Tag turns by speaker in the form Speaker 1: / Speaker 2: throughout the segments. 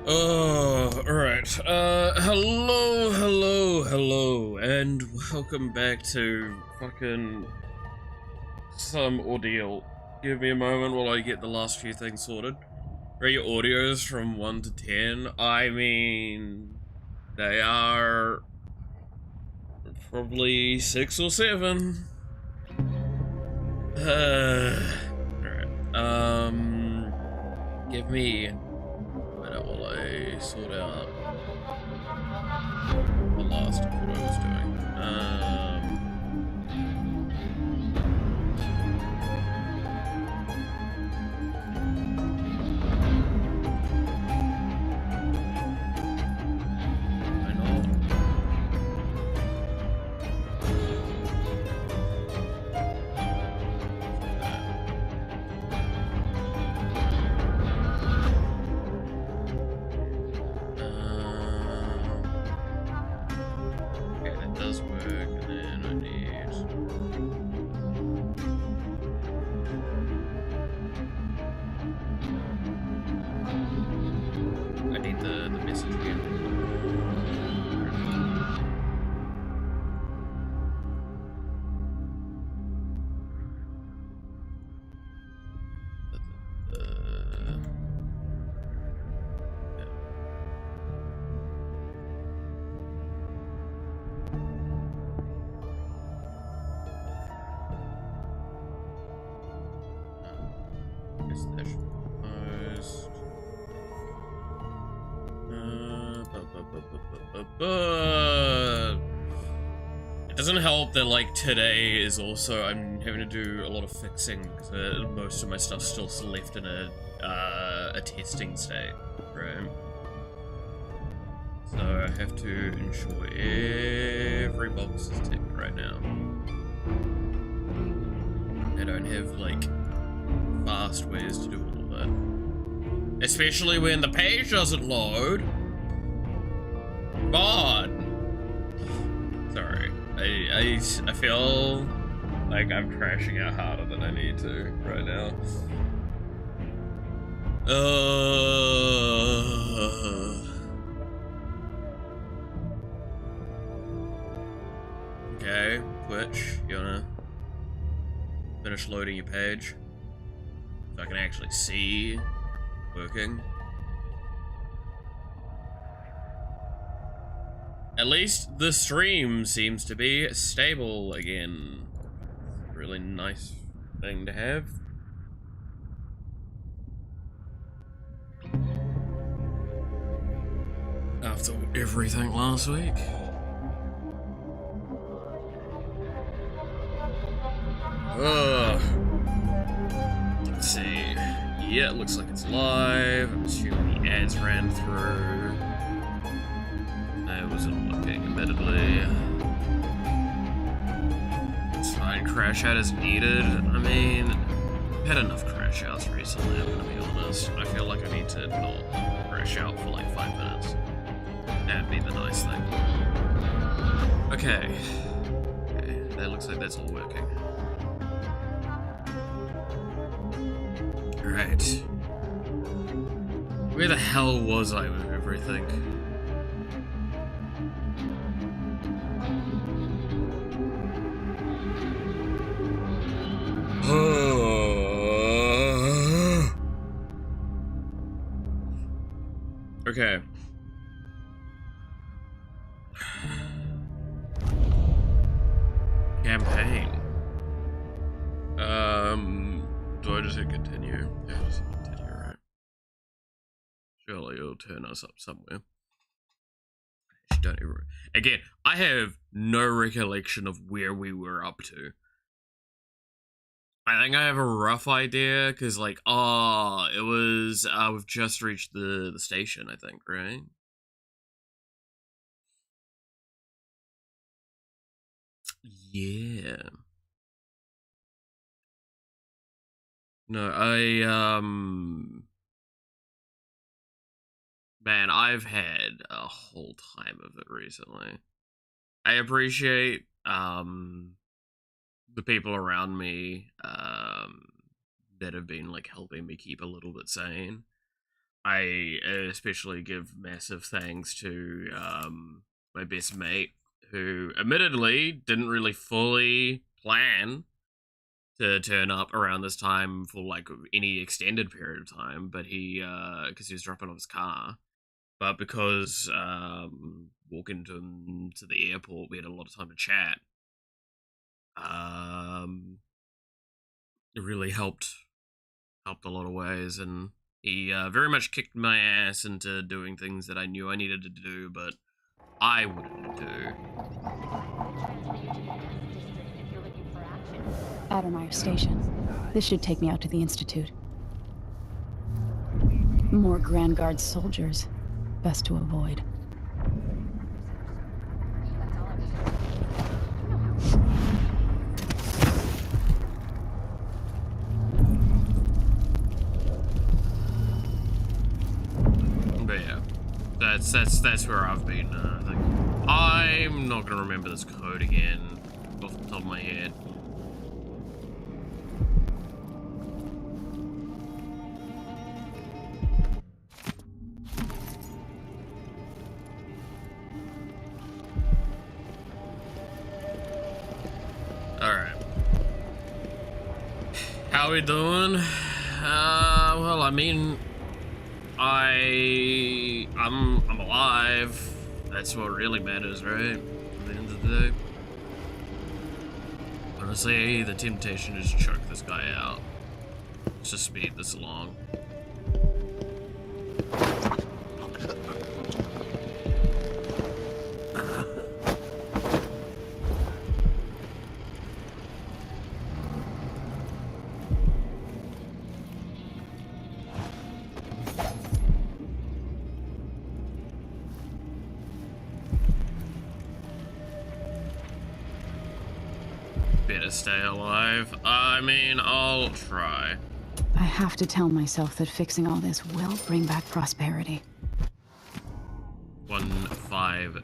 Speaker 1: Oh, alright. Hello, and welcome back to fucking some ordeal. Give me a moment while I get the last few things sorted. Rate your audios from 1 to 10. I mean, they are probably 6 or 7. Alright. Give me a minute while I sort out the last of what I was doing. Why not? Okay, that does work, and then I need... the message again. It doesn't help that, like, today is also, I'm having to do a lot of fixing because most of my stuff's still left in a testing state, right? So I have to ensure every box is ticked right now. I don't have, like, fast ways to do all of that. Especially when the page doesn't load. God. Sorry. I feel like I'm crashing out harder than I need to right now. Okay, Twitch, you wanna finish loading your page so I can actually see working? At least the stream seems to be stable again. Really nice thing to have. After everything last week. Ugh. Let's see. Yeah, it looks like it's live. I'm assuming the ads ran through. I wasn't looking, admittedly. It's fine, crash out as needed. I mean, I've had enough crash outs recently, I'm gonna be honest. I feel like I need to not crash out for like 5 minutes. That'd be the nice thing. Okay. Okay, that looks like that's all working. Alright. Where the hell was I with everything? Okay. Campaign. Do I just hit continue? Yeah, just hit continue, right? Surely it'll turn us up somewhere. Don't even... Again, I have no recollection of where we were up to. I think I have a rough idea, because, like, it was, we've just reached the station, I think, right? Yeah. No, man, I've had a whole time of it recently. I appreciate, the people around me, that have been, like, helping me keep a little bit sane. I especially give massive thanks to my best mate, who admittedly didn't really fully plan to turn up around this time for like any extended period of time, but he because he was dropping off his car, but because walking to the airport, we had a lot of time to chat. It really helped a lot of ways, and he very much kicked my ass into doing things that I knew I needed to do, but I wouldn't do.
Speaker 2: Addermeyer Station. This should take me out to the Institute. More Grand Guard soldiers. Best to avoid.
Speaker 1: But yeah, that's where I've been. I think I'm not gonna remember this code again off the top of my head. Alright. How we doing? Well, I mean, I'm alive. That's what really matters, right? At the end of the day. Honestly, the temptation is to choke this guy out. Let's just speed this along. Better stay alive. I mean, I'll try.
Speaker 2: I have to tell myself that fixing all this will bring back prosperity.
Speaker 1: 1-5.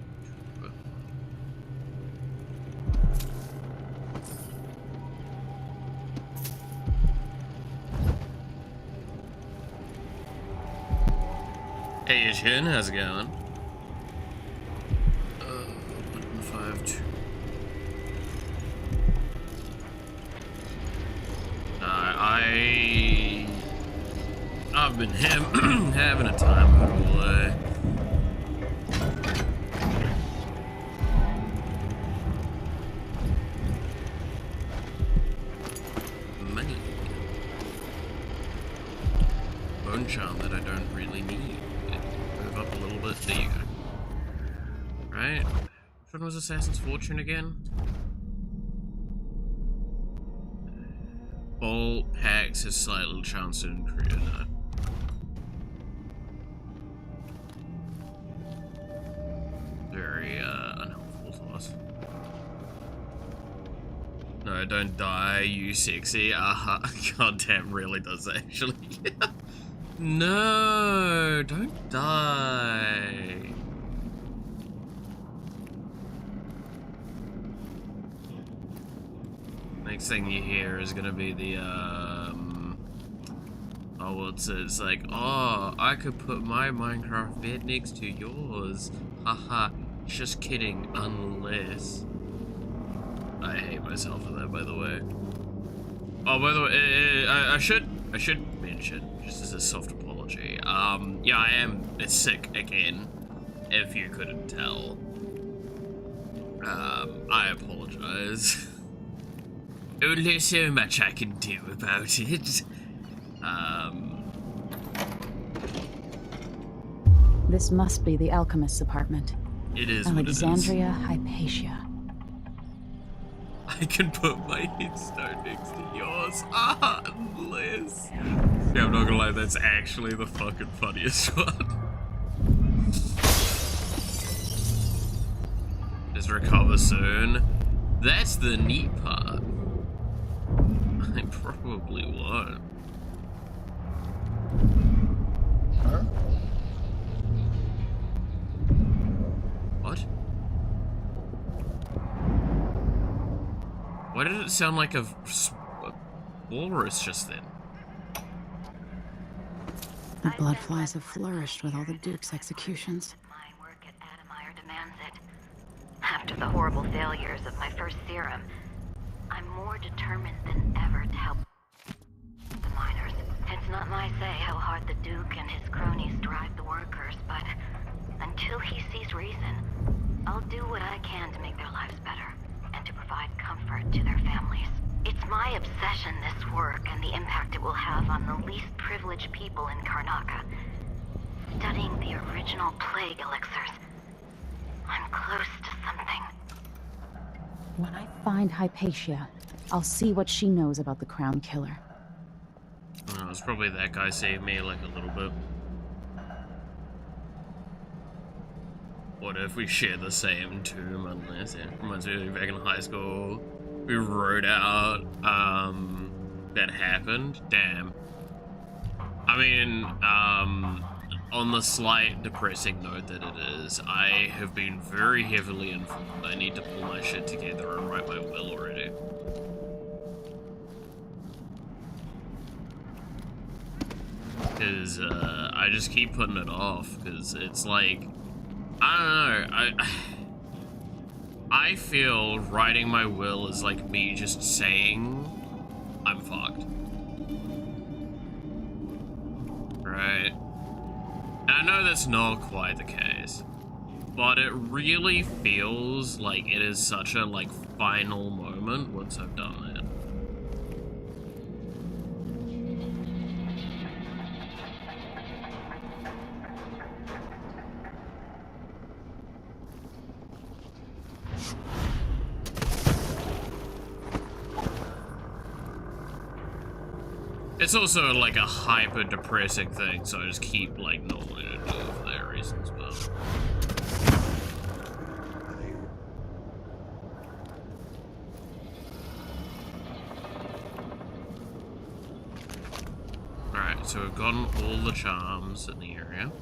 Speaker 1: Hey, Shin, how's it going? 1-5-2. I've been having a time put away. Money. Bone charm that I don't really need. Move up a little bit. There you go. Right? Which one was Assassin's Fortune again? All packs has slight little chance to increase. No. Very unhelpful to us. No, don't die, you sexy. Goddamn, really does actually. No, don't die. Next thing you hear is gonna be the oh, it's like, oh, I could put my Minecraft bed next to yours. Haha, just kidding, unless. I hate myself for that, by the way. Oh, by the way, I should mention, just as a soft apology, yeah, I am sick again, if you couldn't tell. I apologize. Only so much I can do about it.
Speaker 2: This must be the alchemist's apartment.
Speaker 1: It is
Speaker 2: Alexandria Hypatia.
Speaker 1: I can put my headstone next to yours. Unless. Yeah, I'm not gonna lie, that's actually the fucking funniest one. Just recover soon. That's the neat part. I probably won't.
Speaker 3: Huh?
Speaker 1: What? Why did it sound like a walrus just then?
Speaker 2: The bloodflies have flourished with all the Duke's executions.
Speaker 3: My work at Adamire demands it. After the horrible failures of my first serum, I'm more determined than ever to help the miners. It's not my say how hard the Duke and his cronies drive the workers, but until he sees reason, I'll do what I can to make their lives better and to provide comfort to their families. It's my obsession, this work, and the impact it will have on the least privileged people in Karnaca. Studying the original plague elixirs. I'm close to something.
Speaker 2: When I find Hypatia, I'll see what she knows about the Crown Killer.
Speaker 1: Oh, it's probably that guy saved me like a little bit. What if we share the same tomb? Unless it reminds me of back in high school, we wrote out that happened. Damn. I mean, on the slight depressing note that it is, I have been very heavily informed. I need to pull my shit together and write my will already. Because I just keep putting it off, because it's like, I don't know, I feel writing my will is like me just saying I'm fucked. Right? And I know that's not quite the case, but it really feels like it is such a like final moment once I've done that. It's also like a hyper depressing thing, so I just keep like not wanting to do it for that reason as well. Alright, so we've gotten all the charms in the area.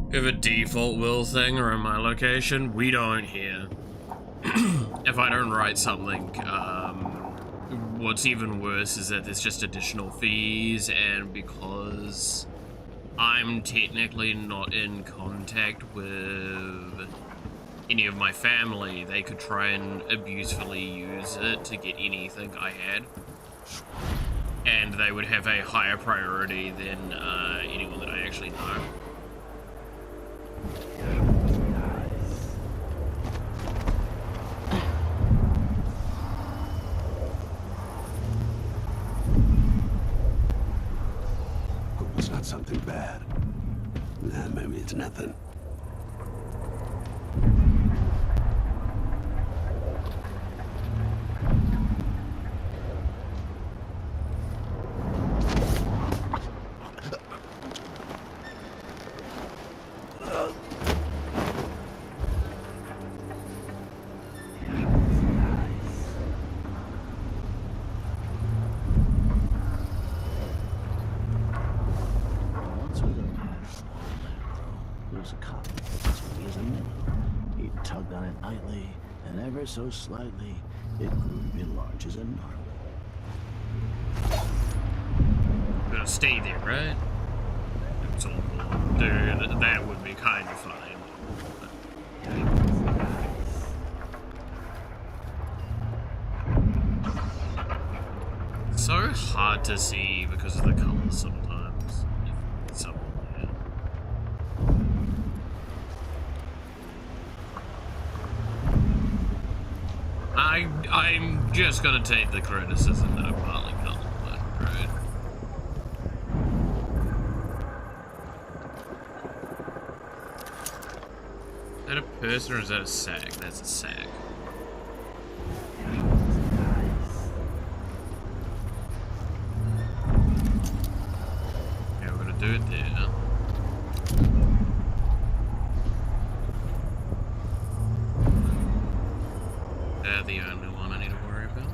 Speaker 1: We have a default will thing around my location. We don't here. If I don't write something, what's even worse is that there's just additional fees, and because I'm technically not in contact with any of my family, they could try and abusively use it to get anything I had. And they would have a higher priority than anyone that I actually know.
Speaker 4: It's not something bad. Nah, maybe it's nothing.
Speaker 5: So slightly, it grew to be large as a gnarly.
Speaker 1: I'm gonna stay there, right? It's all cool. Dude, that would be kind of funny. It's so hard to see because of the colors sometimes. If someone there. I'm just gonna take the criticism that I'm partly comfortable, right? Is that a person or is that a sack? That's a sack. Yeah, we're gonna do it there. They're the only one I need to worry about.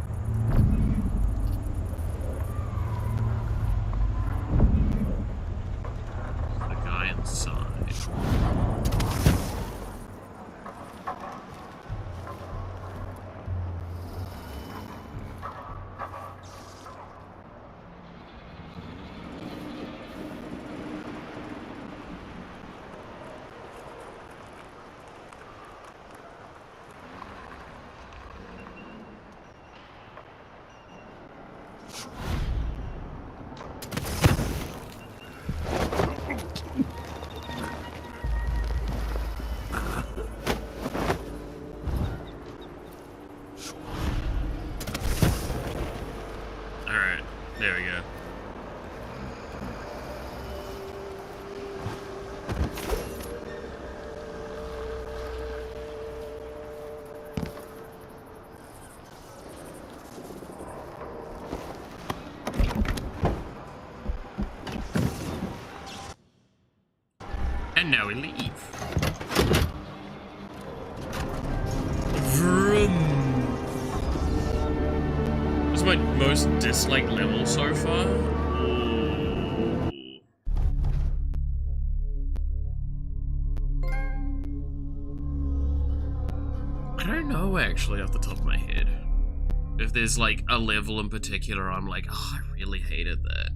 Speaker 1: now we leave. Vroom. This is my most disliked level so far. Ooh. I don't know actually off the top of my head. If there's like a level in particular I'm like, oh, I really hated that.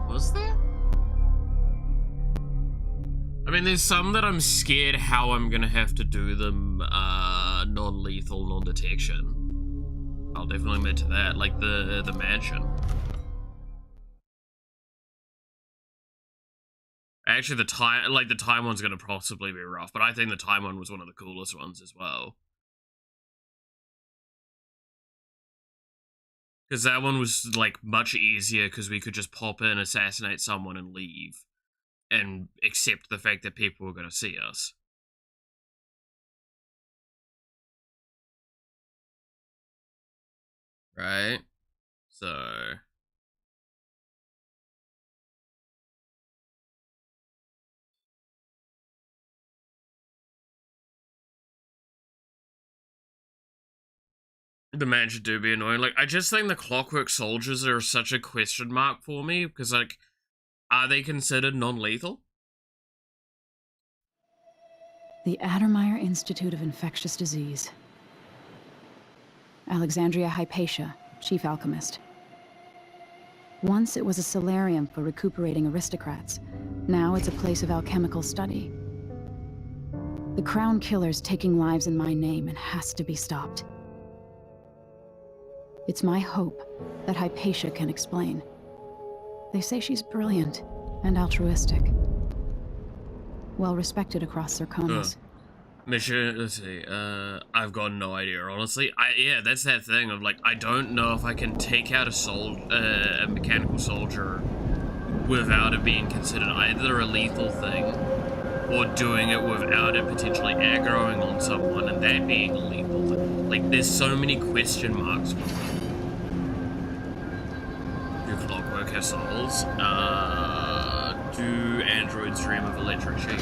Speaker 1: Was there? I mean, there's some that I'm scared how I'm gonna have to do them non-lethal, non-detection. I'll definitely admit to that, like the mansion. Actually, the time one's gonna possibly be rough, but I think the time one was one of the coolest ones as well. Because that one was, like, much easier because we could just pop in, assassinate someone, and leave. And accept the fact that people were going to see us. Right? So... the mansion do be annoying. Like, I just think the clockwork soldiers are such a question mark for me, because, like, are they considered non-lethal?
Speaker 2: The Addermeyer Institute of Infectious Disease. Alexandria Hypatia, chief alchemist. Once it was a solarium for recuperating aristocrats. Now it's a place of alchemical study. The Crown Killer's taking lives in my name and has to be stopped. It's my hope that Hypatia can explain. They say she's brilliant and altruistic. Well respected across Zirconis.
Speaker 1: Mission, let's see, I've got no idea, honestly. Yeah, that's that thing of, like, I don't know if I can take out a mechanical soldier without it being considered either a lethal thing, or doing it without it potentially aggroing on someone and that being a lethal thing. Like, there's so many question marks with it. Do clockwork have souls? Do androids dream of electric sheep?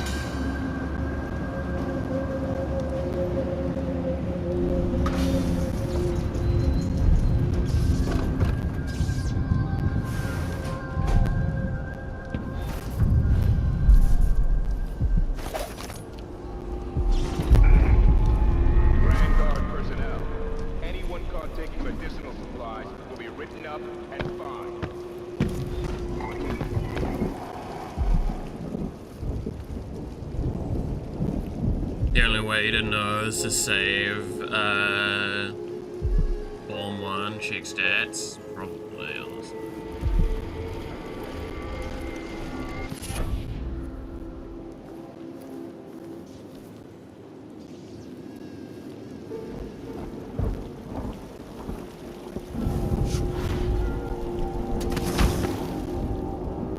Speaker 1: The only way to know is to save, Bomb 1, check stats, probably, honestly.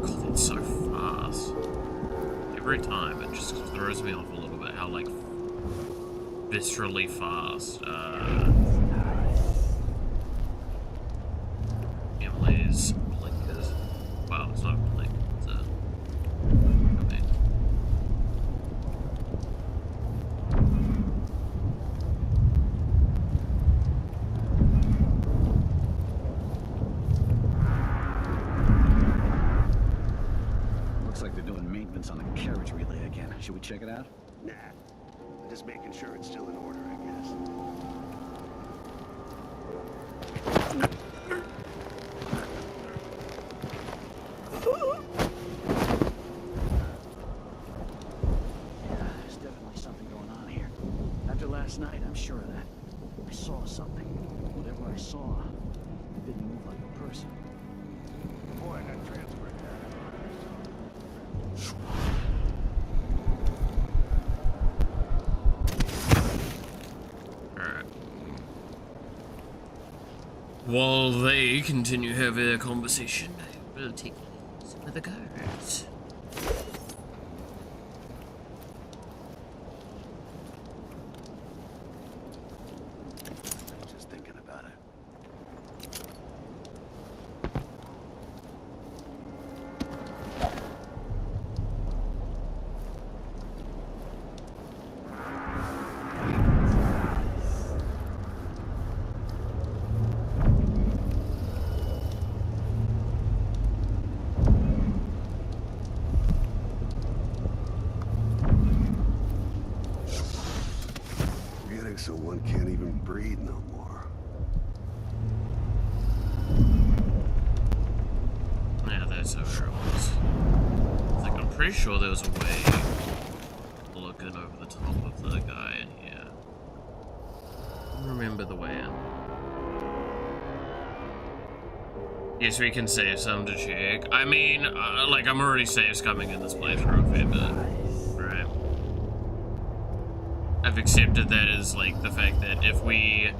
Speaker 1: God, it's so fast. Every time, it just throws me off a little bit, how, like, viscerally fast, Emily's blinkers. Wow, it's not a blink, it's a...
Speaker 5: Looks like they're doing maintenance on a carriage relay again. Should we check it out?
Speaker 4: Nah. Just making sure it's still in order, I guess.
Speaker 5: Yeah, there's definitely something going on here. After last night, I'm sure of that. I saw something. Whatever I saw, it didn't move like a person.
Speaker 4: Boy, that transfer.
Speaker 1: While they continue to have their conversation, I will take some of the guards.
Speaker 4: Just thinking about it. so one can't even breathe no more.
Speaker 1: Yeah, that's how it was. I'm pretty sure there was a way looking over the top of the guy in here. I don't remember the way in. Yes, we can save some to check. I mean, like, I'm already saves coming in this playthrough a fair bit. Right? I've accepted that as, like, the fact that if we...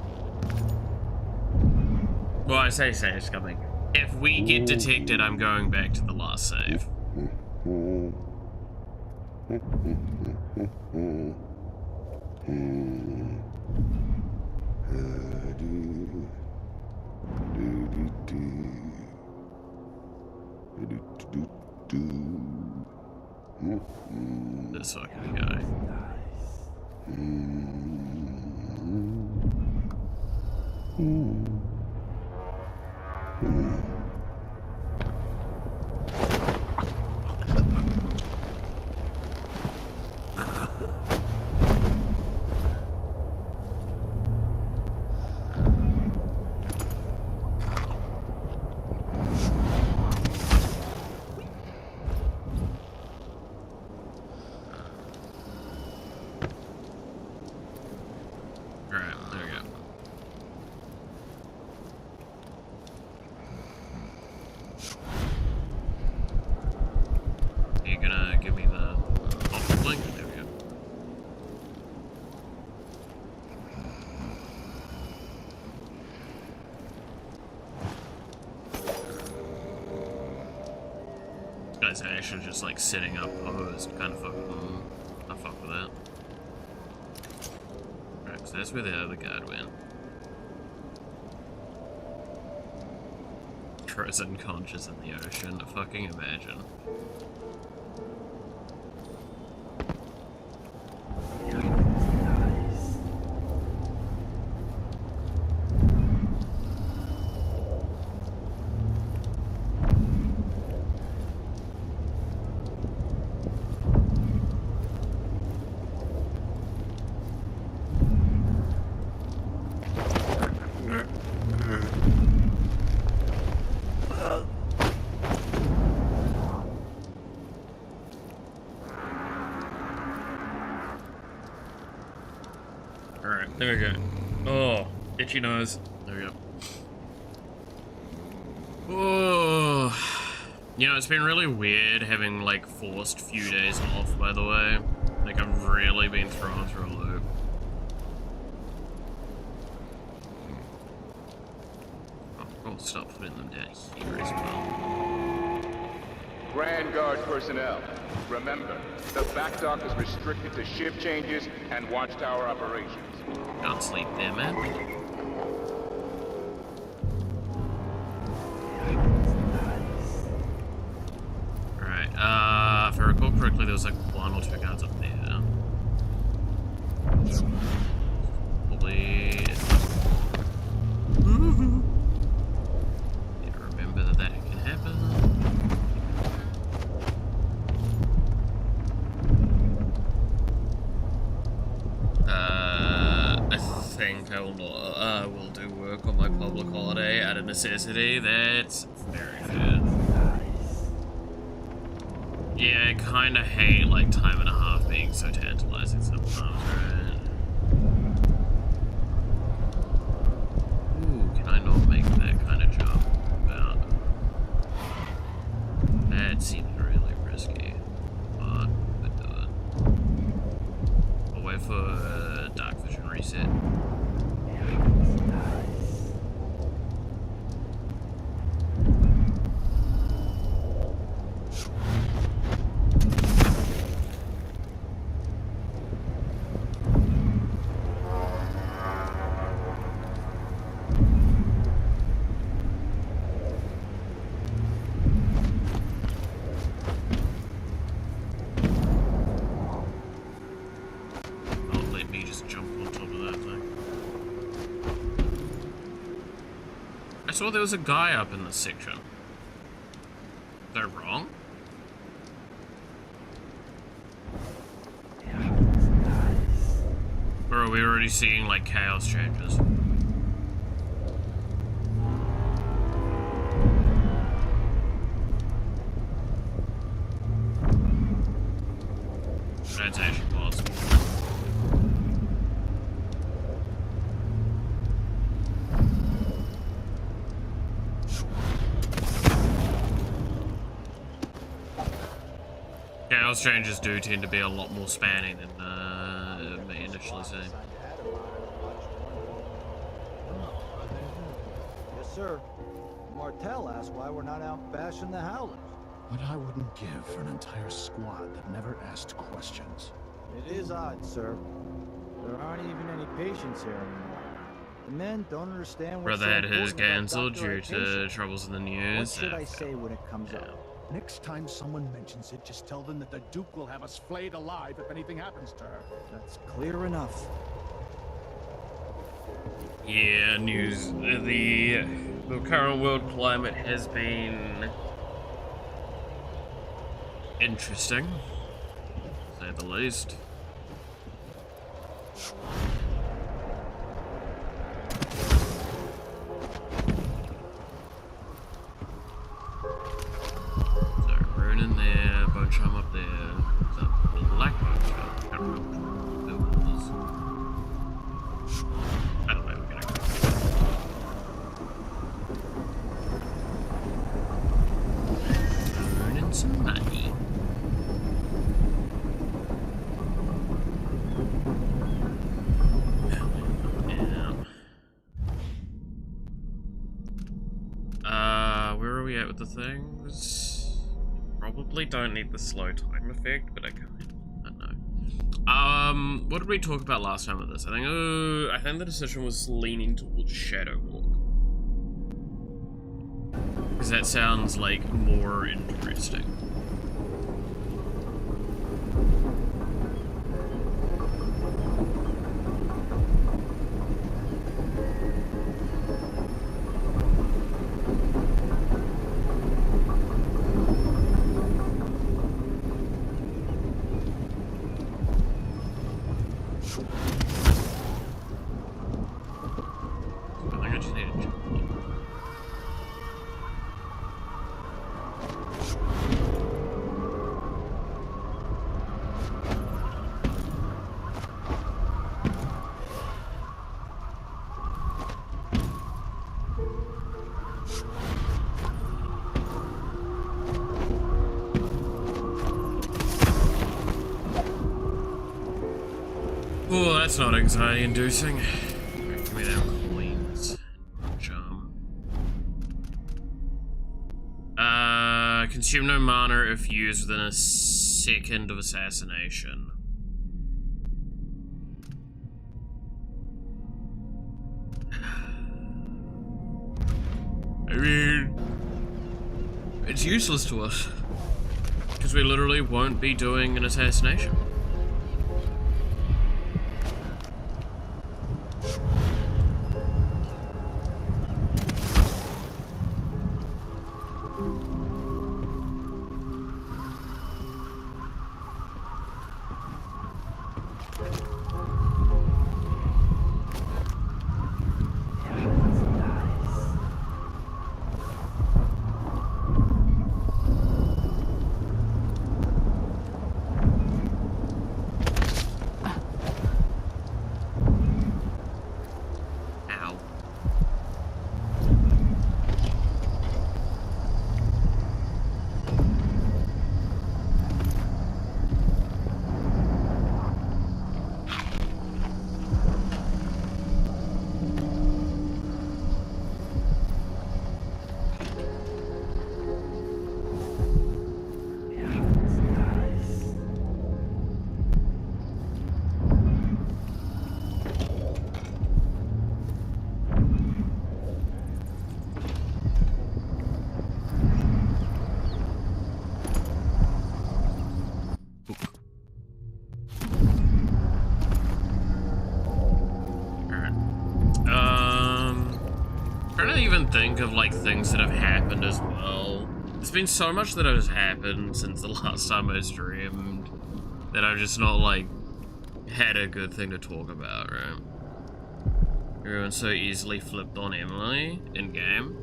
Speaker 1: Well, I say saves coming. If we get detected, I'm going back to the last save. This fucking guy. Guys are actually just like setting up pose, kind of fucking. I fuck with that. Alright, so that's where the other guard went. Throws unconscious in the ocean. Fucking imagine. There we go. Oh, itchy nose. There we go. Oh, you know, it's been really weird having like forced few days off, by the way. Like, I've really been thrown through a loop. Oh, I'll stop putting them down here as well.
Speaker 6: Grand Guard personnel, remember, the back dock is restricted to shift changes and watchtower operations.
Speaker 1: Can't sleep there, man. Alright, if I recall correctly, there was like one or two guards up there. Probably... Need to remember that that can happen. I think I will do work on my public holiday out of necessity. That's very fair. Yeah, I kinda hate like time and a half being so tantalizing sometimes, right? Ooh, can I not make that kind of jump? About that seems really risky, but we'll do it. I'll wait for dark vision reset. I saw there was a guy up in this section. Is that wrong? Or are we're already seeing like chaos changes. That's actually possible. Chaos changes do tend to be a lot more spanning than me initially saying.
Speaker 5: Yes, sir. Martel asked why we're not out bashing the Howlers.
Speaker 7: What I wouldn't give for an entire squad that never asked questions.
Speaker 5: It is odd, sir. There aren't even any patients here anymore. The men don't understand what's
Speaker 1: Brother had
Speaker 5: so
Speaker 1: his
Speaker 5: important about
Speaker 1: cancelled due
Speaker 5: documentation.
Speaker 1: to troubles in the
Speaker 5: What
Speaker 1: news.
Speaker 5: should I say when it comes up?
Speaker 7: Next time someone mentions it, just tell them that the Duke will have us flayed alive if anything happens to her.
Speaker 5: That's clear enough.
Speaker 1: Yeah, news. The current world climate has been interesting, to say the least. So, Rune in there, Bone Charm up there, the Black Bone Charm. I can't remember which one it was. I don't know, we're gonna go. Earning some money. Where are we at with the things? Probably don't need the slow time effect, but I don't know. What did we talk about last time with this? I think the decision was leaning towards Shadow Walk. Because that sounds like more interesting. Oh, that's not anxiety-inducing. Give me that coins. Charm. Consume no mana if used within a second of assassination. I mean, it's useless to us. Because we literally won't be doing an assassination. Think of like things that have happened as well. There's been so much that has happened since the last time I streamed that I'm just not like had a good thing to talk about, right? Everyone so easily flipped on Emily in game.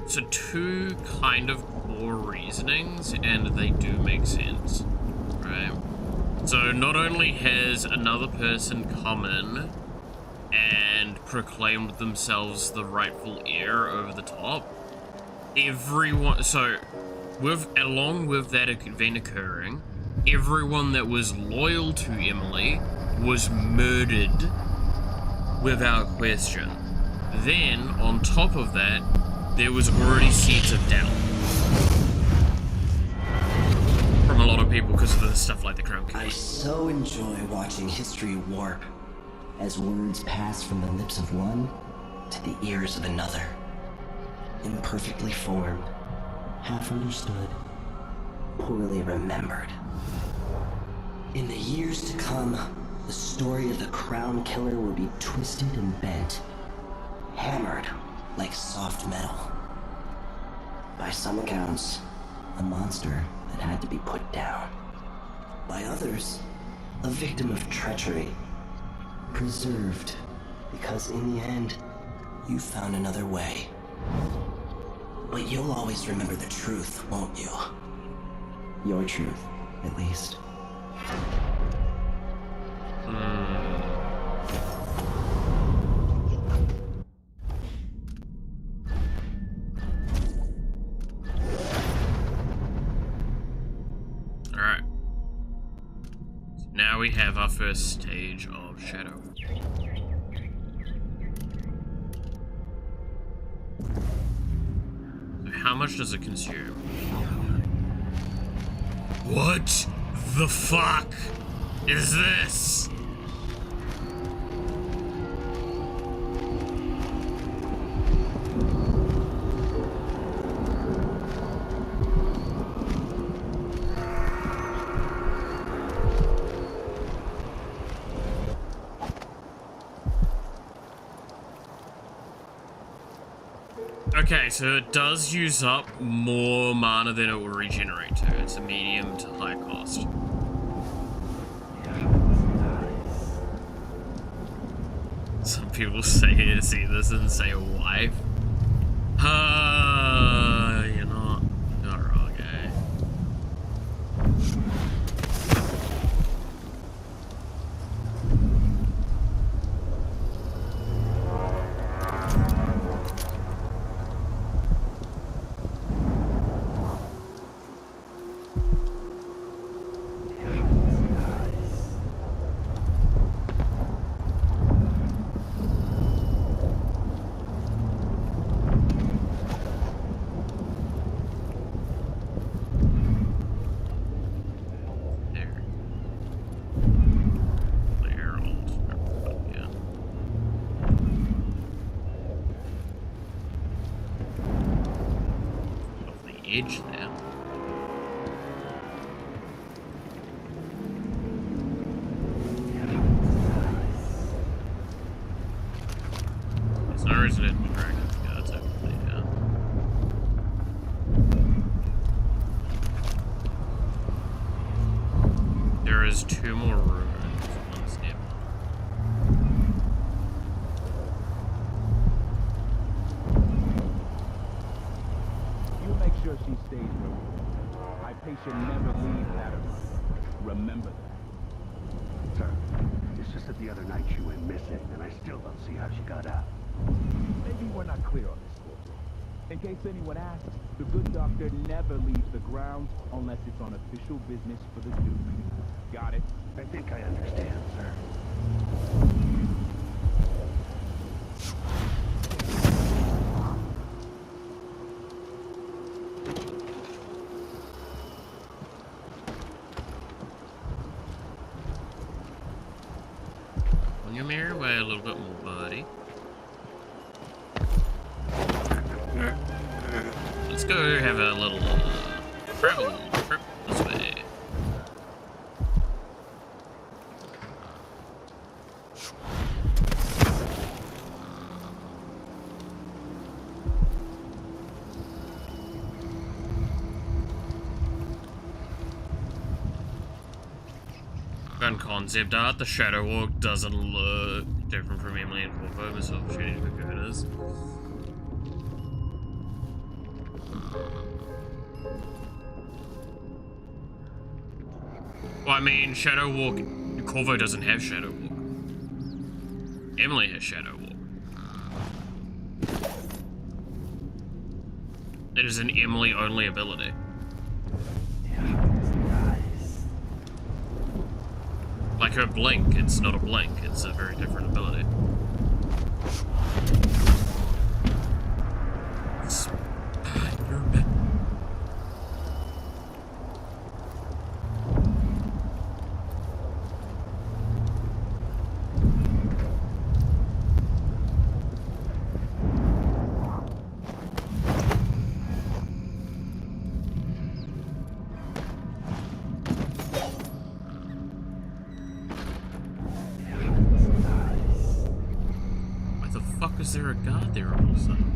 Speaker 1: So two kind of core reasonings, and they do make sense, right? So not only has another person come in and proclaimed themselves the rightful heir over the top, everyone, so along with that event occurring, everyone that was loyal to Emily was murdered without question. Then, on top of that, there was already seeds of doubt from a lot of people because of the stuff like the Crown King.
Speaker 8: I so enjoy watching history warp as words pass from the lips of one to the ears of another. Imperfectly formed, half understood, poorly remembered. In the years to come, the story of the Crown Killer will be twisted and bent, hammered like soft metal. By some accounts, a monster that had to be put down. By others, a victim of treachery, preserved because in the end, you found another way. But you'll always remember the truth, won't you? Your truth, at least.
Speaker 1: Alright. So now we have our first stage of Shadow. So how much does it consume? What the fuck is this? Okay, so it does use up more mana than it will regenerate to. It's a medium to high cost. Some people see this and say a wife. You're not wrong, eh? Edge there. There's no resident dragon. Yeah, that's actually, yeah. There is 2 more ruins on step.
Speaker 6: Sure she stays with me. My patient never leaves that of her. Remember that.
Speaker 4: Sir, it's just that the other night she went missing, and I still don't see how she got out.
Speaker 6: Maybe we're not clear on this, Corporal. In case anyone asks, the good doctor never leaves the grounds unless it's on official business for the Duke. Got it?
Speaker 4: I think I understand, sir.
Speaker 1: On your mirror way a little bit more, buddy. Let's go have a little travel trip this way. And concept art, the Shadow Walk doesn't look different from Emily and Corvo, missed opportunity for goodness. Well, I mean, Shadow Walk, Corvo doesn't have Shadow Walk. Emily has Shadow Walk. It is an Emily-only ability. Like her blink, it's not a blink, it's a very different ability. You're a bit... Is there a guard there all of a sudden?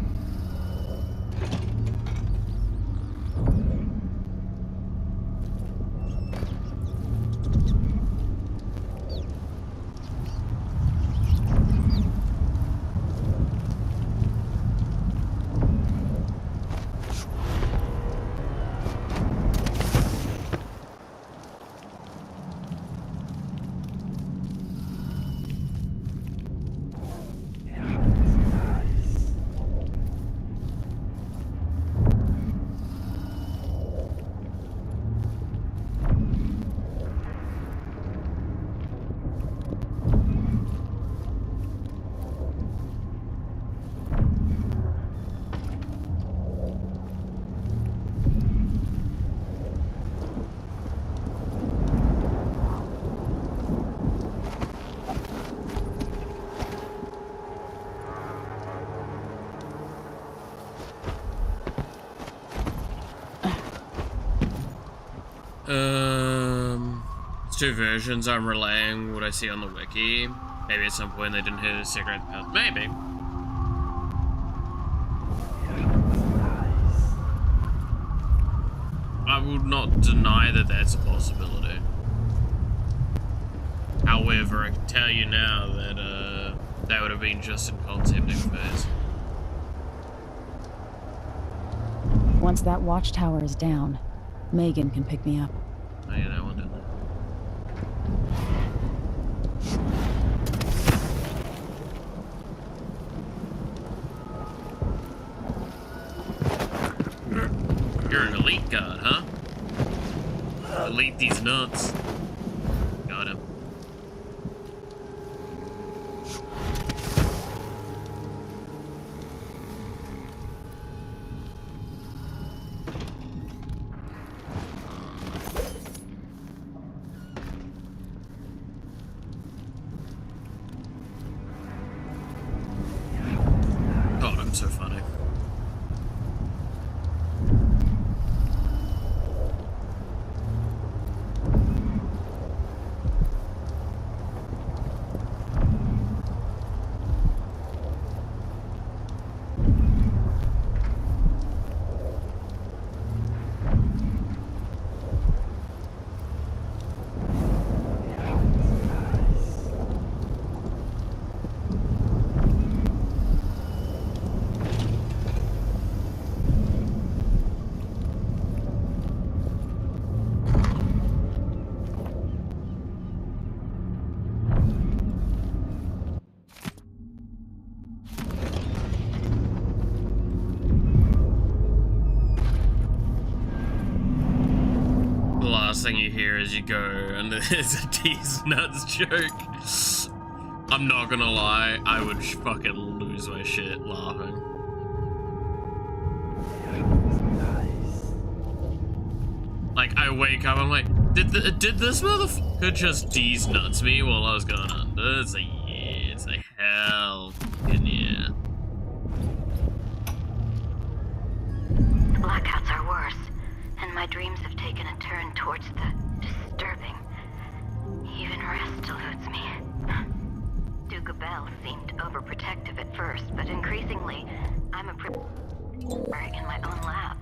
Speaker 1: It's two versions. I'm relaying what I see on the wiki. Maybe at some point they didn't hit a secret path. Maybe. I would not deny that that's a possibility. However, I can tell you now that that would have been just in concepting phase.
Speaker 2: Once that watchtower is down, Megan can pick me up.
Speaker 1: Oh yeah, that one didn't. You're an elite guard, huh? Elite these nuts. Got him. God, I'm so funny. Thing you hear as you go, and it's a D's nuts joke. I'm not gonna lie, I would fucking lose my shit laughing. Like, I wake up, I'm like, did this motherfucker just D's nuts me while I was going under? It's like, yeah, it's like, hell fucking yeah.
Speaker 3: The blackouts are worse, and my dreams have taken a turn towards the disturbing. Even rest eludes me. Duke Bell seemed overprotective at first, but increasingly, I'm a prisoner in my own lab.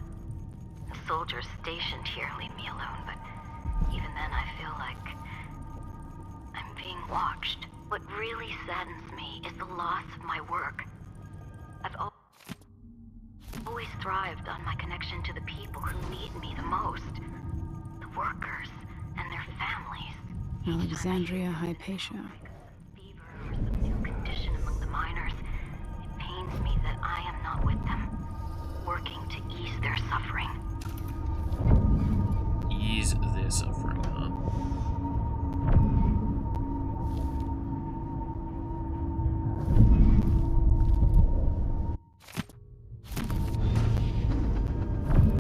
Speaker 3: The soldiers stationed here leave me alone, but even then I feel like being watched. What really saddens me is the loss of my work. I've always thrived on my connection to the people who need me the most. The workers and their families.
Speaker 2: Alexandria Hypatia.
Speaker 3: Fever or some new condition among the miners. It pains me that I am not with them, working to ease their suffering.
Speaker 1: Ease their suffering, huh?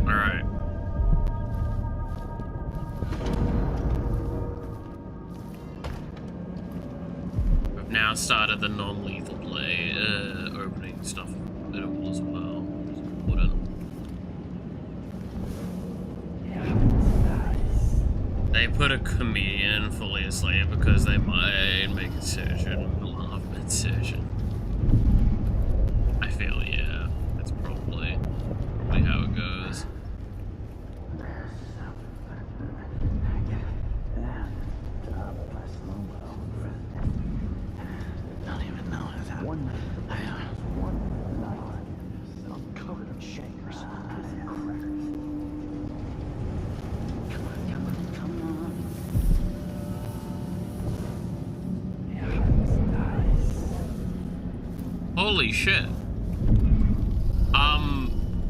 Speaker 1: Alright. We've now started the non-lethal play, opening stuff available as well. It's important. They put a comedian fully asleep because they might make a surgeon laugh mid-surgeon. I feel, yeah, that's probably how it goes.
Speaker 5: Don't even know that. One night, I'm covered in shankers. Come on.
Speaker 1: Holy shit.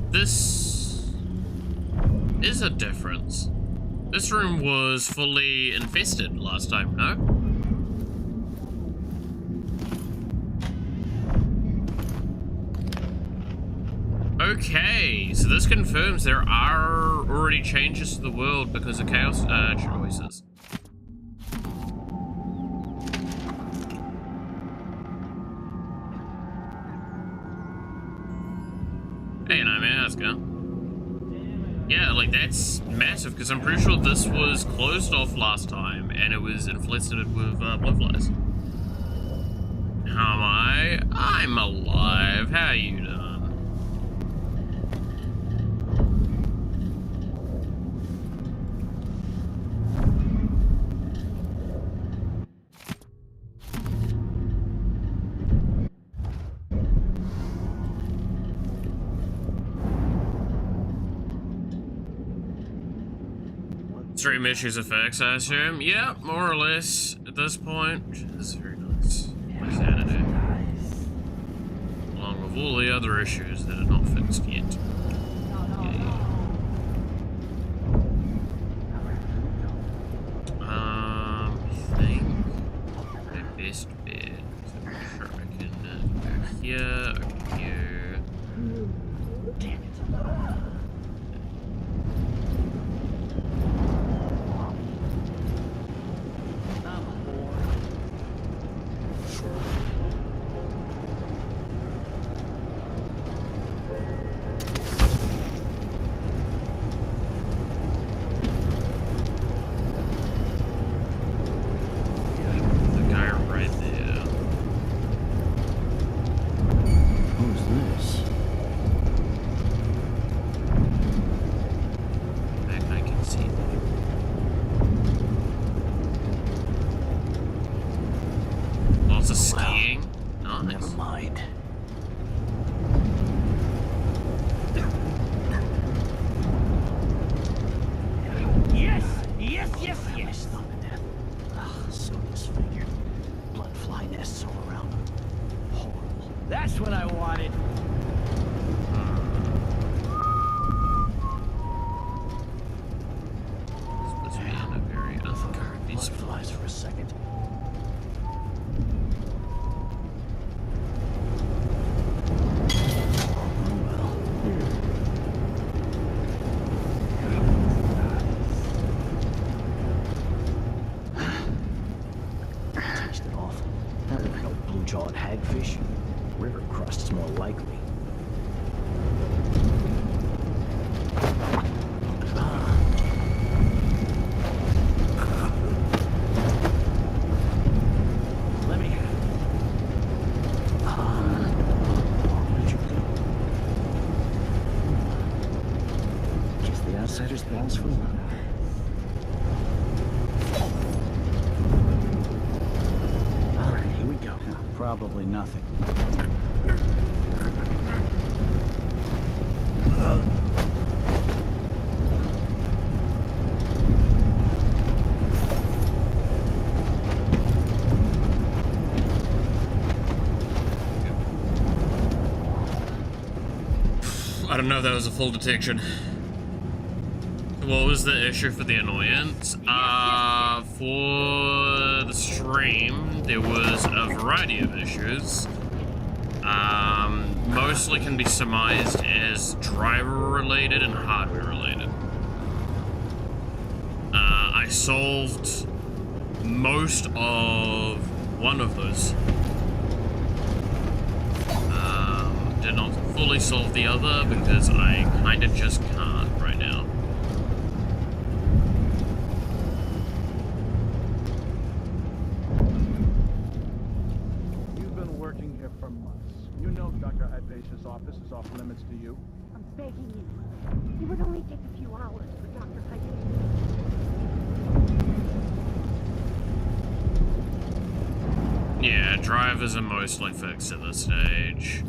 Speaker 1: This is a difference. This room was fully infested last time, no? Okay, so this confirms there are already changes to the world because of chaos choices. Hey, and I'm Aska. Yeah, like that's massive because I'm pretty sure this was closed off last time and it was infested with bloodflies. How am I? I'm alive. How you doing? Stream issues effects, I assume. Yeah, more or less at this point, which is very nice. My sanity. Along with all the other issues that are not fixed yet. I think my best bet is I'm sure I can go here, over here.
Speaker 5: Damn it. Probably nothing.
Speaker 1: I don't know if that was a full detection. What was the issue for the annoyance? For the stream, there was a variety of issues. Mostly can be surmised as driver-related and hardware-related. I solved most of one of those. Did not fully solve the other because I kinda just can't right now.
Speaker 7: You've been working here for months. You know Dr. Hypatia's office is off limits to you.
Speaker 9: I'm begging you. It would only take a few hours for Dr. Hypatia.
Speaker 1: Yeah, drivers are mostly fixed at this stage.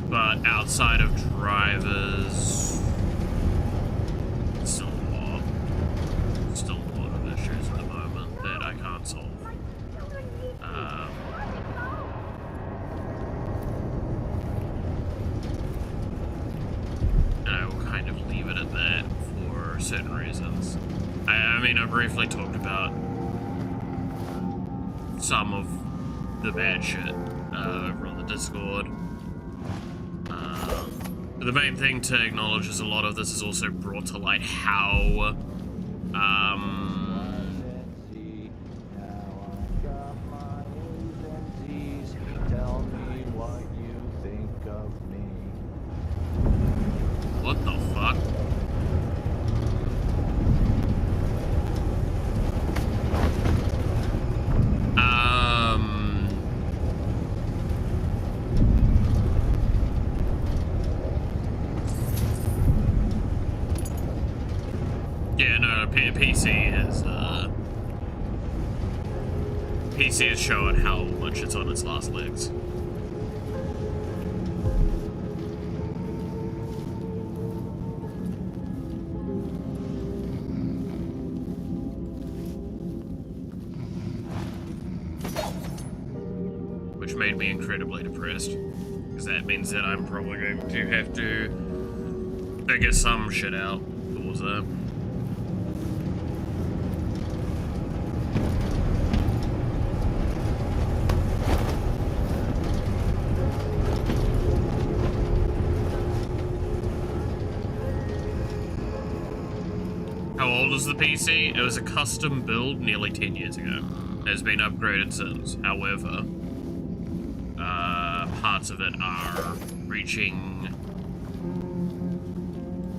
Speaker 1: But outside of drivers, still a lot of issues at the moment that I can't solve. And I will kind of leave it at that for certain reasons. I mean, I briefly talked about some of the bad shit over on the Discord. But the main thing to acknowledge is a lot of this is also brought to light how
Speaker 5: Tell me what you think of me.
Speaker 1: what the fuck? Yeah, no, PC is showing how much it's on its last legs. Which made me incredibly depressed, because that means that I'm probably going to have to figure some shit out towards that. How old is the PC? It was a custom build nearly 10 years ago. It has been upgraded since. However, parts of it are reaching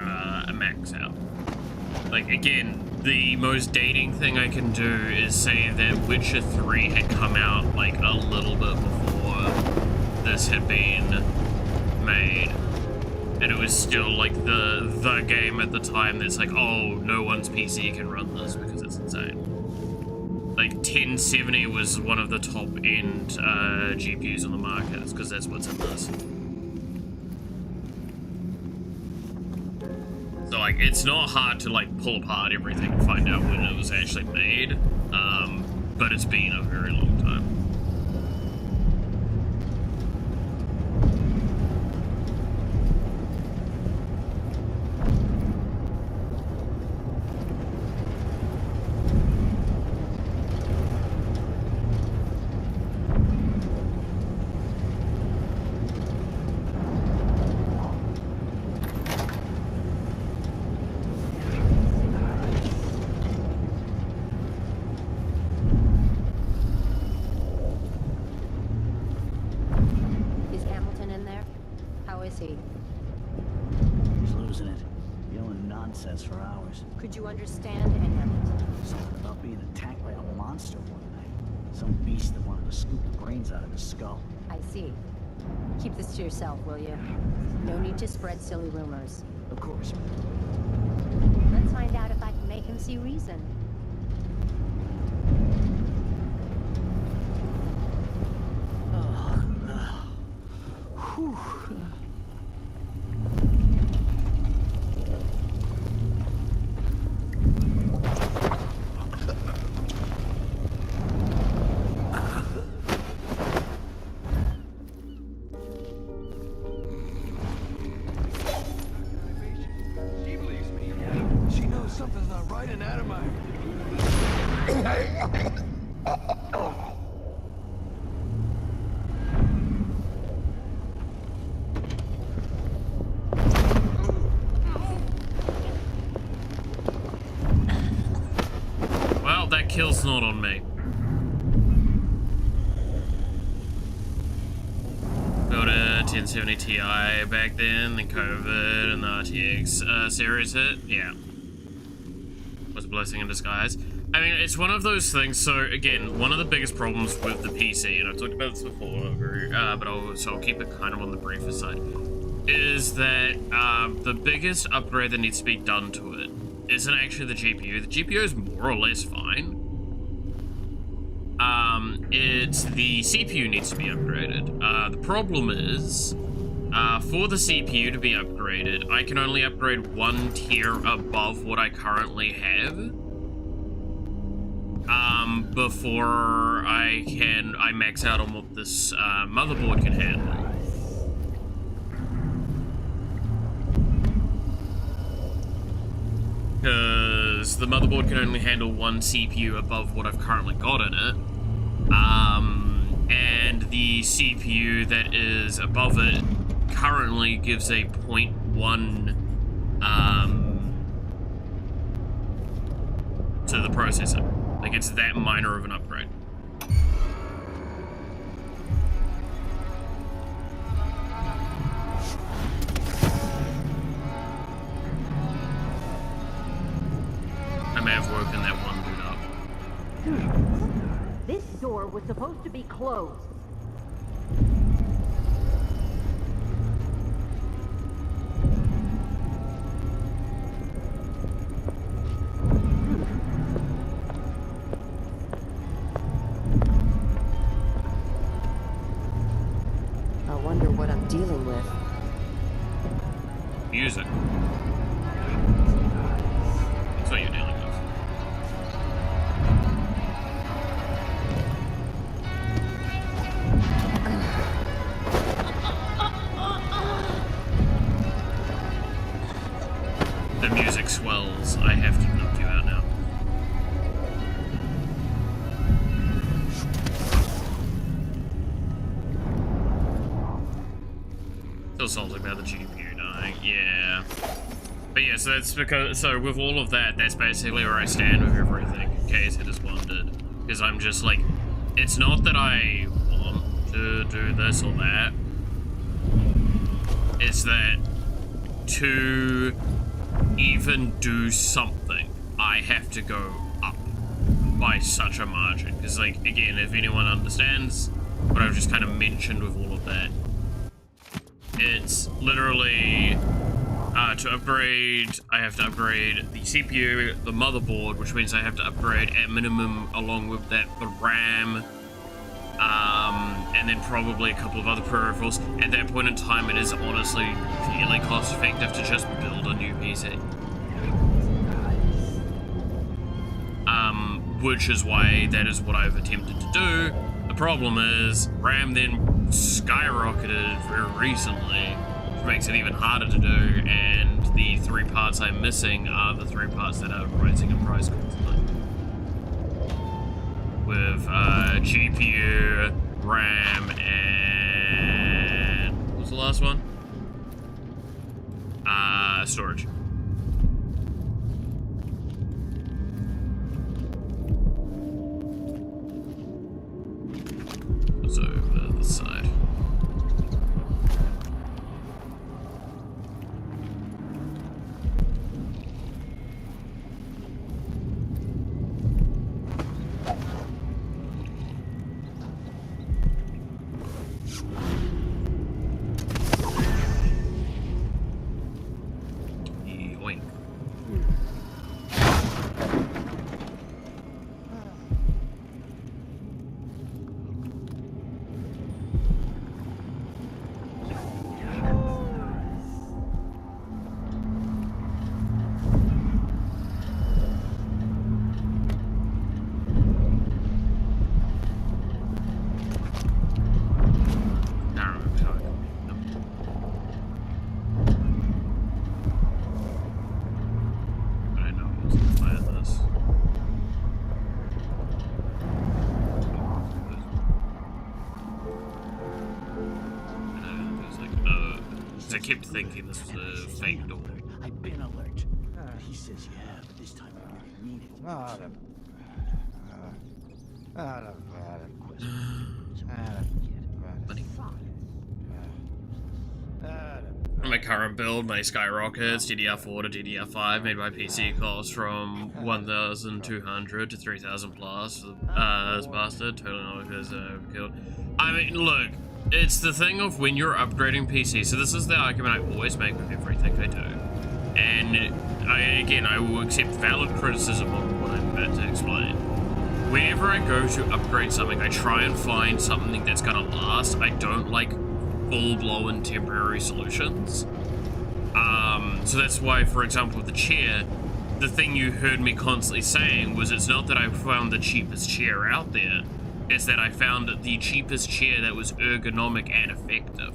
Speaker 1: a max out. Like, again, the most dating thing I can do is say that Witcher 3 had come out like a little bit before this had been made. And it was still like the game at the time that's like, oh, no one's PC can run this because it's insane. Like 1070 was one of the top end GPUs on the market, because that's what's in this. So like, it's not hard to like pull apart everything and find out when it was actually made, but it's been a very long time.
Speaker 9: Could you understand any of it?
Speaker 5: Something about being attacked by a monster one night. Some beast that wanted to scoop the brains out of his skull.
Speaker 10: I see. Keep this to yourself, will you? No need to spread silly rumors.
Speaker 5: Of course.
Speaker 10: Let's find out if I can make him see reason.
Speaker 5: Whew.
Speaker 6: She believes me. She knows something's not right in Adamite.
Speaker 1: Well, that kill's not on me. Built a 1070 Ti back then COVID and the RTX series hit. Yeah. Was a blessing in disguise. I mean, it's one of those things. So again, one of the biggest problems with the PC, and I've talked about this before, but I'll keep it kind of on the briefer side, is that the biggest upgrade that needs to be done to it isn't actually the GPU. The GPU is more or less fine. It's the CPU needs to be upgraded. The problem is, for the CPU to be upgraded, I can only upgrade one tier above what I currently have. Before I max out on what this motherboard can handle. Because the motherboard can only handle one CPU above what I've currently got in it. And the CPU that is above it currently gives a 0.1 to the processor. Like, it's that minor of an upgrade. I may have woken that one dude up.
Speaker 9: This door was supposed to be closed.
Speaker 10: I wonder what I'm dealing with.
Speaker 1: Music. That's what you're dealing with. The music swells. I have to knock you out now. Still salty about the GPU dying. Yeah. But yeah, so that's because, so with all of that, that's basically where I stand with everything, in case it is wondered. Because I'm just like, it's not that I want to do this or that. It's that to even do something, I have to go up by such a margin. Because, like, again, if anyone understands what I've just kind of mentioned with all of that, it's literally to upgrade, I have to upgrade the CPU, the motherboard, which means I have to upgrade at minimum along with that the RAM, and then probably a couple of other peripherals. At that point in time, it is honestly fairly cost effective to just build a new PC. Which is why that is what I've attempted to do. The problem is, RAM then skyrocketed very recently, which makes it even harder to do, and the three parts I'm missing are the three parts that are rising in price constantly. With GPU, RAM, and what was the last one? Storage. It's over the side. I kept thinking this was a fake door.
Speaker 5: I've been alert. He says you have, but this time I really mean it.
Speaker 1: Buddy. My current build, my skyrockets, DDR4 to DDR5, made my PC cost from 1,200 to 3,000 plus. This bastard, totally not because killed. I mean, look, it's the thing of when you're upgrading PC, so this is the argument I always make with everything I do. And I will accept valid criticism on what I'm about to explain. Whenever I go to upgrade something, I try and find something that's gonna last. I don't like full-blown temporary solutions. So that's why, for example, with the chair, the thing you heard me constantly saying was it's not that I found the cheapest chair out there, it's that I found the cheapest chair that was ergonomic and effective.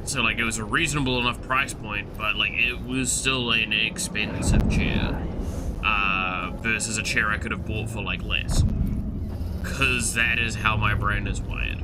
Speaker 1: So like it was a reasonable enough price point, but like it was still an expensive chair, versus a chair I could have bought for like less. 'Cause that is how my brain is wired.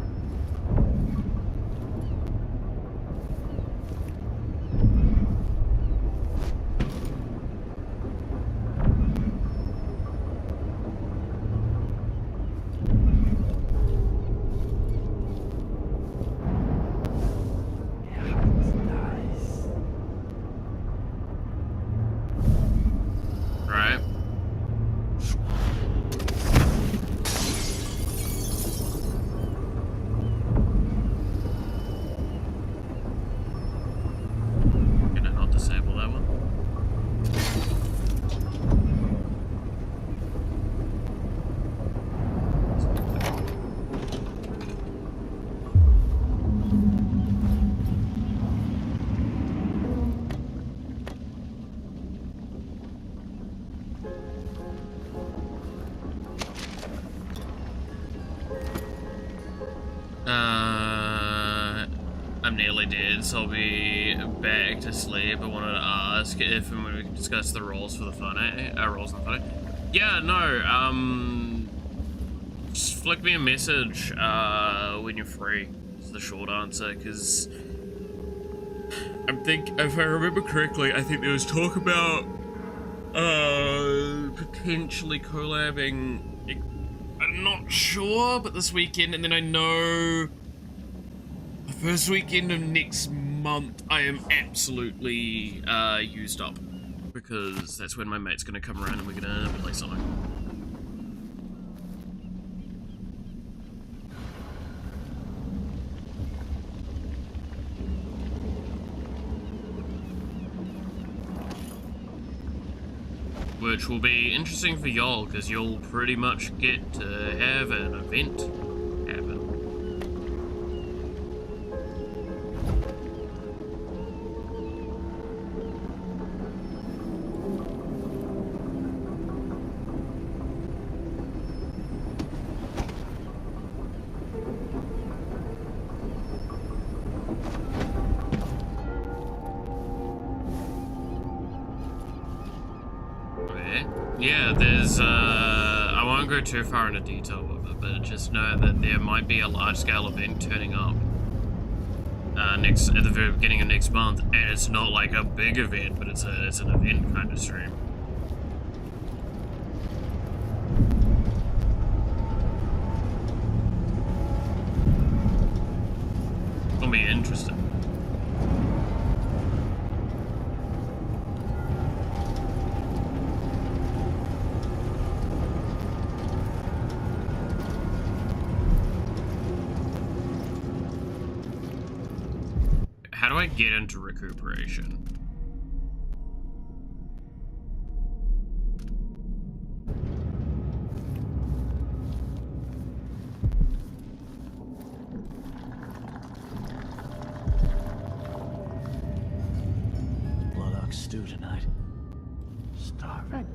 Speaker 1: I'm nearly dead, so I'll be back to sleep. I wanted to ask if and when we can discuss the roles for the funny. Roles in the funny. Yeah, no, just flick me a message when you're free. Is the short answer, because if I remember correctly, I think there was talk about potentially collabing. I'm not sure, but this weekend, and then I know the first weekend of next month I am absolutely used up, because that's when my mate's gonna come around and we're gonna play Sonic. Which will be interesting for y'all, because you'll pretty much get to have an event happen. Yeah, there's, I won't go too far into detail with it, but just know that there might be a large-scale event turning up at the very beginning of next month, and it's not like a big event, but it's an event kind of stream. It's gonna be interesting. How do I get into recuperation?
Speaker 5: Blood ox stew tonight. Starving.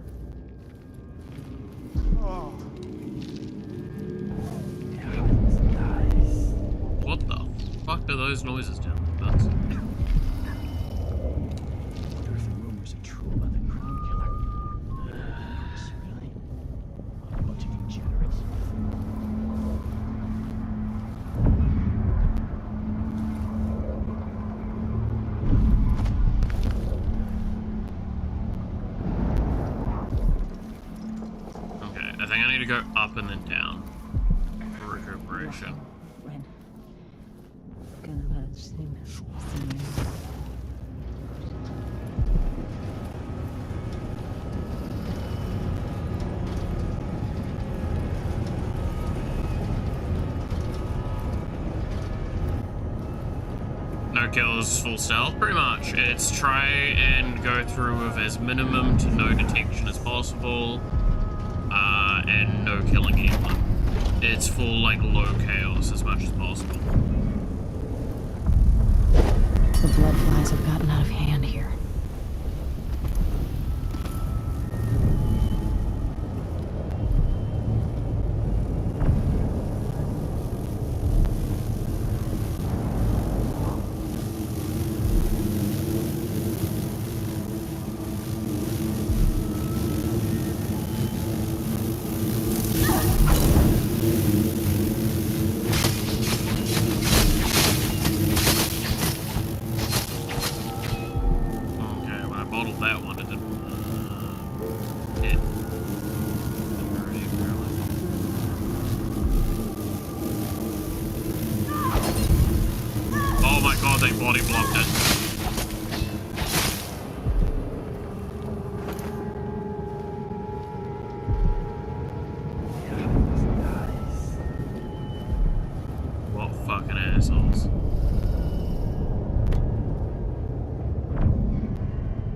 Speaker 5: Oh.
Speaker 1: What the fuck are those noises down the bus?
Speaker 5: Wonder if the rumors are true about the crown killer. Really? A bunch of degenerates.
Speaker 1: up and then down for recuperation.
Speaker 10: When gonna see me.
Speaker 1: No kills, full stealth, pretty much. It's try and go through with as minimum to no detection as possible, and no killing either. It's full, like, low chaos as much as possible.
Speaker 2: The blood flies have gotten out of hand here.
Speaker 1: They body blocked it. What fucking assholes.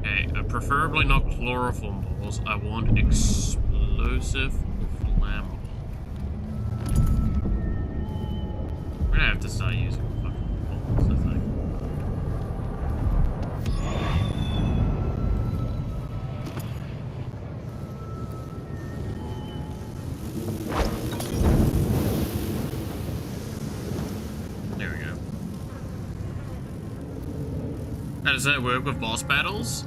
Speaker 1: Okay, preferably not chloroform balls. I want explosive or flammable. I'm gonna have to start using fucking balls, I think. How does that work with boss battles?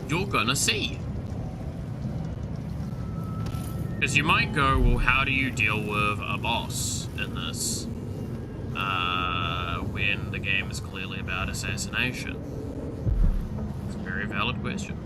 Speaker 1: You're gonna see. Because you might go, well, how do you deal with a boss in this? When the game is clearly about assassination. It's a very valid question.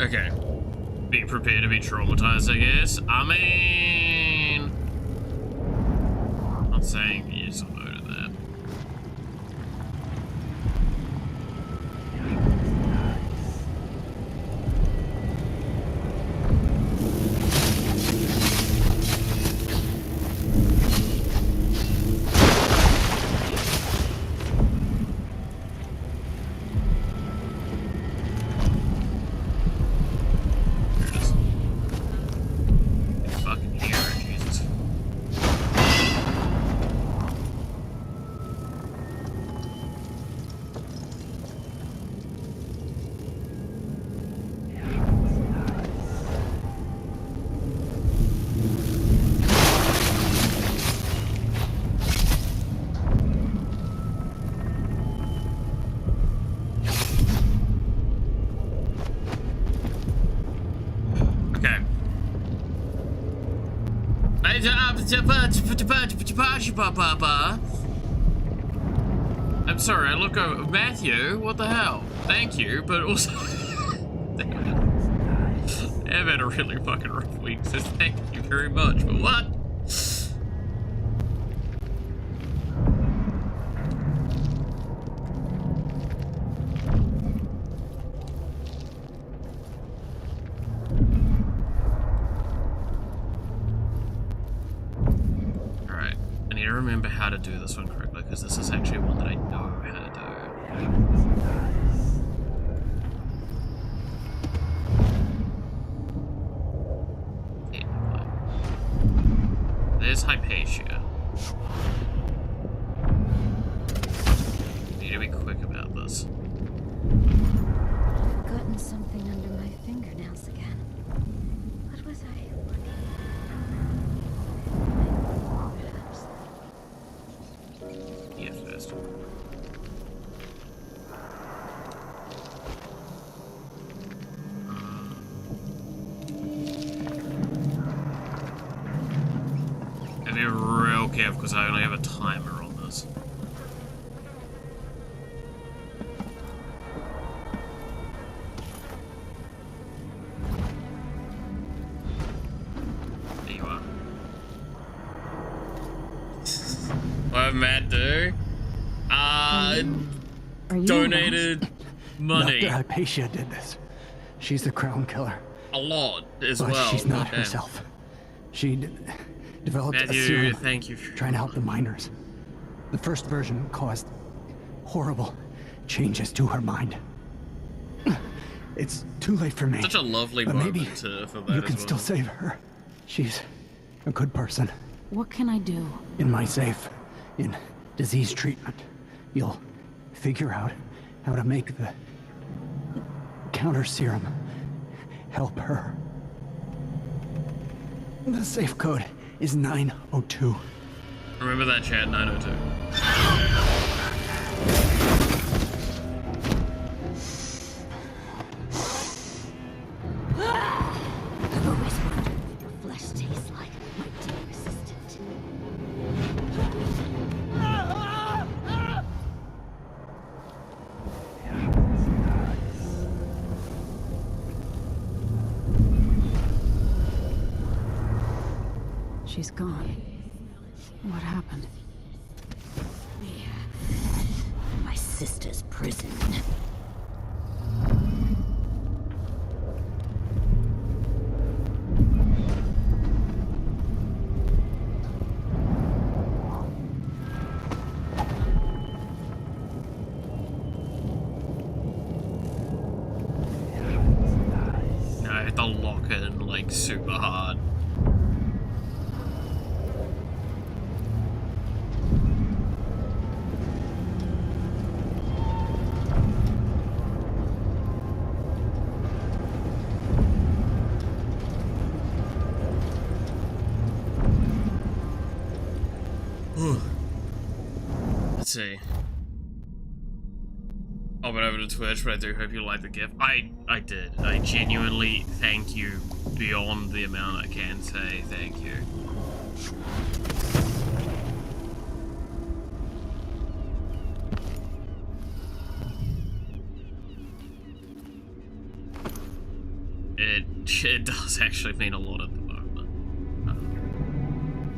Speaker 1: Okay. Be prepared to be traumatized, I guess. I mean... I'm not saying yes or no to that. Fucking hear it. I'm sorry, I look over. Matthew, what the hell? Thank you, but also. I've had a really fucking rough week, so thank you very much, but what? Alright, I need to remember how to do this one correctly, because this is actually one that I know how to do. There's Hypatia. Need to be quick about this.
Speaker 3: Gotten something under my fingernails again. What was I looking?
Speaker 1: Yeah, first. Be real careful because I only have a timer on this. There you are. What did Matt do? Donated money.
Speaker 5: Dr. Hypatia did this. She's the crown killer.
Speaker 1: A lot as
Speaker 5: but
Speaker 1: well.
Speaker 5: She's not herself. She developed
Speaker 1: Matthew,
Speaker 5: a serum
Speaker 1: thank you for
Speaker 5: trying to help the miners. The first version caused horrible changes to her mind. It's too late for me.
Speaker 1: Such a lovely
Speaker 5: but
Speaker 1: moment
Speaker 5: maybe
Speaker 1: for that
Speaker 5: you
Speaker 1: as
Speaker 5: can
Speaker 1: well.
Speaker 5: still save her. She's a good person.
Speaker 2: What can I do?
Speaker 5: In my safe, in disease treatment, you'll figure out how to make the counter serum help her. The safe code is 902.
Speaker 1: Remember that chat, 902.
Speaker 3: I've always wondered what your flesh tastes like, my dear assistant.
Speaker 2: She's gone. What happened?
Speaker 3: My sister's prison.
Speaker 1: No, I had to lock it in like super hard. Let's see. I went over to Twitch, but I do hope you liked the gift. I did. I genuinely thank you beyond the amount I can say thank you. It does actually mean a lot at the moment.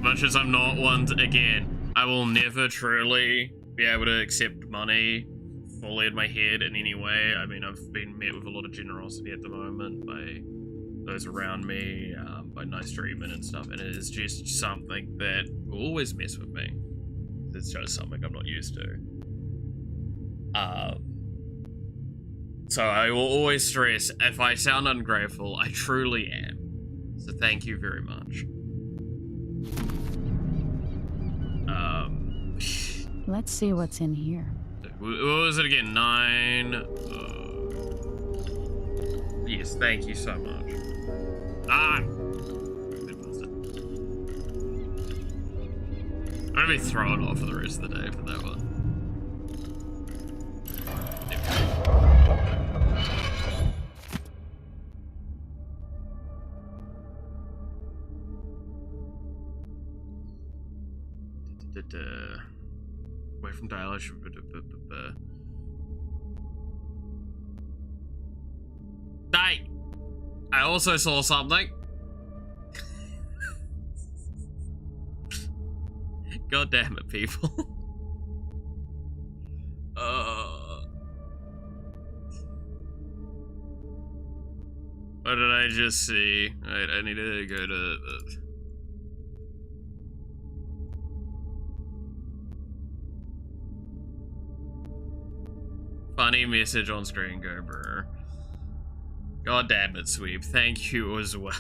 Speaker 1: Much as I'm not one to, again, I will never truly be able to accept money fully in my head in any way. I mean, I've been met with a lot of generosity at the moment by those around me, by nice treatment and stuff, and it is just something that will always mess with me. It's just something I'm not used to. So I will always stress, if I sound ungrateful, I truly am. So thank you very much.
Speaker 2: Let's see what's in here.
Speaker 1: What was it again? 9. Yes, thank you so much. I'm gonna be thrown off for the rest of the day for that one. Away from dilation. Hey! I also saw something. God damn it, people. What did I just see? Alright, I need to go to... Funny message on screen, go bro. God damn it, Sweep. Thank you as well.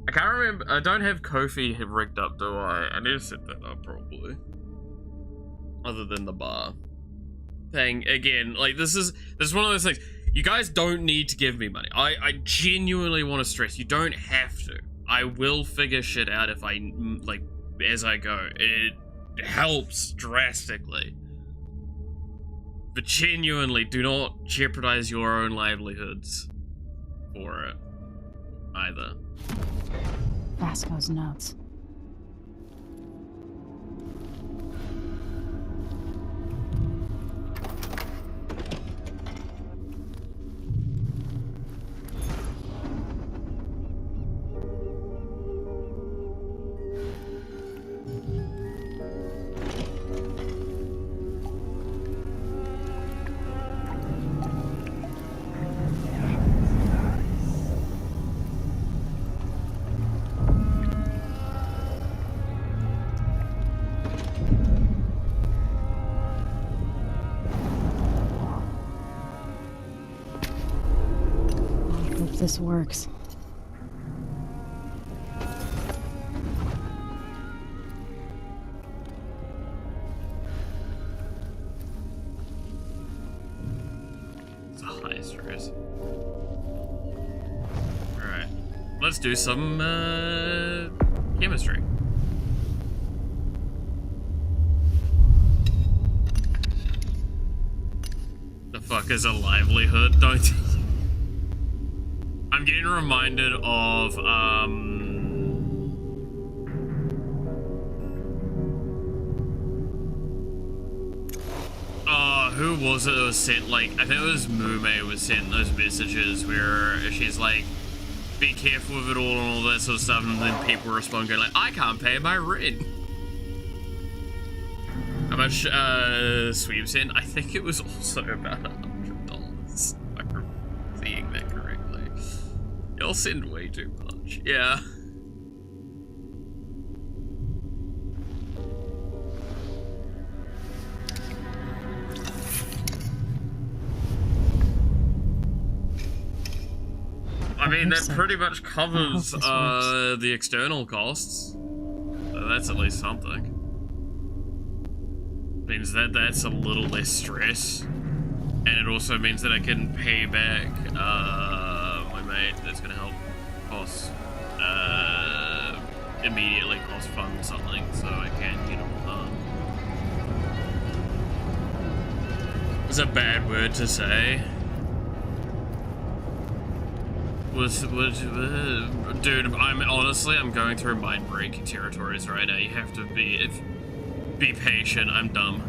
Speaker 1: I can't remember. I don't have Kofi rigged up, do I? I need to set that up probably. Other than the bar thing. Again, like this is one of those things. You guys don't need to give me money. I genuinely want to stress, you don't have to. I will figure shit out if I, like, as I go. It helps drastically. But genuinely, do not jeopardize your own livelihoods for it, either.
Speaker 2: Vasco's notes. This works.
Speaker 1: It's a high stress. Alright. Let's do some chemistry. The fuck is a livelihood? Don't I'm getting reminded of, who was it that was sent, like, I think it was Mume was sent those messages where she's like, be careful with it all and all that sort of stuff, and then people respond going like, I can't pay my rent. How much, Sweep sent? I think it was also about $100. I'm seeing that correctly. Y'all send way too much. Yeah. I mean, that pretty much covers the external costs. So that's at least something. Means that that's a little less stress. And it also means that I can pay back my mate. That's gonna help cost immediately cost fund something so I can get it done. It's a bad word to say. Dude, I'm going through mind-breaking territories right now. You have to be patient. I'm dumb.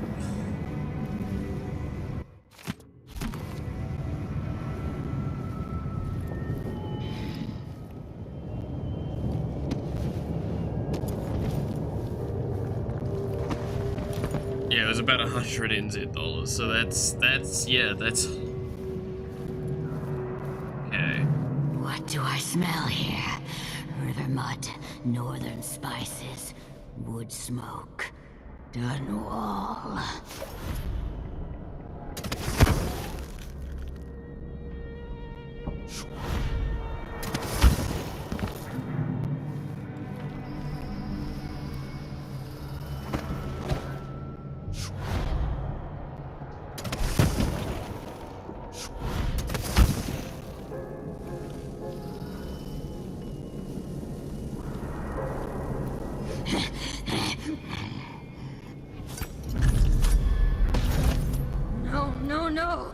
Speaker 1: Yeah, it was about 100 NZ dollars. So that's okay.
Speaker 3: What do I smell here? River mud, northern spices, wood smoke, done wall. No,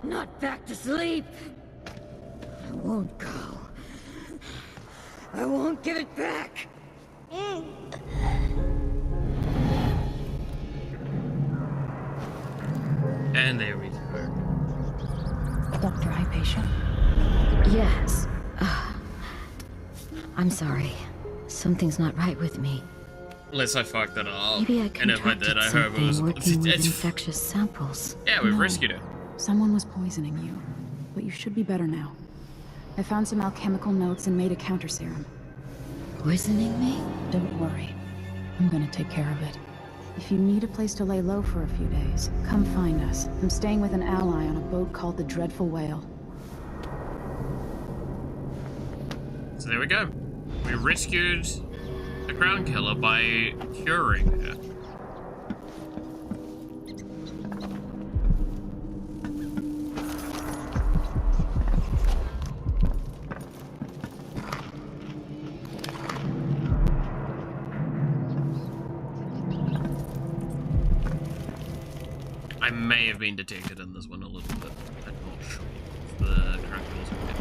Speaker 3: not back to sleep. I won't go. I won't give it back.
Speaker 1: And there we go.
Speaker 2: Doctor, eye patient.
Speaker 10: Yes. I'm sorry. Something's not right with me.
Speaker 1: Unless I fucked it up.
Speaker 10: Maybe I
Speaker 1: and if I
Speaker 10: contracted
Speaker 1: did, I hope it was.
Speaker 10: something working with infectious samples.
Speaker 1: Yeah, we've
Speaker 2: No.
Speaker 1: rescued her.
Speaker 2: Someone was poisoning you, but you should be better now. I found some alchemical notes and made a counter serum.
Speaker 10: Poisoning me?
Speaker 2: Don't worry. I'm gonna take care of it. If you need a place to lay low for a few days, come find us. I'm staying with an ally on a boat called the Dreadful Whale.
Speaker 1: So there we go. We rescued the Crown Killer by curing her. I may have been detected in this one a little bit. I'm not sure if the Crown Killer's okay.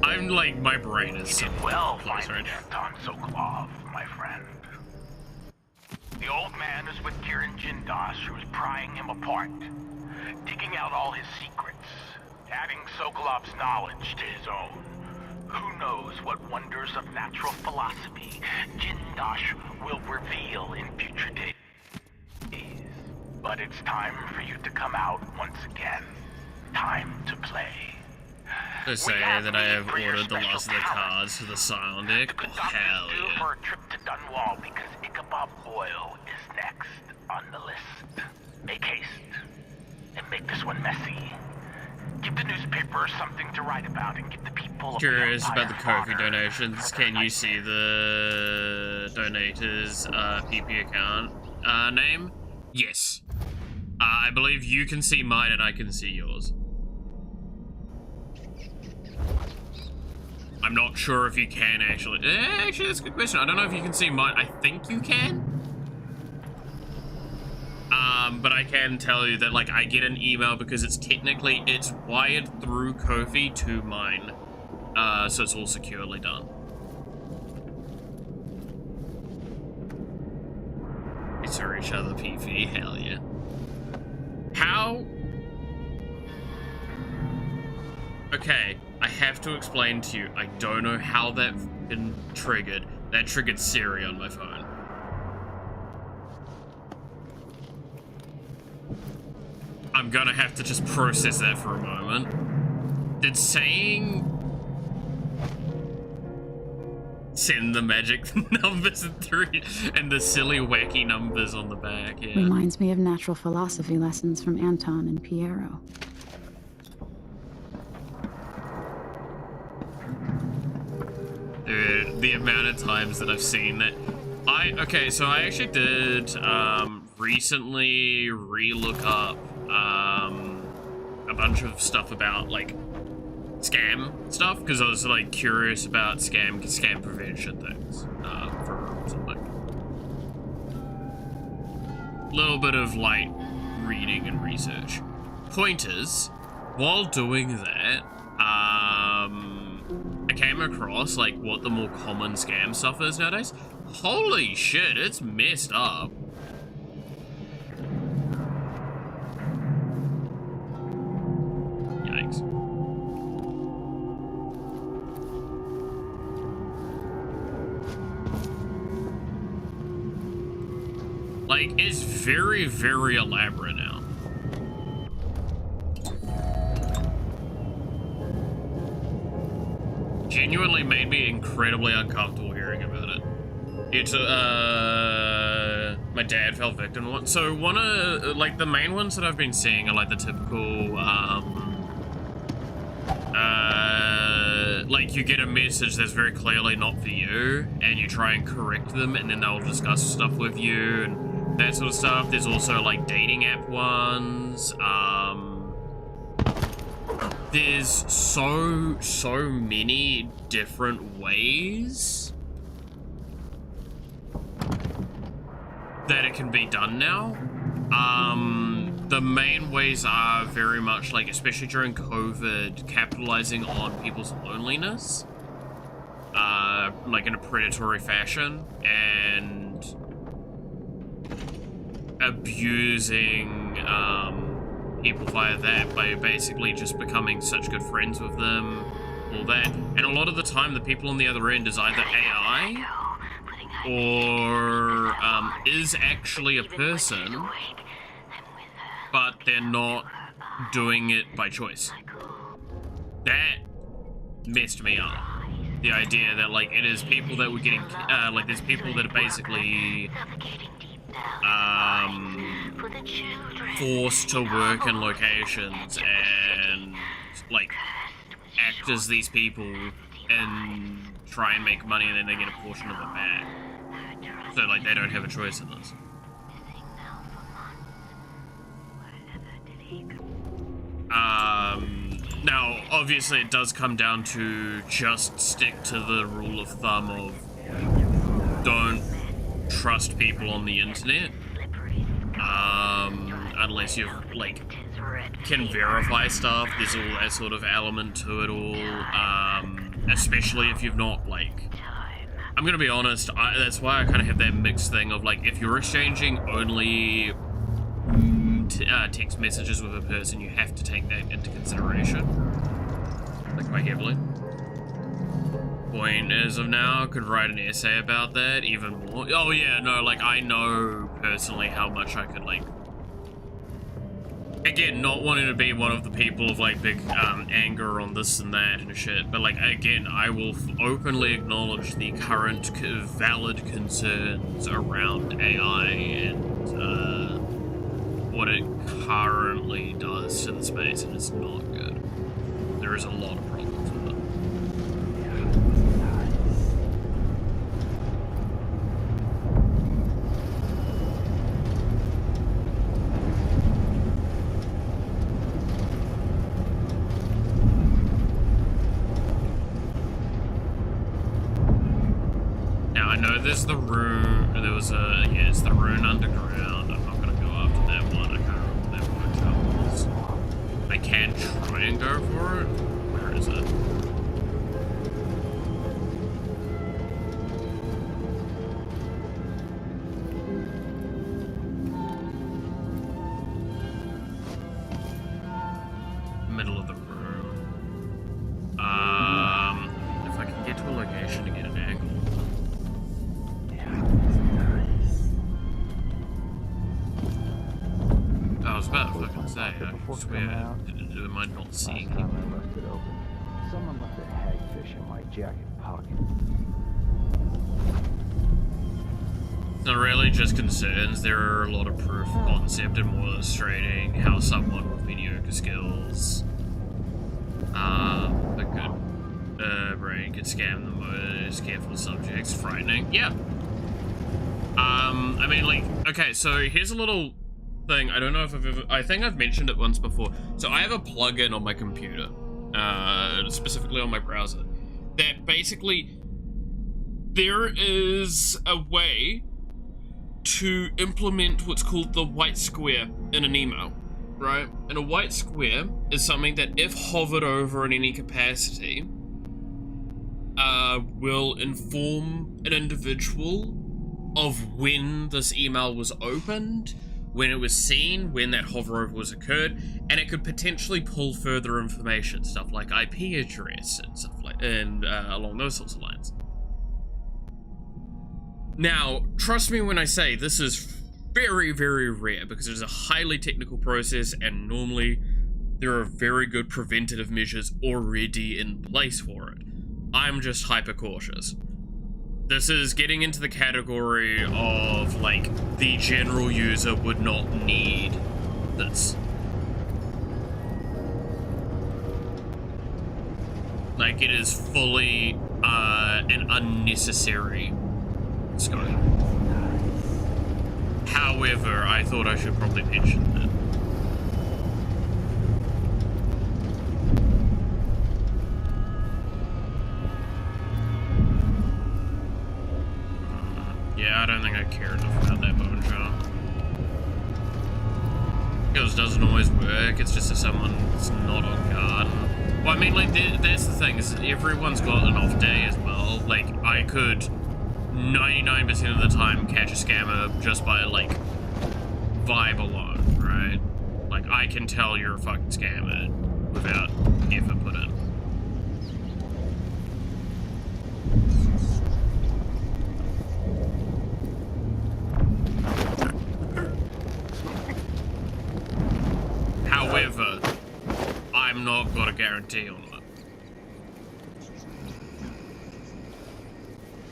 Speaker 1: I'm like, my brain is so
Speaker 11: well
Speaker 1: close right now.
Speaker 11: Anton Sokolov, my friend. The old man is with Kirin Jindosh, who's prying him apart, digging out all his secrets, adding Sokolov's knowledge to his own. Who knows what wonders of natural philosophy Jindosh will reveal in future days. But it's time for you to come out once again. Time to play.
Speaker 1: To say that I have ordered the last of the cards for the Silent deck. Oh, hell yeah.
Speaker 11: For a trip to Dunwall because Ichabod Boyle is next on the list. Make haste and make this one messy. Give the newspaper something to write about and give the people.
Speaker 1: Curious about the Ko-fi donations. Can you see the donators' PP account name? Yes. I believe you can see mine and I can see yours. I'm not sure if you can actually. Actually, that's a good question. I don't know if you can see mine. I think you can. But I can tell you that, like, I get an email because it's wired through Ko-fi to mine. So it's all securely done. It's for each other, PV. Hell yeah. How? Okay, I have to explain to you. I don't know how that fucking triggered. That triggered Siri on my phone. I'm gonna have to just process that for a moment. Did saying send the magic numbers through and the silly wacky numbers on the back, yeah.
Speaker 2: Reminds me of natural philosophy lessons from Anton and Piero.
Speaker 1: Dude, the amount of times that I've seen that. Okay, so I actually did recently re-look up a bunch of stuff about like scam stuff because I was like curious about scam prevention things for something. A little bit of light reading and research. Point is, while doing that, I came across like what the more common scam stuff is nowadays. Holy shit, it's messed up. Yikes. Like, it's very, very elaborate now. Genuinely made me incredibly uncomfortable hearing about it. It's, my dad fell victim to one. So one of, like, the main ones that I've been seeing are, like, the typical, like, you get a message that's very clearly not for you, and you try and correct them, and then they'll discuss stuff with you, and that sort of stuff. There's also, like, dating app ones, there's so many different ways that it can be done now. The main ways are very much like, especially during COVID, capitalizing on people's loneliness, like in a predatory fashion, and abusing people via that by basically just becoming such good friends with them, all that. And a lot of the time, the people on the other end is either AI or is actually a person, but they're not doing it by choice. That messed me up. The idea that, like, it is people that were getting, like, there's people that are basically forced to work in locations and, like, act as these people and try and make money, and then they get a portion of it back. So, like, they don't have a choice in this. Now, obviously it does come down to just stick to the rule of thumb of don't trust people on the internet, unless you, like, can verify stuff. There's all that sort of element to it all, especially if you've not, like, I'm gonna be honest, that's why I kind of have that mixed thing of, like, if you're exchanging only text messages with a person, you have to take that into consideration, like, quite heavily. Point as of now, I could write an essay about that even more. Oh yeah, no, like, I know personally how much I could, like, again, not wanting to be one of the people of, like, big anger on this and that and shit, but, like, again, I will openly acknowledge the current valid concerns around AI and what it currently does to the space, and it's not good. There is a lot of problems with it. Now, I know there's the rune, there was a, yeah, it's the rune underground. I'm not gonna go after that one. I can't remember what that one was. I can try and go for it. Where is it? Middle of the room. If I can get to a location to get an angle. I was about to fucking say, I swear, am I not seeing him?
Speaker 6: I left it open. Someone left a hagfish in my jacket pocket.
Speaker 1: It's not really just concerns, there are a lot of proof of concept and more illustrating how someone with mediocre skills, a good brain could scam the most careful subjects. Frightening. Yeah. I mean, like, okay, so here's a little thing. I don't know if I've ever, I think I've mentioned it once before. So I have a plugin on my computer, specifically on my browser, that basically, there is a way to implement what's called the white square in an email, right? And a white square is something that, if hovered over in any capacity, will inform an individual of when this email was opened, when it was seen, when that hover over was occurred, and it could potentially pull further information, stuff like IP address and stuff like, and along those sorts of lines. Now, trust me when I say this is very, very rare, because it is a highly technical process, and normally there are very good preventative measures already in place for it. I'm just hyper cautious. This is getting into the category of, like, the general user would not need this. Like, it is fully an unnecessary scope. However, I thought I should probably mention it. Yeah, I don't think I care enough about that bone jar. Because it doesn't always work, it's just if someone's not on guard. Well, I mean, like, that's the thing, is everyone's got an off day as well. Like, I could 99% of the time catch a scammer just by, like, vibe alone, right? Like, I can tell you're a fucking scammer without effort put in. However, I'm not got a guarantee on it.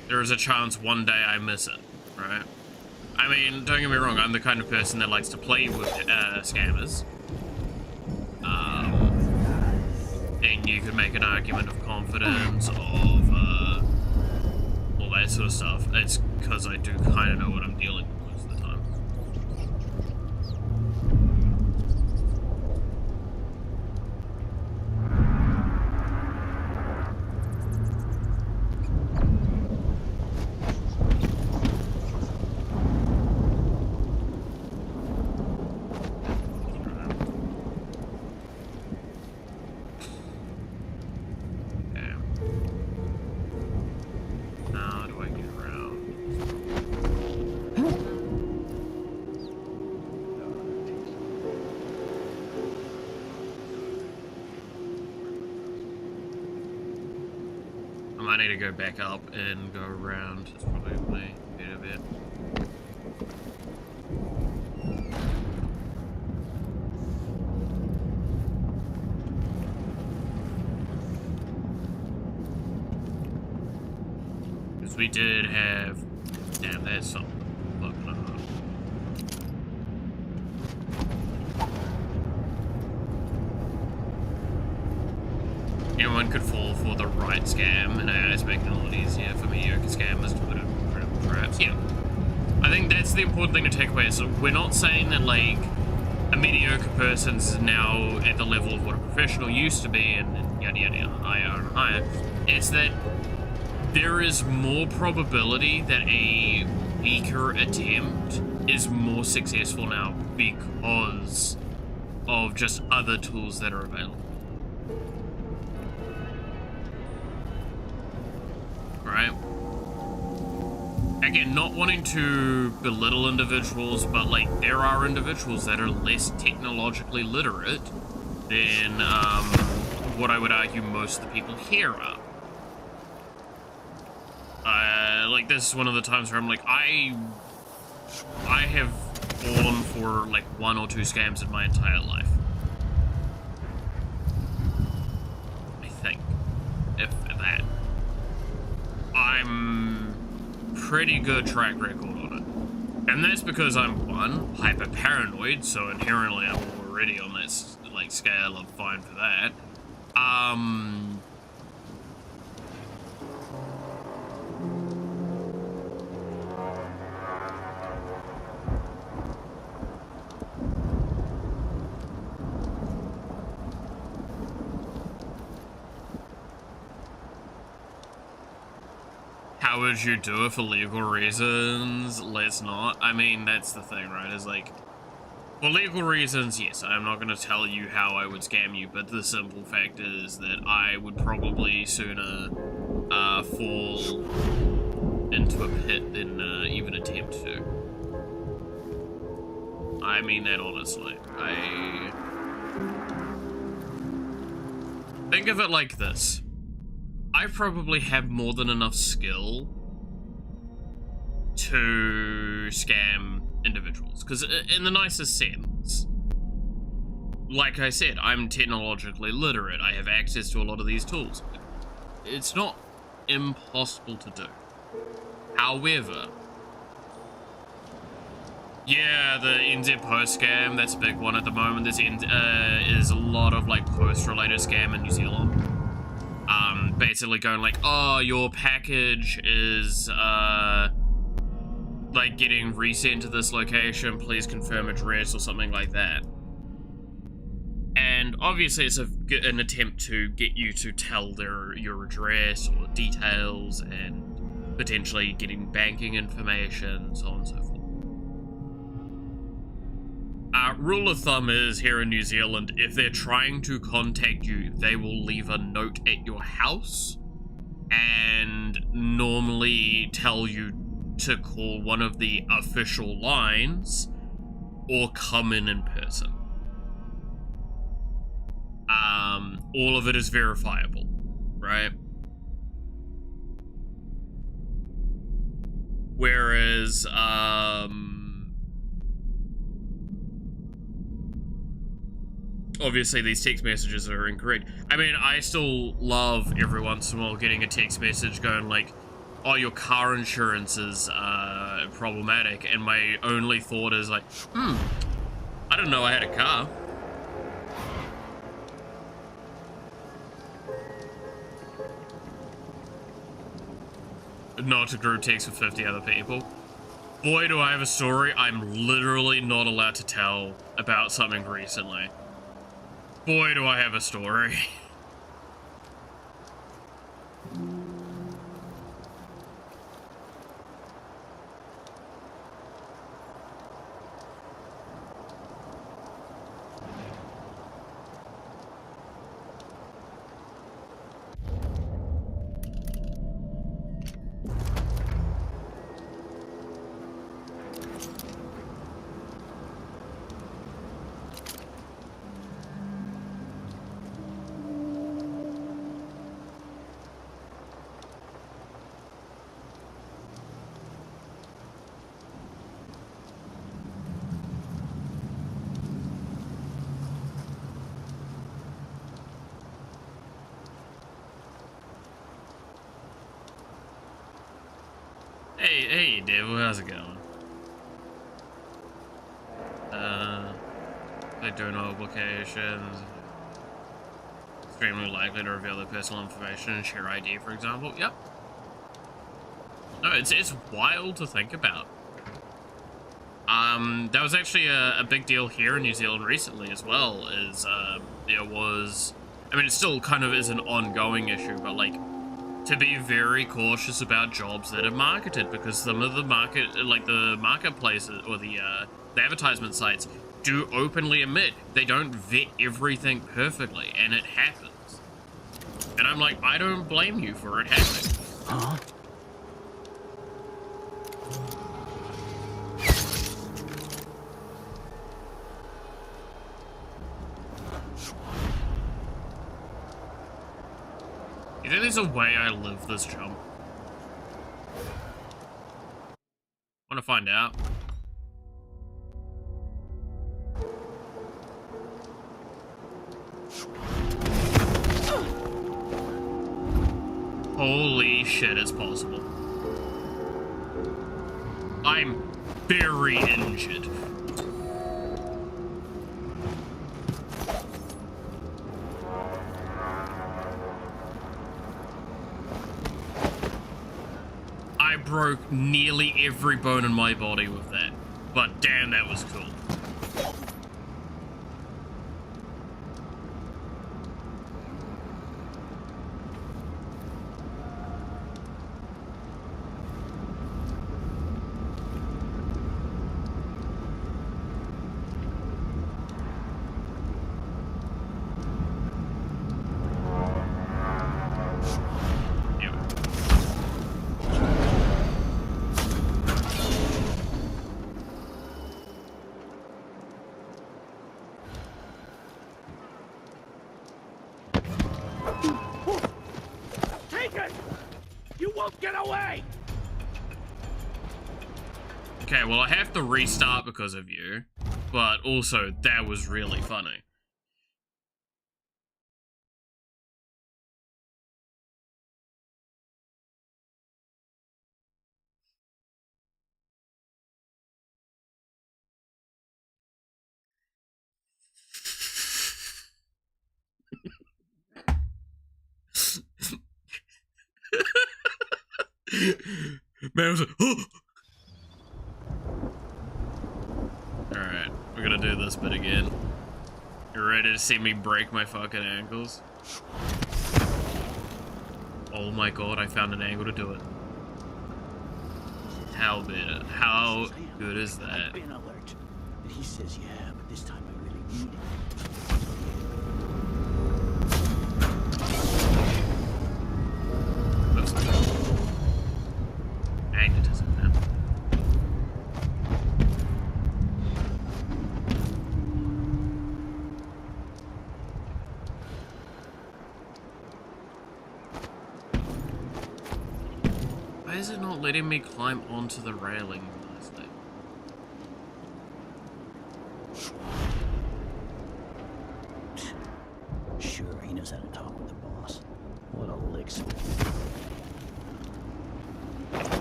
Speaker 1: There is a chance one day I miss it, right? I mean, don't get me wrong, I'm the kind of person that likes to play with scammers. And you could make an argument of confidence, of all that sort of stuff. It's because I do kind of know what I'm dealing with most of the time. I need to go back up and go around. It's probably better bit. Because we did have... Damn, that's something. Looking up. Anyone could fall for the right scam, and it's making it a lot easier for mediocre scammers to put in traps. Yeah. I think that's the important thing to take away. So we're not saying that, like, a mediocre person's now at the level of what a professional used to be, and yada yada yada, higher and higher. It's that there is more probability that a weaker attempt is more successful now because of just other tools that are available. Right? Again, not wanting to belittle individuals, but like there are individuals that are less technologically literate than what I would argue most of the people here are. Like this is one of the times where I'm like, I have fallen for like 1 or 2 scams in my entire life. I think, if that. I'm pretty good track record on it. And that's because I'm, one, hyper paranoid, so inherently I'm already on that like scale of fine for that. How would you do it for legal reasons? Let's not. I mean, that's the thing, right? Is like, for legal reasons, yes, I'm not going to tell you how I would scam you, but the simple fact is that I would probably sooner fall into a pit than even attempt to. I mean that honestly. I think of it like this. I probably have more than enough skill to scam individuals. Because in the nicest sense, like I said, I'm technologically literate. I have access to a lot of these tools. It's not impossible to do. However, yeah, the NZ post scam, that's a big one at the moment. This is a lot of like post-related scam in New Zealand. Basically going like, oh, your package is, like, getting resent to this location, please confirm address, or something like that. And obviously it's an attempt to get you to tell your address or details, and potentially getting banking information, so on and so forth. Rule of thumb is, here in New Zealand, if they're trying to contact you, they will leave a note at your house and normally tell you to call one of the official lines or come in person. All of it is verifiable, right? Whereas, obviously these text messages are incorrect. I mean, I still love every once in a while getting a text message going like, oh, your car insurance is problematic, and my only thought is like, I didn't know I had a car. Not to group text with 50 other people. Boy, do I have a story I'm literally not allowed to tell about something recently. Boy, do I have a story. Hey, Devil, how's it going? They do no applications. Extremely likely to reveal their personal information and share ID, for example. Yep. No, it's wild to think about. That was actually a big deal here in New Zealand recently as well, is, there was, I mean, it still kind of is an ongoing issue, but like, to be very cautious about jobs that are marketed, because some of the marketplaces or the advertisement sites do openly admit they don't vet everything perfectly, and it happens. And I'm like, I don't blame you for it happening.
Speaker 5: Huh?
Speaker 1: You think there's a way I live this jump? Wanna find out? Holy shit, it's possible. I'm very injured. I broke nearly every bone in my body with that, but damn, that was cool. Okay, well, I have to restart because of you, but also, that was really funny. Man, I was like, oh! Alright, we're gonna do this bit again. You ready to see me break my fucking ankles? Oh my god, I found an angle to do it. How better? How good is that?
Speaker 5: I've been alert. And he says, yeah, but this time I really need it.
Speaker 1: That's good. Magnetism now. Why is it not letting me climb onto the railing nicely?
Speaker 5: Sure, he knows how to talk with the boss. What a licks.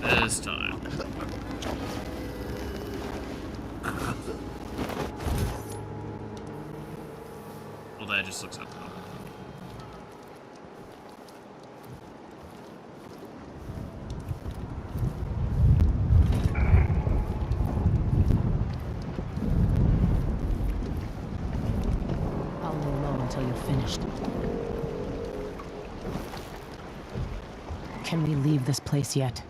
Speaker 1: This time. Well, that just looks uncomfortable.
Speaker 2: I'll lay low until you're finished. Can we leave this place yet?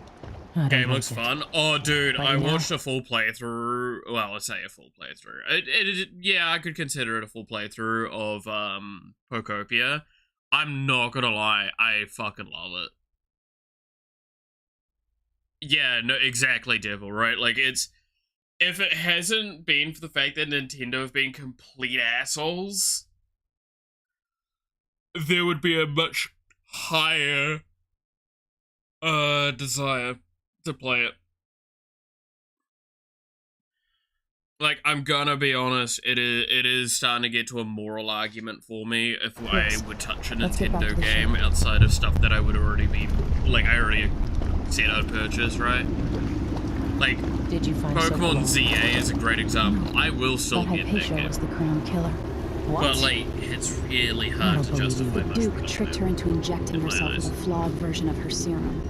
Speaker 1: Game looks fun. Oh, dude, I
Speaker 2: Ready now?
Speaker 1: watched a full playthrough. Well, let's say a full playthrough. Yeah, I could consider it a full playthrough of Pocopia. I'm not gonna lie, I fucking love it. Yeah, no, exactly, Devil, right? Like, it's... If it hasn't been for the fact that Nintendo have been complete assholes, there would be a much higher desire to play it. Like, I'm gonna be honest, it is starting to get to a moral argument for me if
Speaker 2: Yes.
Speaker 1: I would touch a
Speaker 2: Let's get back to
Speaker 1: Nintendo
Speaker 2: the
Speaker 1: game
Speaker 2: show.
Speaker 1: outside of stuff that I would already be, like, I already said I'd purchase, right? Like,
Speaker 2: Did you find
Speaker 1: Pokemon
Speaker 2: Sokolov?
Speaker 1: ZA is a great example. I will still
Speaker 2: That
Speaker 1: get that
Speaker 2: Hypatia
Speaker 1: game.
Speaker 2: was the crown killer. What?
Speaker 1: But, like, it's really
Speaker 2: I
Speaker 1: hard
Speaker 2: don't
Speaker 1: to
Speaker 2: believe you.
Speaker 1: justify
Speaker 2: The
Speaker 1: much
Speaker 2: Duke
Speaker 1: for
Speaker 2: tricked
Speaker 1: that.
Speaker 2: her into injecting
Speaker 1: in my
Speaker 2: herself with
Speaker 1: eyes.
Speaker 2: a flawed version of her serum.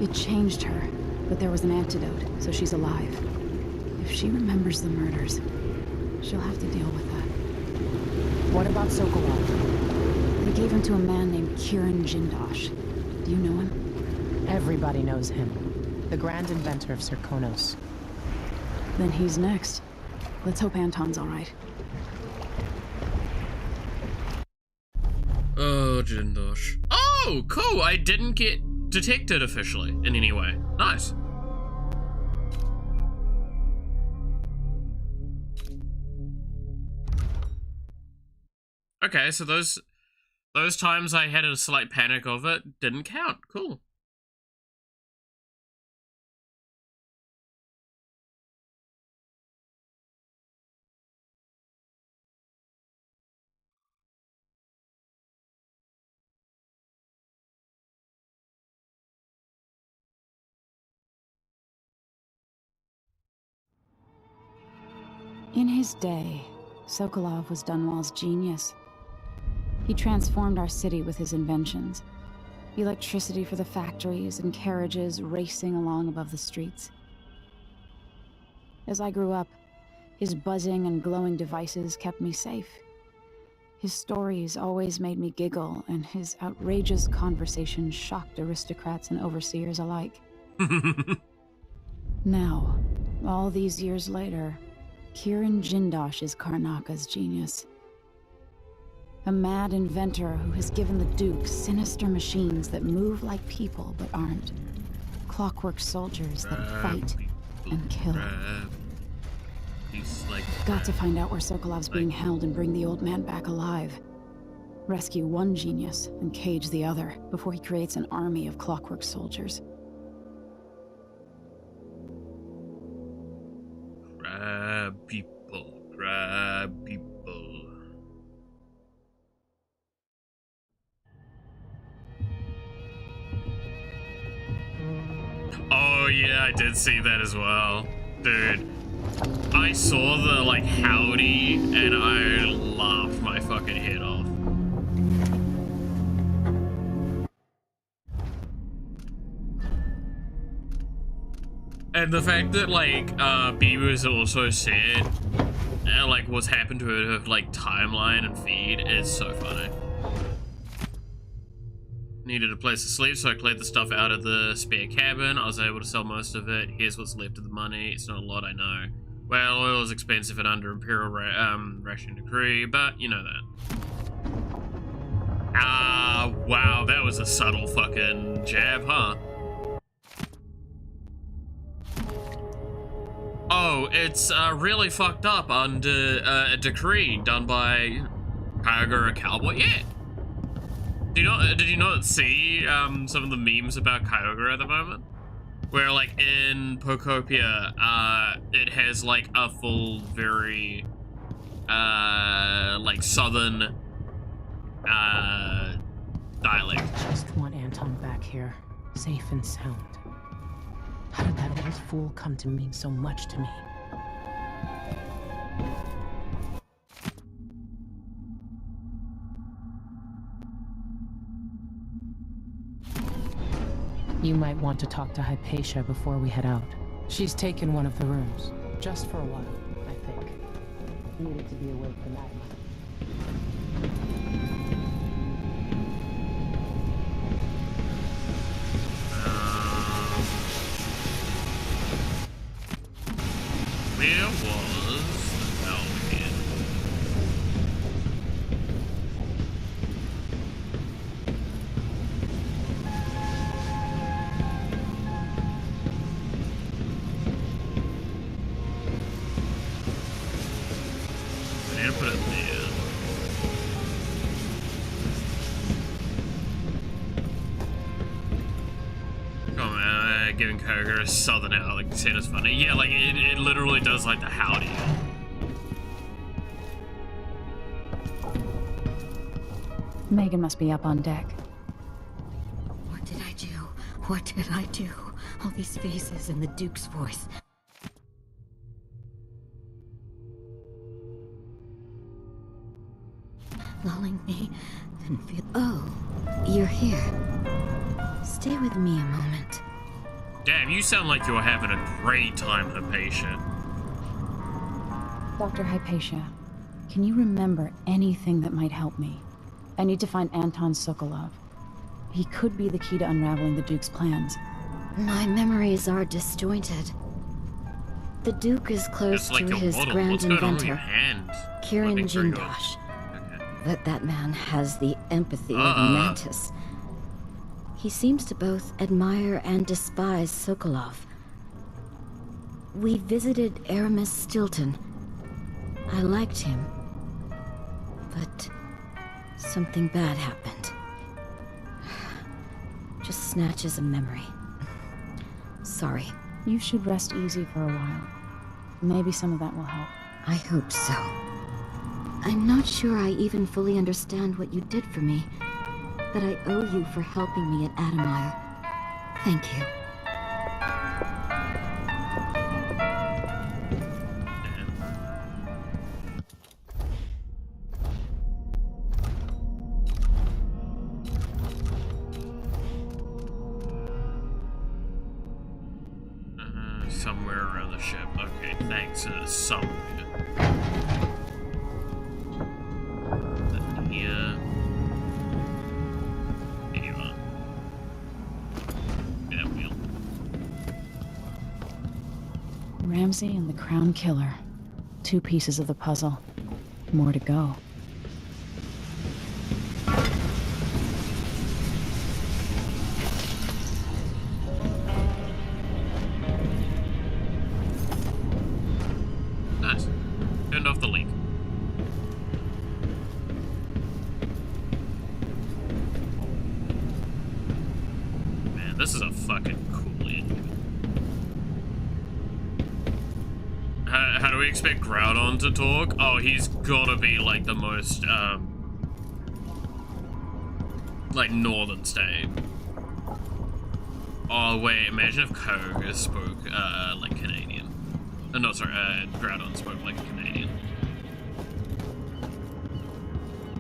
Speaker 2: It changed her, but there was an antidote, so she's alive. If she remembers the murders, she'll have to deal with that. What about Sokolov? They gave him to a man named Kieran Jindosh. Do you know him?
Speaker 12: Everybody knows him. The grand inventor of Circonos.
Speaker 2: Then he's next. Let's hope Anton's all right.
Speaker 1: Oh, Jindosh. Oh, cool! I didn't get detected officially in any way. Nice. Okay, so those times I had a slight panic of it didn't count. Cool.
Speaker 2: In his day, Sokolov was Dunwall's genius. He transformed our city with his inventions. Electricity for the factories and carriages racing along above the streets. As I grew up, his buzzing and glowing devices kept me safe. His stories always made me giggle, and his outrageous conversations shocked aristocrats and overseers alike. Now, all these years later, Kieran Jindosh is Karnaka's genius. A mad inventor who has given the Duke sinister machines that move like people but aren't. Clockwork soldiers that fight and kill.
Speaker 1: He's like...
Speaker 2: Got to find out where Sokolov's being held and bring the old man back alive. Rescue one genius and cage the other before he creates an army of clockwork soldiers.
Speaker 1: Grab people, grab people. Oh yeah, I did see that as well. Dude, I saw the, like, howdy, and I laughed my fucking head off. And the fact that, like, Beavers also said, like, what's happened to her, like, timeline and feed is so funny. Needed a place to sleep, so I cleared the stuff out of the spare cabin. I was able to sell most of it. Here's what's left of the money. It's not a lot, I know. Well, oil is expensive and under Imperial ration decree, but you know that. Ah, wow, that was a subtle fucking jab, huh? Oh, it's really fucked up under a decree done by Kyogre Cowboy. Yeah. Did you not see some of the memes about Kyogre at the moment? Where like in Pokopia, it has like a full, very like southern dialect.
Speaker 12: Just want Anton back here, safe and sound. How did that old fool come to mean so much to me? You might want to talk to Hypatia before we head out. She's taken one of the rooms, just for a while, I think. Needed to be away from that.
Speaker 1: Where was the Falcon? I need to put it there. Come on, giving Kyogre a southern out, like, saying it's funny. Yeah, like, it literally does, like, the howdy.
Speaker 2: Megan must be up on deck.
Speaker 3: What did I do? What did I do? All these faces and the Duke's voice. Lulling me, then feel... Oh, you're here. Stay with me a moment.
Speaker 1: Damn, you sound like you're having a great time, Hypatia.
Speaker 2: Dr. Hypatia, can you remember anything that might help me? I need to find Anton Sokolov. He could be the key to unraveling the Duke's plans.
Speaker 3: My memories are disjointed. The Duke is close
Speaker 1: Like
Speaker 3: to his grand
Speaker 1: What's going on with your
Speaker 3: inventor,
Speaker 1: hand?
Speaker 3: Kirin
Speaker 1: Let me figure
Speaker 3: Jindosh.
Speaker 1: Okay.
Speaker 3: But that man has the empathy of a mantis. He seems to both admire and despise Sokolov. We visited Aramis Stilton. I liked him. But something bad happened. Just snatches of memory. Sorry.
Speaker 2: You should rest easy for a while. Maybe some of that will help.
Speaker 3: I hope so. I'm not sure I even fully understand what you did for me, but I owe you for helping me at Adamire. Thank you.
Speaker 1: Somewhere around the ship. Okay, thanks. Somewhere. Here. There you are. Yeah, wheel.
Speaker 2: Ramsey and the Crown Killer. 2 pieces of the puzzle. More to go.
Speaker 1: Nice. Turned off the leak. Man, this is a fucking cool engine. How do we expect Groudon to talk? Oh, he's gotta be like the most, like northern state. Oh wait, imagine if Kyogre spoke, like Canadian. No, sorry, Groudon spoke like a Canadian.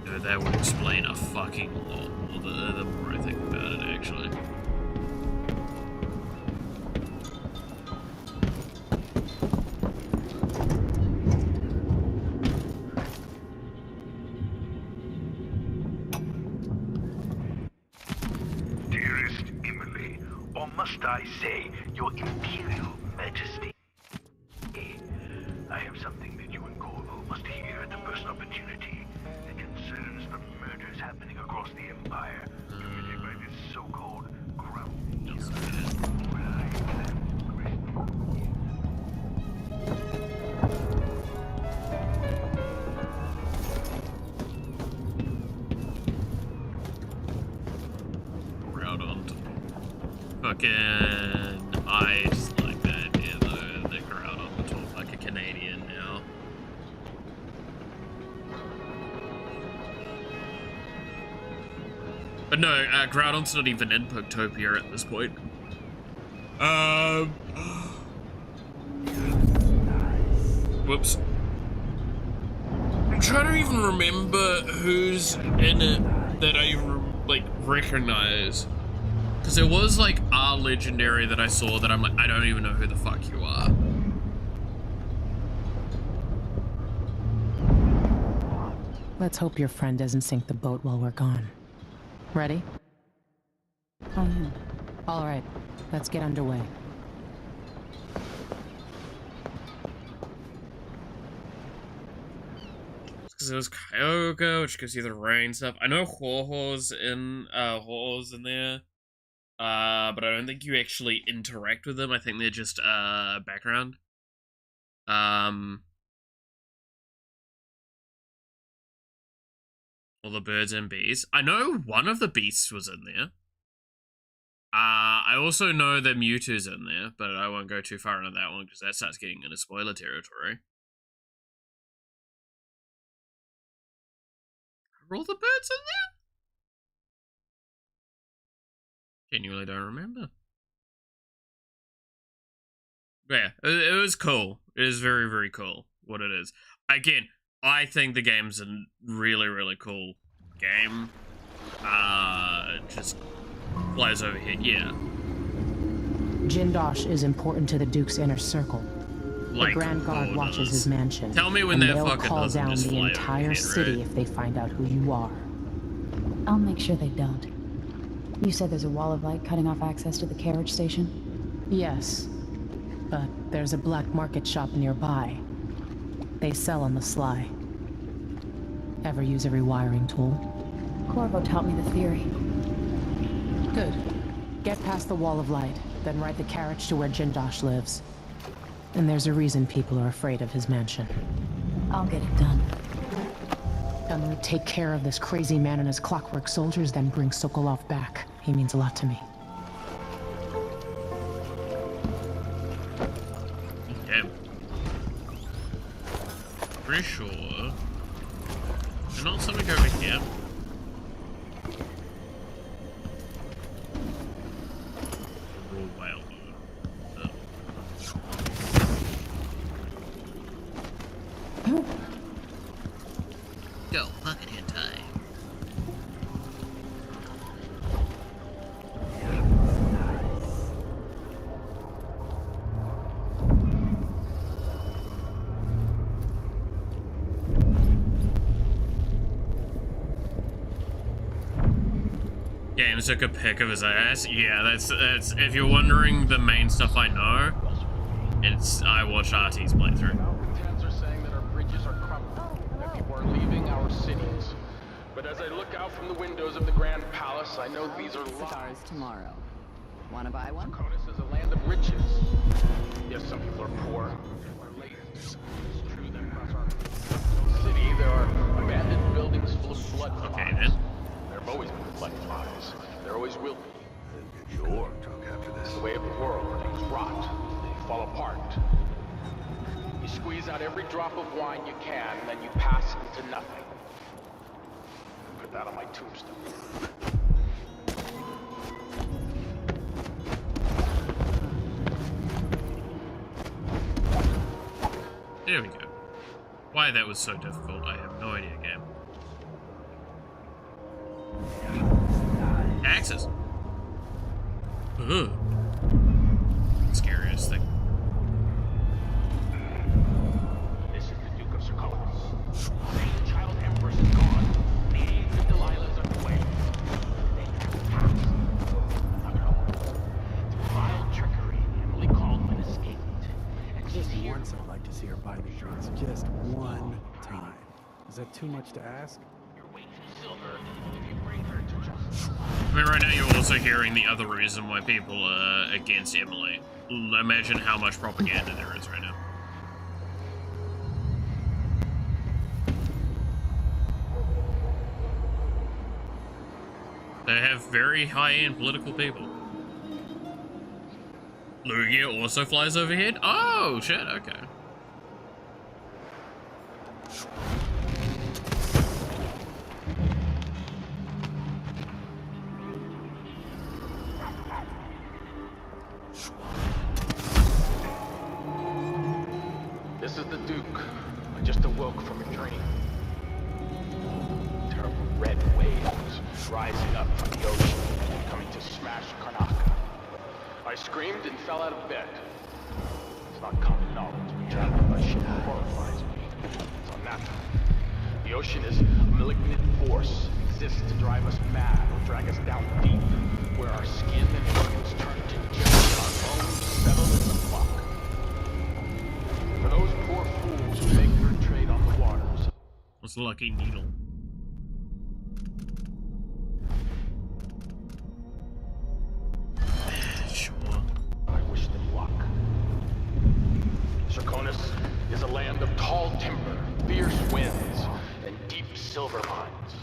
Speaker 1: Dude, that would explain a fucking lot more the more I think about it, actually.
Speaker 13: or must I say, your Imperial Majesty? I have something that you and Corvo must hear at the first opportunity. It concerns the murders happening across the Empire, committed by this so-called crown.
Speaker 1: Fucking, I just like the idea though, the crowd on the top like a Canadian now. But no, Groudon's not even in Poctopia at this point. Whoops. I'm trying to even remember who's in it that I like recognize. Because there was like a legendary that I saw that I'm like, I don't even know who the fuck you are.
Speaker 12: Let's hope your friend doesn't sink the boat while we're gone. Ready? All right, let's get underway.
Speaker 1: Because it was Kyogre, which gives you the rain stuff. I know Ho-Ho's in there. But I don't think you actually interact with them. I think they're just background. All the birds and bees. I know one of the beasts was in there. I also know that Mewtwo's in there, but I won't go too far into that one because that starts getting into spoiler territory. Are all the birds in there? Genuinely don't remember. But yeah, it was cool. It is very, very cool what it is. Again, I think the game's a really, really cool game. Just flies over here, yeah.
Speaker 12: Jindosh is important to the Duke's inner circle.
Speaker 1: Like
Speaker 12: the Grand Guard watches his mansion.
Speaker 1: Tell me when that fucking
Speaker 12: call
Speaker 1: doesn't
Speaker 12: down
Speaker 1: just
Speaker 12: the
Speaker 1: fly
Speaker 12: entire
Speaker 1: overhead,
Speaker 12: city
Speaker 1: right?
Speaker 12: if they find out who you are.
Speaker 2: I'll make sure they don't. You said there's a wall of light cutting off access to the carriage station?
Speaker 12: Yes, but there's a black market shop nearby. They sell on the sly. Ever use a rewiring tool?
Speaker 2: Corvo taught me the theory.
Speaker 12: Good. Get past the wall of light, then ride the carriage to where Jindosh lives. And there's a reason people are afraid of his mansion.
Speaker 2: I'll get it done.
Speaker 12: Emily, take care of this crazy man and his clockwork soldiers, then bring Sokolov back. He means a lot to me.
Speaker 1: Okay. Pretty sure. There's not something over here. Go, bucket hentai. Games took a pic of his ass. Yeah, that's if you're wondering the main stuff I know, it's I watched RT's playthrough.
Speaker 14: Malcontents are saying that our bridges are crumbling, that people are leaving our cities. But as I look out from the windows of the Grand Palace, I know these are lies.
Speaker 15: Tomorrow. Wanna buy one?
Speaker 14: Conus is a land of riches. Yes, some people are poor. Or lazy. It's true that across our city there are abandoned buildings full of blood flies. There have always been blood flies. There always will be.
Speaker 4: And your took after this.
Speaker 14: The way of the world, things rot. They fall apart. You squeeze out every drop of wine you can, and then you pass into nothing. Put that on my tombstone.
Speaker 1: There we go. Why that was so difficult, I have no idea, game. Axes. Ugh. Scariest thing.
Speaker 14: This is the Duke of Sokolov. The child Empress is gone. The age of Delilah's underway. They have passed.
Speaker 6: life insurance just one time. Is that too much to ask?
Speaker 1: I mean, right now you're also hearing the other reason why people are against Emily. Imagine how much propaganda there is right now. They have very high-end political people. Lugia also flies overhead? Oh, shit, okay.
Speaker 14: This is the Duke. I just awoke from a dream. Terrible red waves rising up from the ocean, coming to smash Karnaka. I screamed and fell out of bed. It's not common knowledge, but traveling by ship horrifies me. It's unnatural. The ocean is a malignant force. It exists to drive us mad or drag us down deep, where our skin and organs turn to jelly and our bones settle in the muck. For those poor fools who make their trade on the waters.
Speaker 1: What's the lucky needle?
Speaker 14: I wish them luck. Serkonis is a land of tall timber, fierce winds, and deep silver mines.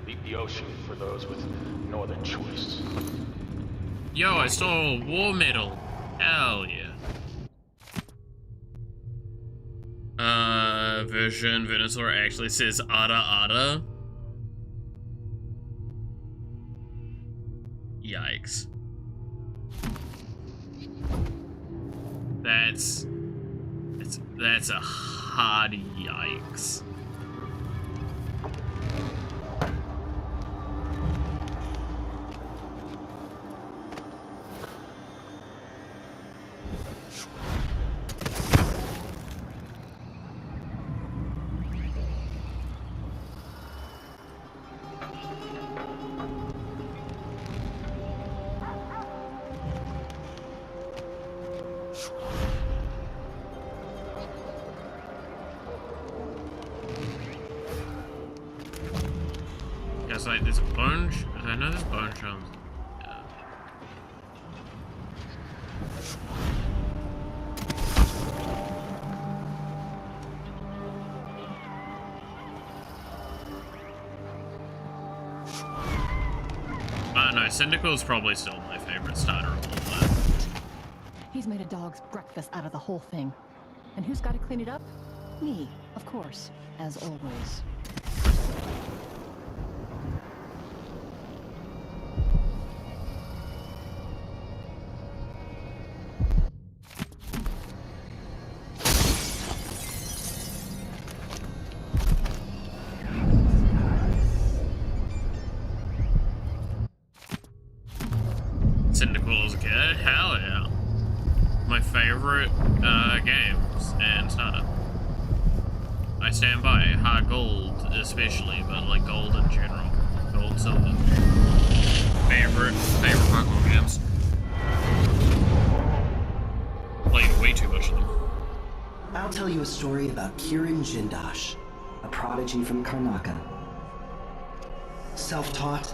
Speaker 14: Leave the ocean for those with no other choice.
Speaker 1: Yo, I stole a war medal. Hell yeah. Version Venusaur actually says Ada Ada. Yikes. That's a hard yikes. It's like there's a bone. I know there's bone shells. Yeah. No, Cyndaquil's probably still my favorite starter of all time.
Speaker 10: He's made a dog's breakfast out of the whole thing. And who's got to clean it up? Me, of course, as always.
Speaker 1: Cyndaquil as a kid? Hell yeah. My favorite games and starter. I stand by hard gold especially, but like gold in general. Gold, silver. Favorite Pokemon games. Played way too much of them.
Speaker 8: I'll tell you a story about Kirin Jindosh, a prodigy from Karnaka. Self-taught,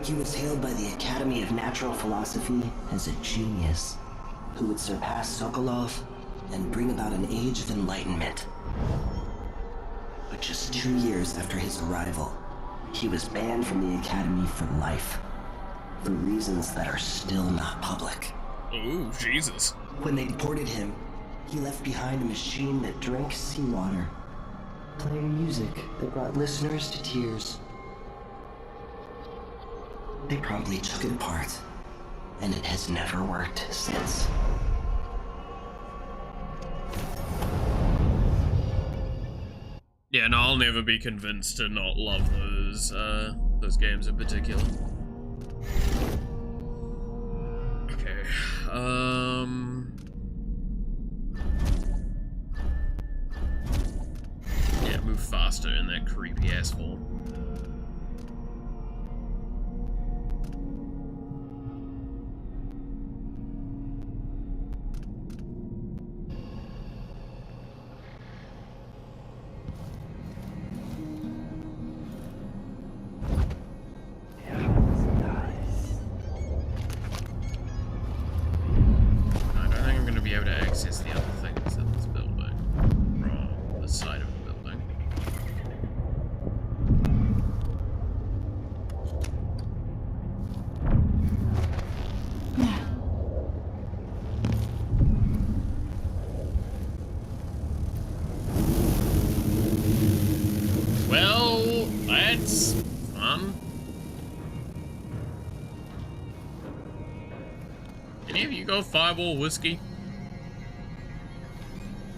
Speaker 8: he was hailed by the Academy of Natural Philosophy as a genius who would surpass Sokolov and bring about an age of enlightenment. But just 2 years after his arrival, he was banned from the Academy for life, for reasons that are still not public.
Speaker 1: Ooh, Jesus.
Speaker 8: When they deported him, he left behind a machine that drank seawater, playing music that brought listeners to tears. They probably took it apart, and it has never worked since.
Speaker 1: Yeah, no, I'll never be convinced to not love those games in particular. Okay, yeah, move faster in that creepy ass form. be able to access the other things in this building from the side of the building. Well, that's fun. Any of you go fireball whiskey?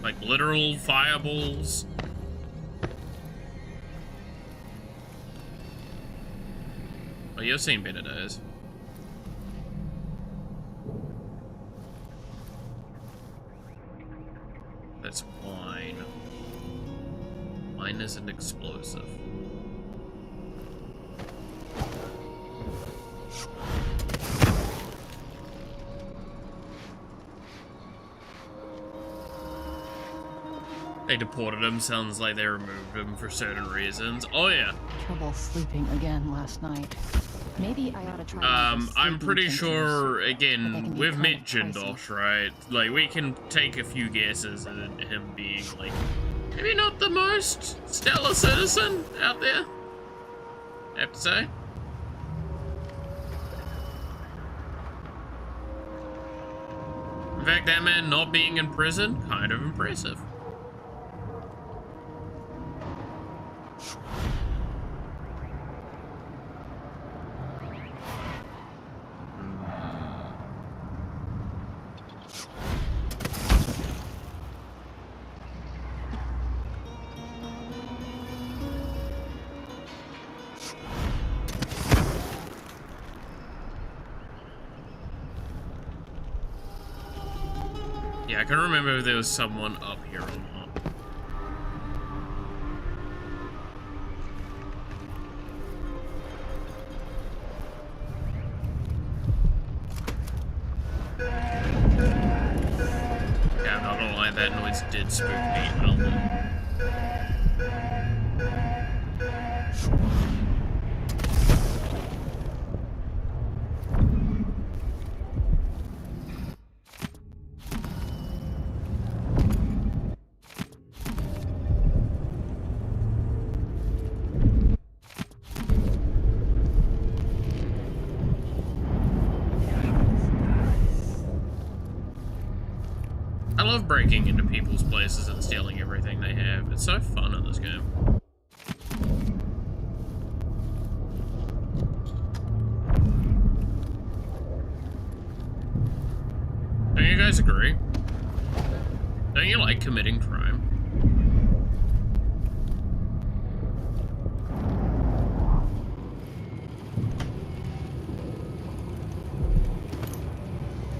Speaker 1: Like literal fireballs? Oh, you've seen better days. That's wine. Wine is an explosive. They deported him, sounds like they removed him for certain reasons. Oh yeah.
Speaker 10: Trouble sleeping again last night. Maybe I ought to try.
Speaker 1: I'm pretty sure, again, we've met Jindosh, right? Like, we can take a few guesses at him being, like, maybe not the most stellar citizen out there, I have to say. In fact, that man not being in prison, kind of impressive. Yeah, I can remember if there was someone up here or not. Yeah, I'm not gonna lie, that noise did spook me a little. I love breaking into people's places and stealing everything they have. It's so fun in this game. Don't you guys agree? Don't you like committing crime?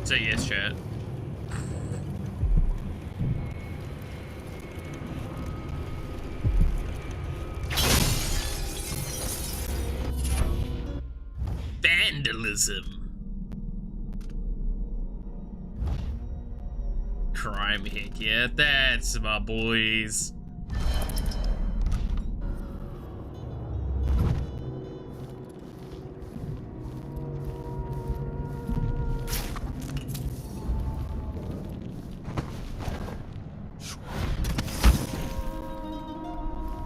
Speaker 1: Say yes, chat. Vandalism. Crime hit, yeah, that's my boys.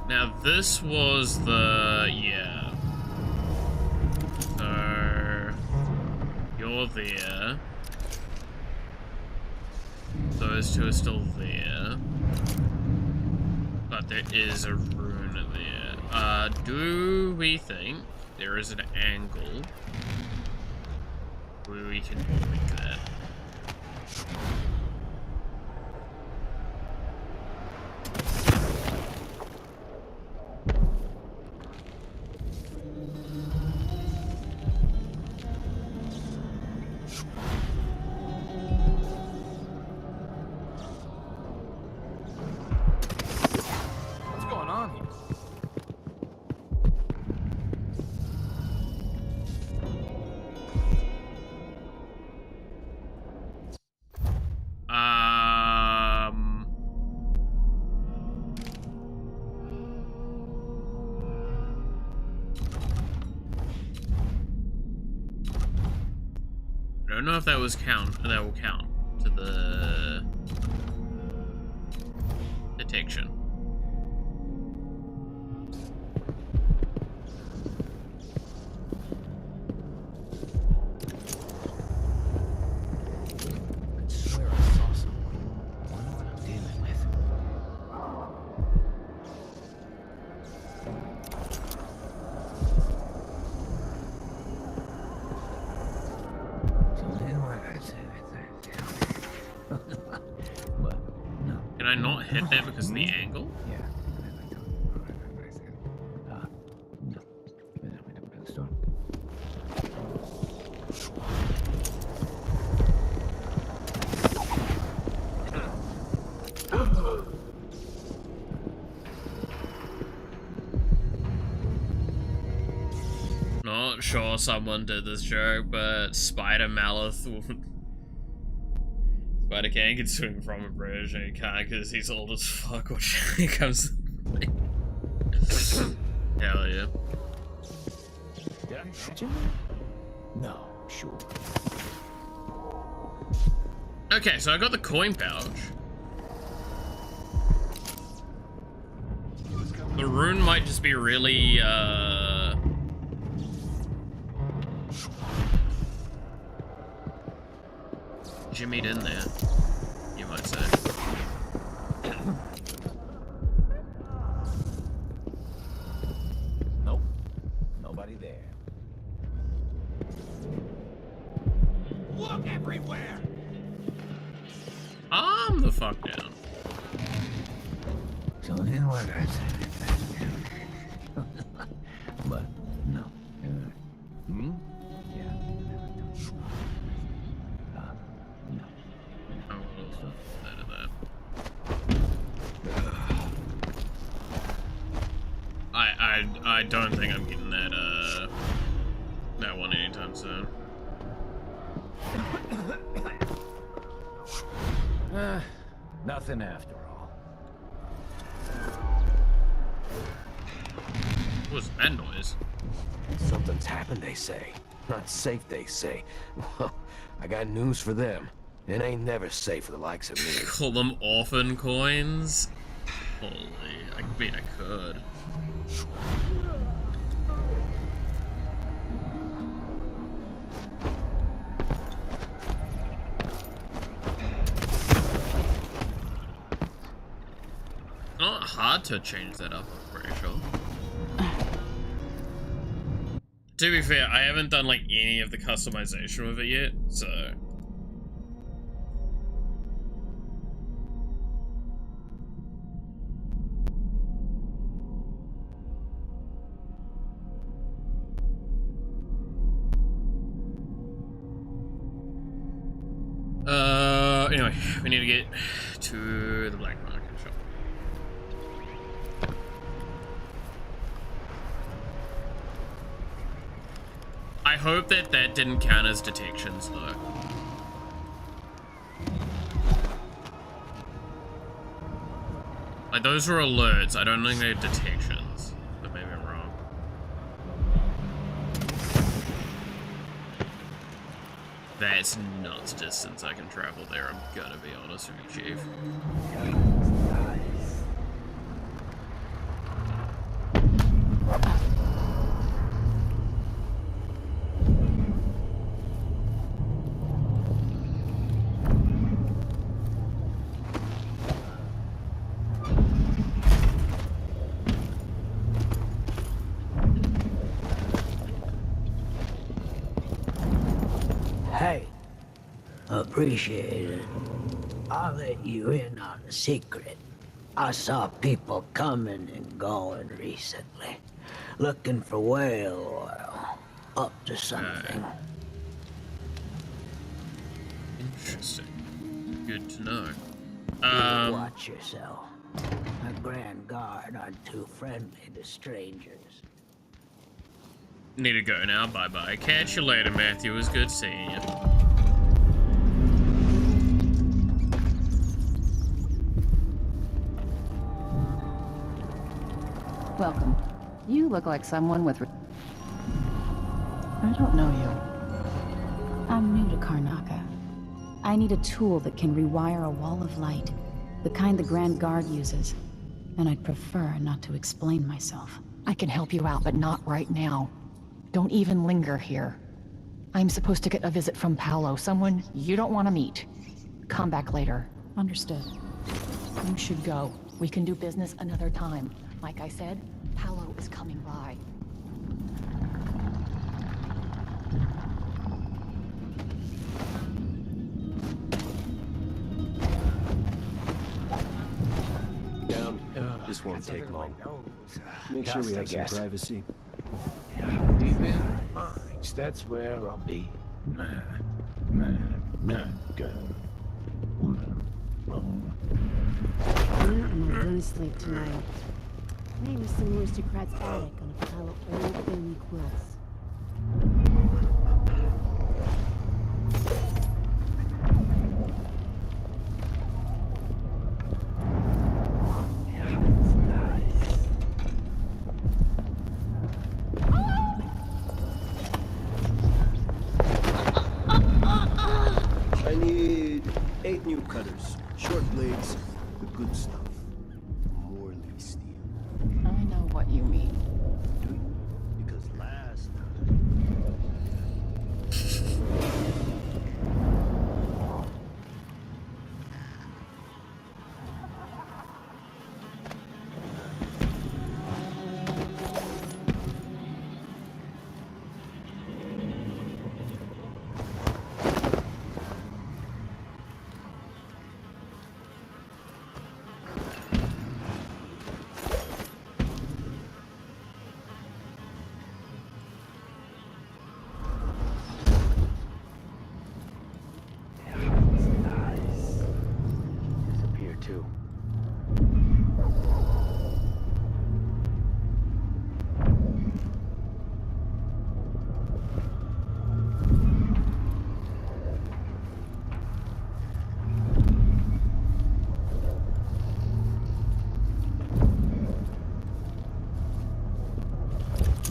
Speaker 1: Now this was the, yeah. So, you're there. Those two are still there. But there is a rune there. Do we think there is an angle where we can make that?
Speaker 5: What's going on here?
Speaker 1: I don't know if that was that will count. to the detection.
Speaker 5: I swear I saw someone. I wonder what I'm dealing with.
Speaker 1: Can I not hit that because of the angle?
Speaker 5: Yeah.
Speaker 1: Not sure someone did this joke, but Spider Malith would. Spider can swing from a bridge and he can't because he's old as fuck, which he comes. Hell yeah.
Speaker 5: Did I hit you? No, sure.
Speaker 1: Okay, so I got the coin pouch. The rune might just be really, jimmied in there, you might say.
Speaker 5: Nope. Nobody there.
Speaker 7: Look everywhere!
Speaker 1: Calm the fuck down.
Speaker 5: So then what I said. But no. Hmm? Yeah. No.
Speaker 1: I don't think I'm getting that that one anytime soon.
Speaker 5: Nothing after all.
Speaker 1: What was that noise?
Speaker 16: Something's happened, they say. Not safe, they say. Well, I got news for them. It ain't never safe for the likes of me.
Speaker 1: Call them orphan coins? Holy, I mean I could. Not hard to change that up, I'm pretty sure. To be fair, I haven't done like any of the customization with it yet, so. Anyway, we need to get to the black market shop. I hope that that didn't count as detections, though. Like, those were alerts. I don't think they're detections. But maybe I'm wrong. That's not the distance I can travel there, I'm gonna be honest with you, Chief.
Speaker 17: Hey, appreciate it. I'll let you in on a secret. I saw people coming and going recently, looking for whale oil, up to something.
Speaker 1: Interesting. Good to know.
Speaker 17: You watch yourself. A grand guard aren't too friendly to strangers.
Speaker 1: Need to go now. Bye-bye. Catch you later, Matthew. It was good seeing you.
Speaker 10: Welcome. You look like someone with...
Speaker 2: I don't know you. I'm new to Karnaka. I need a tool that can rewire a wall of light, the kind the Grand Guard uses. And I'd prefer not to explain myself.
Speaker 10: I can help you out, but not right now. Don't even linger here. I'm supposed to get a visit from Paolo, someone you don't want to meet. Come back later.
Speaker 2: Understood.
Speaker 10: You should go. We can do business another time. Like I said, Paolo is coming by.
Speaker 16: Down. This won't take long. Make sure we have some privacy.
Speaker 7: Deep in mines, that's where I'll be.
Speaker 9: I'm not gonna sleep tonight. Maybe some aristocrat's attic on a pile of old family quilts.
Speaker 16: I need 8 new cutters, short blades, the good stuff. Morley steel.
Speaker 10: I know what you mean.
Speaker 16: Because last disappear too.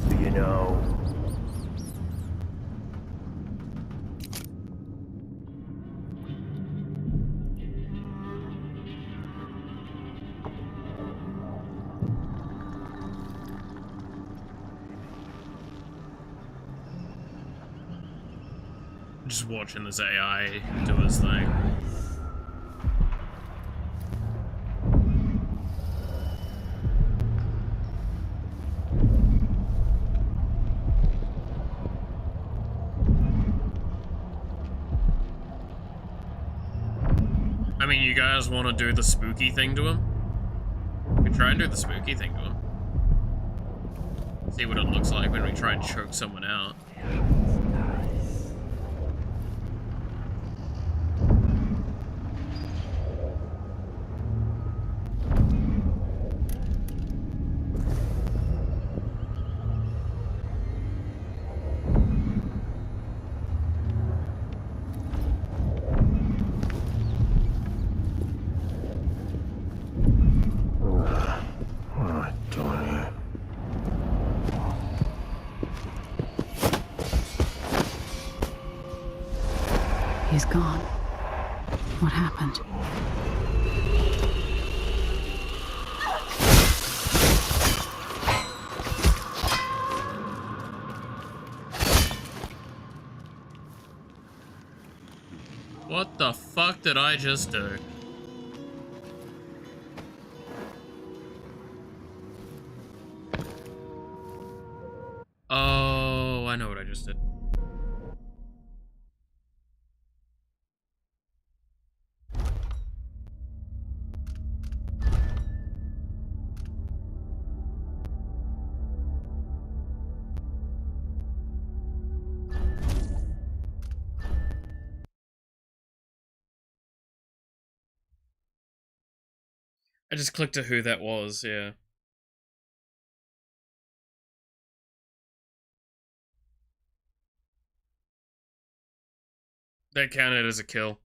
Speaker 16: Do you know?
Speaker 1: Just watching this AI do his thing. I mean, you guys want to do the spooky thing to him? We can try and do the spooky thing to him. See what it looks like when we try and choke someone out.
Speaker 2: He's gone. What happened?
Speaker 1: What the fuck did I just do? Oh, I know what I just did. I just clicked to who that was, yeah. That counted as a kill.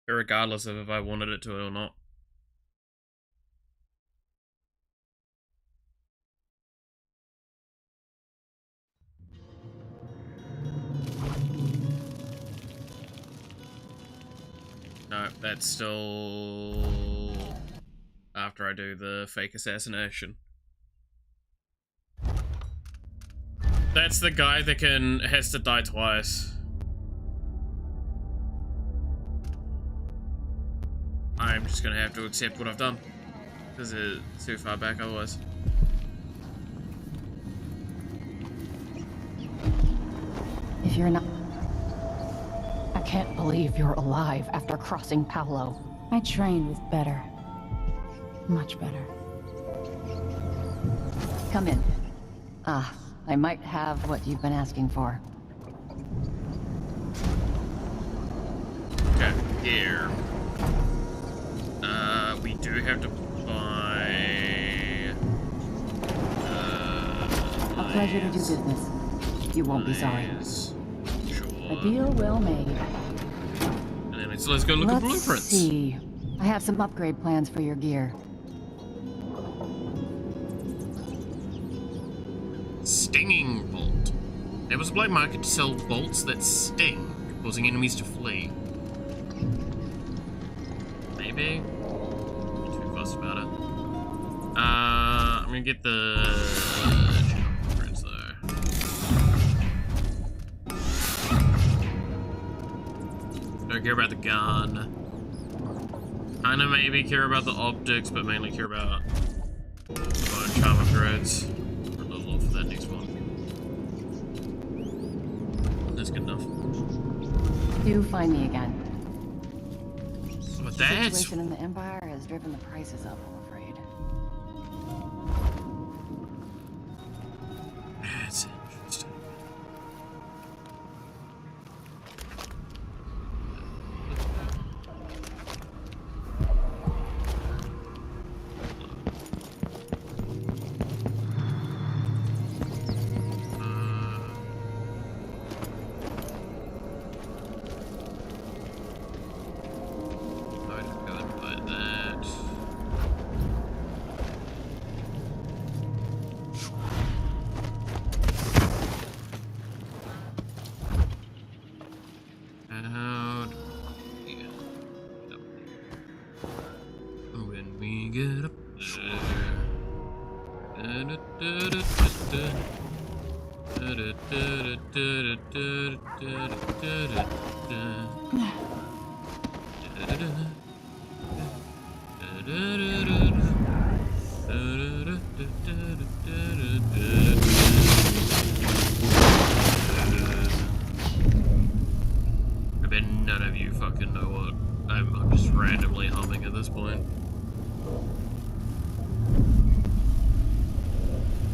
Speaker 1: Regardless of if I wanted it to or not. No, that's still after I do the fake assassination. That's the guy that has to die twice. I'm just gonna have to accept what I've done. Because it's too far back otherwise.
Speaker 10: If you're not... I can't believe you're alive after crossing Paolo.
Speaker 2: I trained with better. Much better.
Speaker 10: Come in. I might have what you've been asking for.
Speaker 1: Okay, here. We do have to buy...
Speaker 10: A pleasure to do business. You won't be sorry.
Speaker 1: Sure.
Speaker 10: A deal well made.
Speaker 1: And then let's go look at blueprints.
Speaker 10: Let's see. I have some upgrade plans for your gear.
Speaker 1: Stinging bolt. There was a black market to sell bolts that sting, causing enemies to flee. Maybe? Not too fussed about it. I'm gonna get the blueprints though. Don't care about the gun. Kinda maybe care about the optics, but mainly care about bone charm upgrades. For a little off for that next one. That's good enough.
Speaker 10: Do find me again.
Speaker 1: But
Speaker 10: The
Speaker 1: that's...
Speaker 10: situation in the Empire has driven the prices up, I'm afraid.
Speaker 1: That's interesting. I bet none of you fucking know what I'm just randomly humming at this point.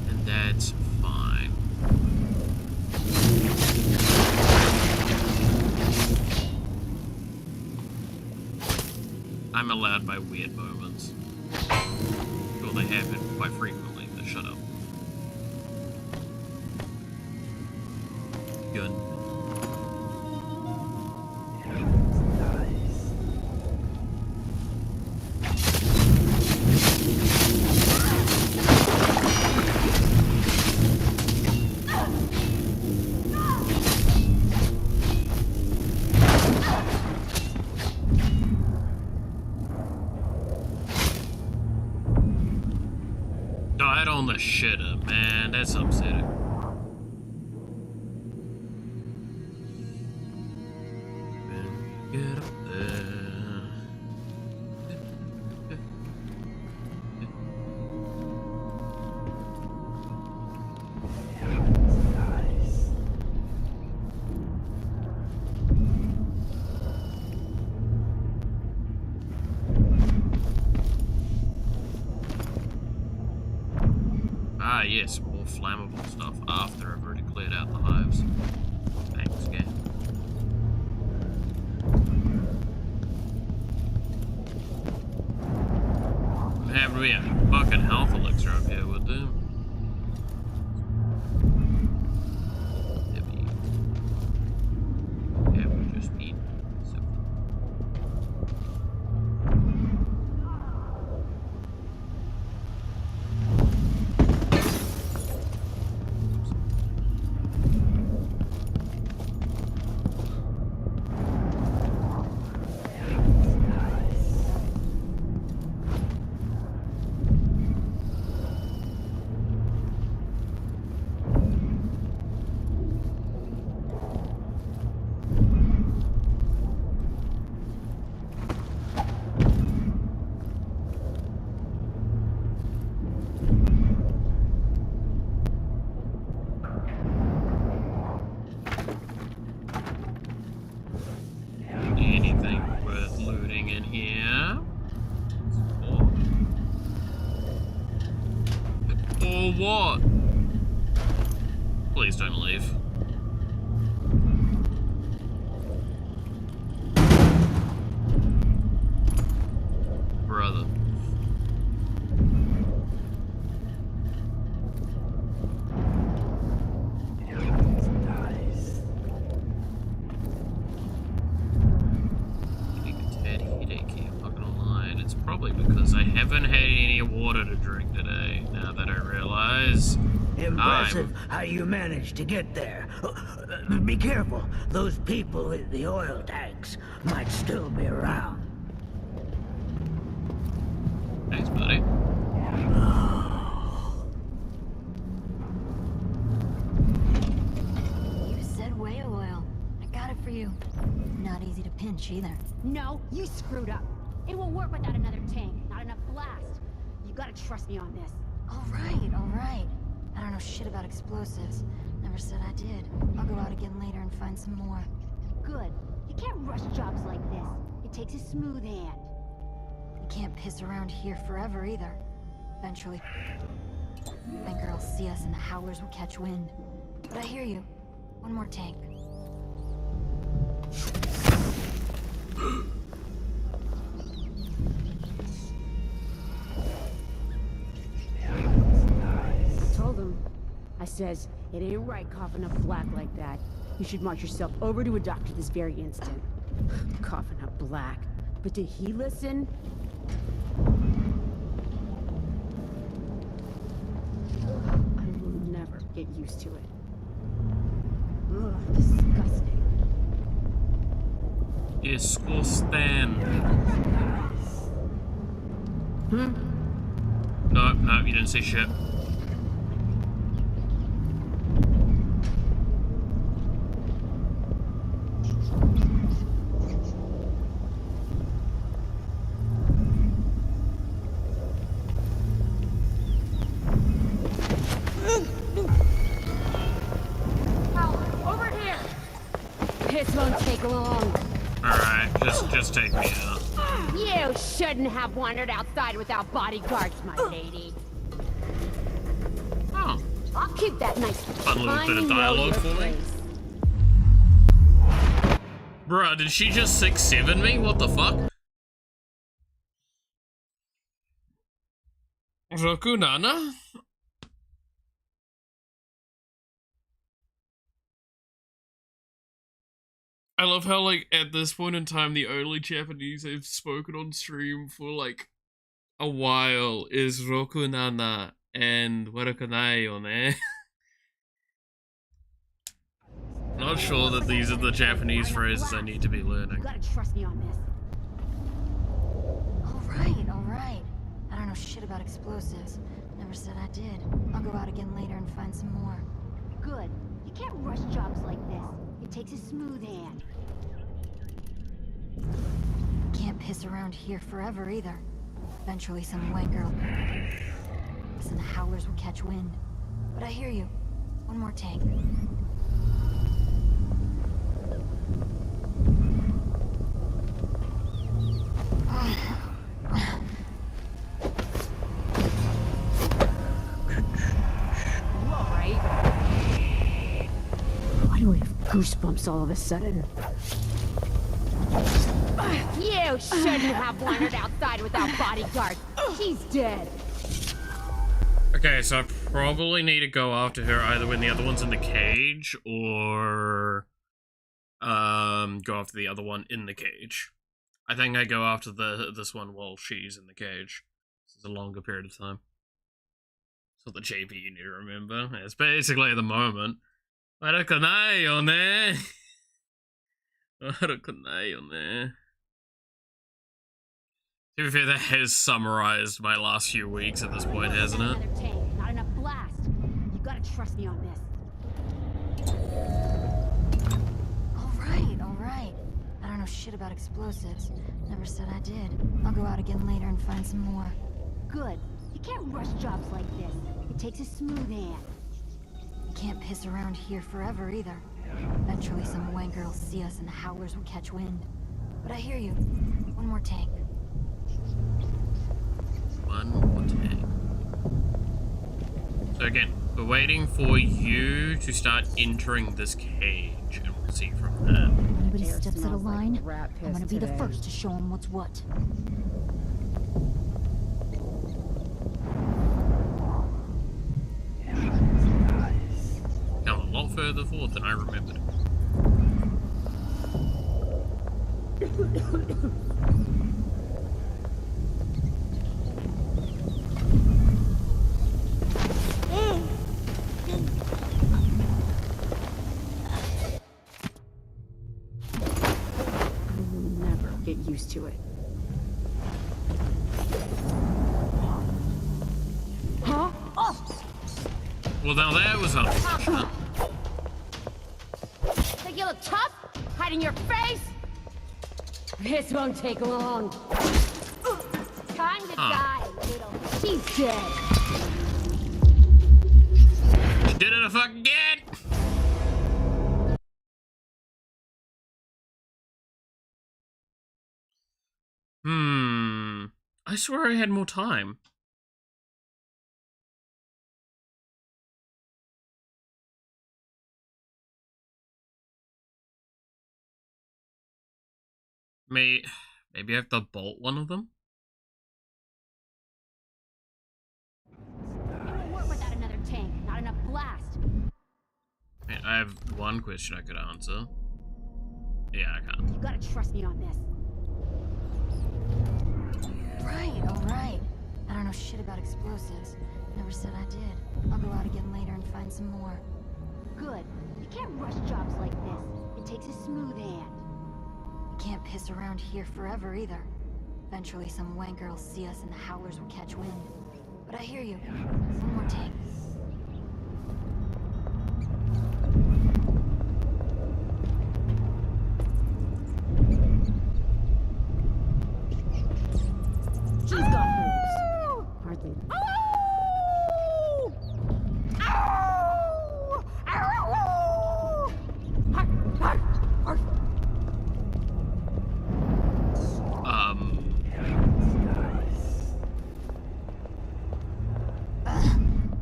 Speaker 1: And that's fine. I'm allowed my weird moments. Well, they happen quite frequently, but shut up. Gun. Died on the shitter, man. That's upsetting. Get up there. Ah, yes, more flammable stuff after I've already cleared out the hives. Thanks, game. What happened to me? A fucking health elixir up here with them. Yeah, we just eat. So. anything worth looting in here. Or what? Please don't leave. Brother. It's probably because I haven't had any water to drink today, now that I realize.
Speaker 17: Impressive how you managed to get there. Be careful, those people in the oil tanks might still be around.
Speaker 1: Thanks, buddy.
Speaker 3: You said whale oil. I got it for you. Not easy to pinch either.
Speaker 9: No, you screwed up. It won't work without another tank, not enough blast. You gotta trust me on this.
Speaker 3: All right. I don't know shit about explosives. Never said I did. I'll go out again later and find some more.
Speaker 9: Good. You can't rush jobs like this. It takes a smooth hand.
Speaker 3: You can't piss around here forever either. Eventually, Banker will see us and the howlers will catch wind. But I hear you. One more tank.
Speaker 9: Told him. I says, it ain't right coughing up black like that. You should march yourself over to a doctor this very instant. Coughing up black. But did he listen? I will never get used to it. Ugh, disgusting.
Speaker 1: Disgusting.
Speaker 9: Hmm?
Speaker 1: No, you didn't say shit.
Speaker 9: Over here! This won't take long.
Speaker 1: Alright, just take me out.
Speaker 9: You shouldn't have wandered outside without bodyguards, my lady.
Speaker 1: Oh.
Speaker 9: I'll keep that nice
Speaker 1: Fun little bit of dialogue for me. Bruh, did she just 6'7" me? What the fuck? Rokunana? I love how, like, at this point in time, the only Japanese I've spoken on stream for, like, a while is Rokunana and Warakanai yone. Not sure that these are the Japanese phrases I need to be learning.
Speaker 9: You gotta trust me on this.
Speaker 3: All right. I don't know shit about explosives. Never said I did. I'll go out again later and find some more.
Speaker 9: Good. You can't rush jobs like this. It takes a smooth hand.
Speaker 3: Can't piss around here forever either. Eventually some wanker will... and the howlers will catch wind. But I hear you. One more tank.
Speaker 9: Why do I have goosebumps all of a sudden? You shouldn't have wandered outside without bodyguards. She's dead.
Speaker 1: Okay, so I probably need to go after her either when the other one's in the cage or go after the other one in the cage. I think I go after this one while she's in the cage. This is a longer period of time. So the JP you need to remember. It's basically at the moment. Warakanai yone. Warakanai yone. To be fair, that has summarized my last few weeks at this point, hasn't it?
Speaker 9: Another tank, not enough blast. You gotta trust me on this.
Speaker 3: All right. I don't know shit about explosives. Never said I did. I'll go out again later and find some more.
Speaker 9: Good. You can't rush jobs like this. It takes a smooth hand.
Speaker 3: You can't piss around here forever either. Eventually some wanker will see us and the howlers will catch wind. But I hear you. One more tank.
Speaker 1: One more tank. So again, we're waiting for you to start entering this cage, and we'll see from there.
Speaker 18: Anybody steps out of line, I'm gonna be the first to show him what's what.
Speaker 1: Come a lot further forward than I remembered.
Speaker 9: Get used to it. Huh? Oh!
Speaker 1: Well, now that was unfortunate.
Speaker 9: Think you look tough? Hiding your face? This won't take long. Time to die, little. He's dead.
Speaker 1: She did it again! I swear I had more time. Maybe I have to bolt one of them?
Speaker 9: It won't work without another tank. Not enough blast.
Speaker 1: I have one question I could answer. Yeah, I can't.
Speaker 9: You gotta trust me on this.
Speaker 3: Right, alright. I don't know shit about explosives. Never said I did. I'll go out again later and find some more.
Speaker 9: Good. You can't rush jobs like this. It takes a smooth hand.
Speaker 3: You can't piss around here forever either. Eventually some wanker will see us and the howlers will catch wind. But I hear you. One more tank.
Speaker 9: She's got moves. Hardly.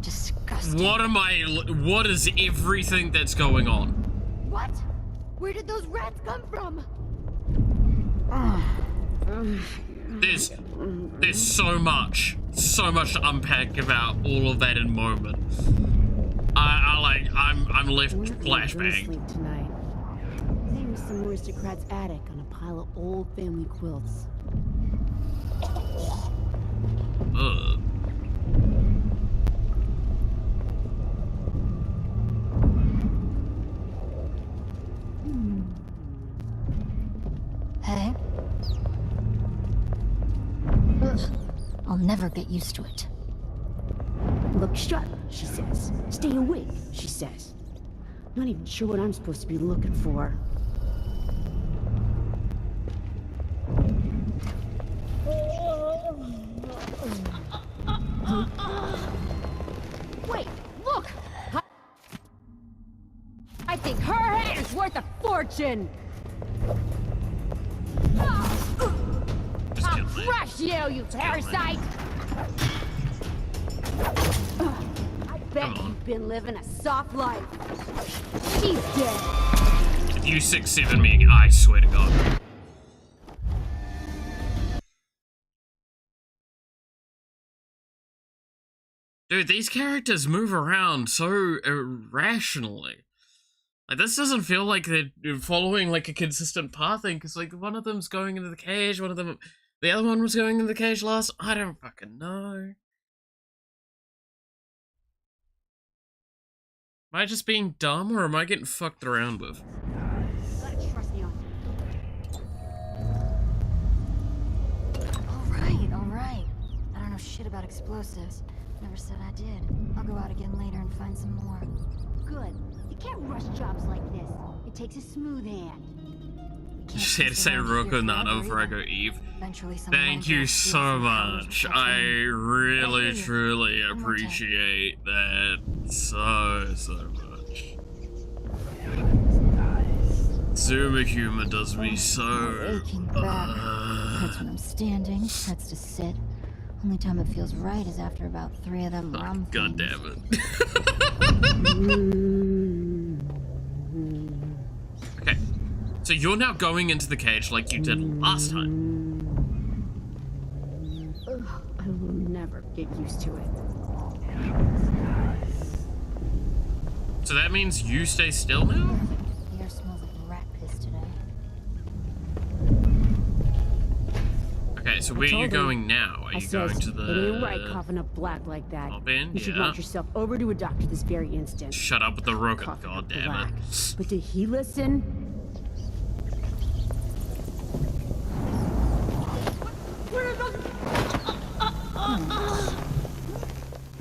Speaker 3: Disgusting.
Speaker 1: What is everything that's going on?
Speaker 9: What? Where did those rats come from?
Speaker 1: There's so much to unpack about all of that in a moment. I'm left flashbang.
Speaker 9: Tonight. Maybe some aristocrat's attic on a pile of old family quilts.
Speaker 1: Ugh.
Speaker 18: Hey? I'll never get used to it.
Speaker 9: Look sharp, she says. Stay awake, she says. Not even sure what I'm supposed to be looking for. Wait, look! I think her head is worth a fortune! I'll crush you parasite! I bet you've been living a soft life. She's dead.
Speaker 1: If you 6-7 me, I swear to God. Dude, these characters move around so irrationally. Like, this doesn't feel like they're following, like, a consistent pathing, because, like, one of them's going into the cage, the other one was going into the cage last. I don't fucking know. Am I just being dumb, or am I getting fucked around with?
Speaker 9: Gotta trust me on
Speaker 3: Alright. I don't know shit about explosives. Never said I did. I'll go out again later and find some more.
Speaker 9: Good. You can't rush jobs like this. It takes a smooth hand.
Speaker 1: Just had to say Roko Nana before I go Eve. Thank you so much. I really, truly appreciate that so much. Zoomer humor does me so.
Speaker 18: Aching back. That's when I'm standing. That's to sit. Only time it feels right is after about 3 of them rum
Speaker 1: God
Speaker 18: things.
Speaker 1: damn it. Okay, so you're now going into the cage like you did last time.
Speaker 9: Ugh, I will never get used to it.
Speaker 1: So that means you stay still now?
Speaker 18: The air smells like rat piss today.
Speaker 1: Okay, so where are you going now? Are you going to the...
Speaker 9: It ain't right coughing up black like that. You should march yourself over to a doctor this very instant.
Speaker 1: Shut up with the rocket, god damn it.
Speaker 9: But did he listen?
Speaker 18: Where are those?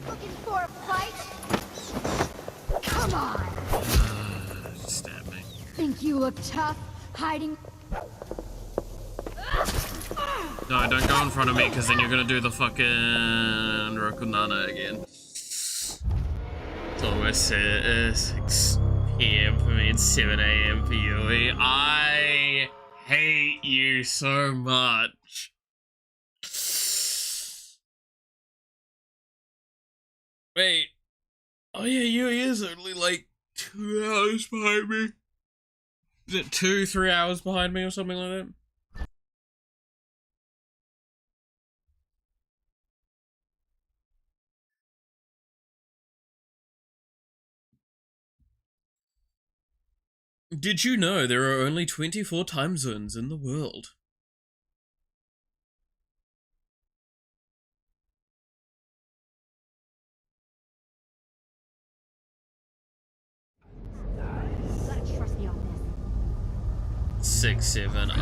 Speaker 18: Looking for a fight? Come on!
Speaker 1: Stab me.
Speaker 18: Think you look tough, hiding?
Speaker 1: No, don't go in front of me, because then you're gonna do the fucking Rokunana again. It's almost 6 p.m. for me, it's 7 a.m. for you. I hate you so much. Wait. Oh yeah, Yui is only like 2 hours behind me. Is it 2-3 hours behind me or something like that? Did you know there are only 24 time zones in the world?
Speaker 9: You gotta trust me on this.
Speaker 1: 6, 7,
Speaker 18: I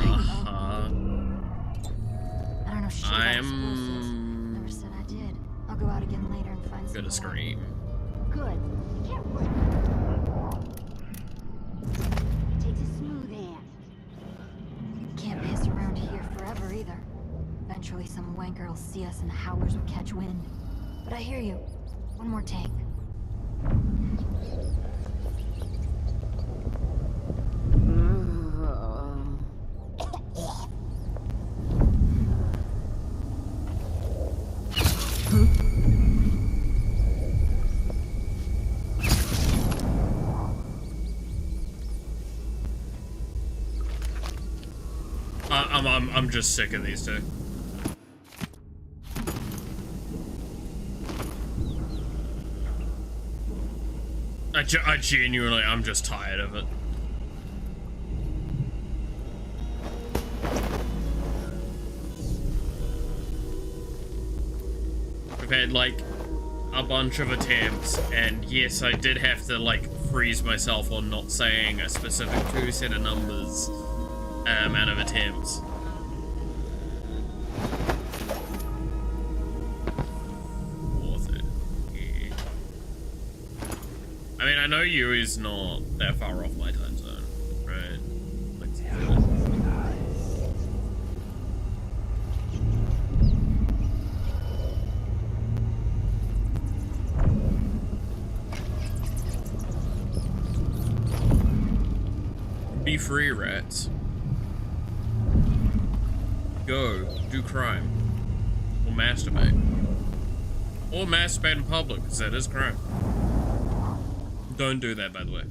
Speaker 18: don't know shit about explosives. Never said I did. I'll go out again later and find some
Speaker 1: Gonna
Speaker 18: more.
Speaker 1: scream.
Speaker 9: Good. You can't work. It takes a smooth hand.
Speaker 18: Can't piss around here forever either. Eventually some wanker will see us and the howlers will catch wind. But I hear you. One more tank.
Speaker 1: I'm just sick of these two. I genuinely, I'm just tired of it. I've had like a bunch of attempts, and yes, I did have to like freeze myself on not saying a specific 2 set of numbers amount of attempts. I mean, I know Yui's not that far off my time zone, right? Like, be free, rats. Go, do crime. Or masturbate. Or masturbate in public, because that is crime. Don't do that, by the way.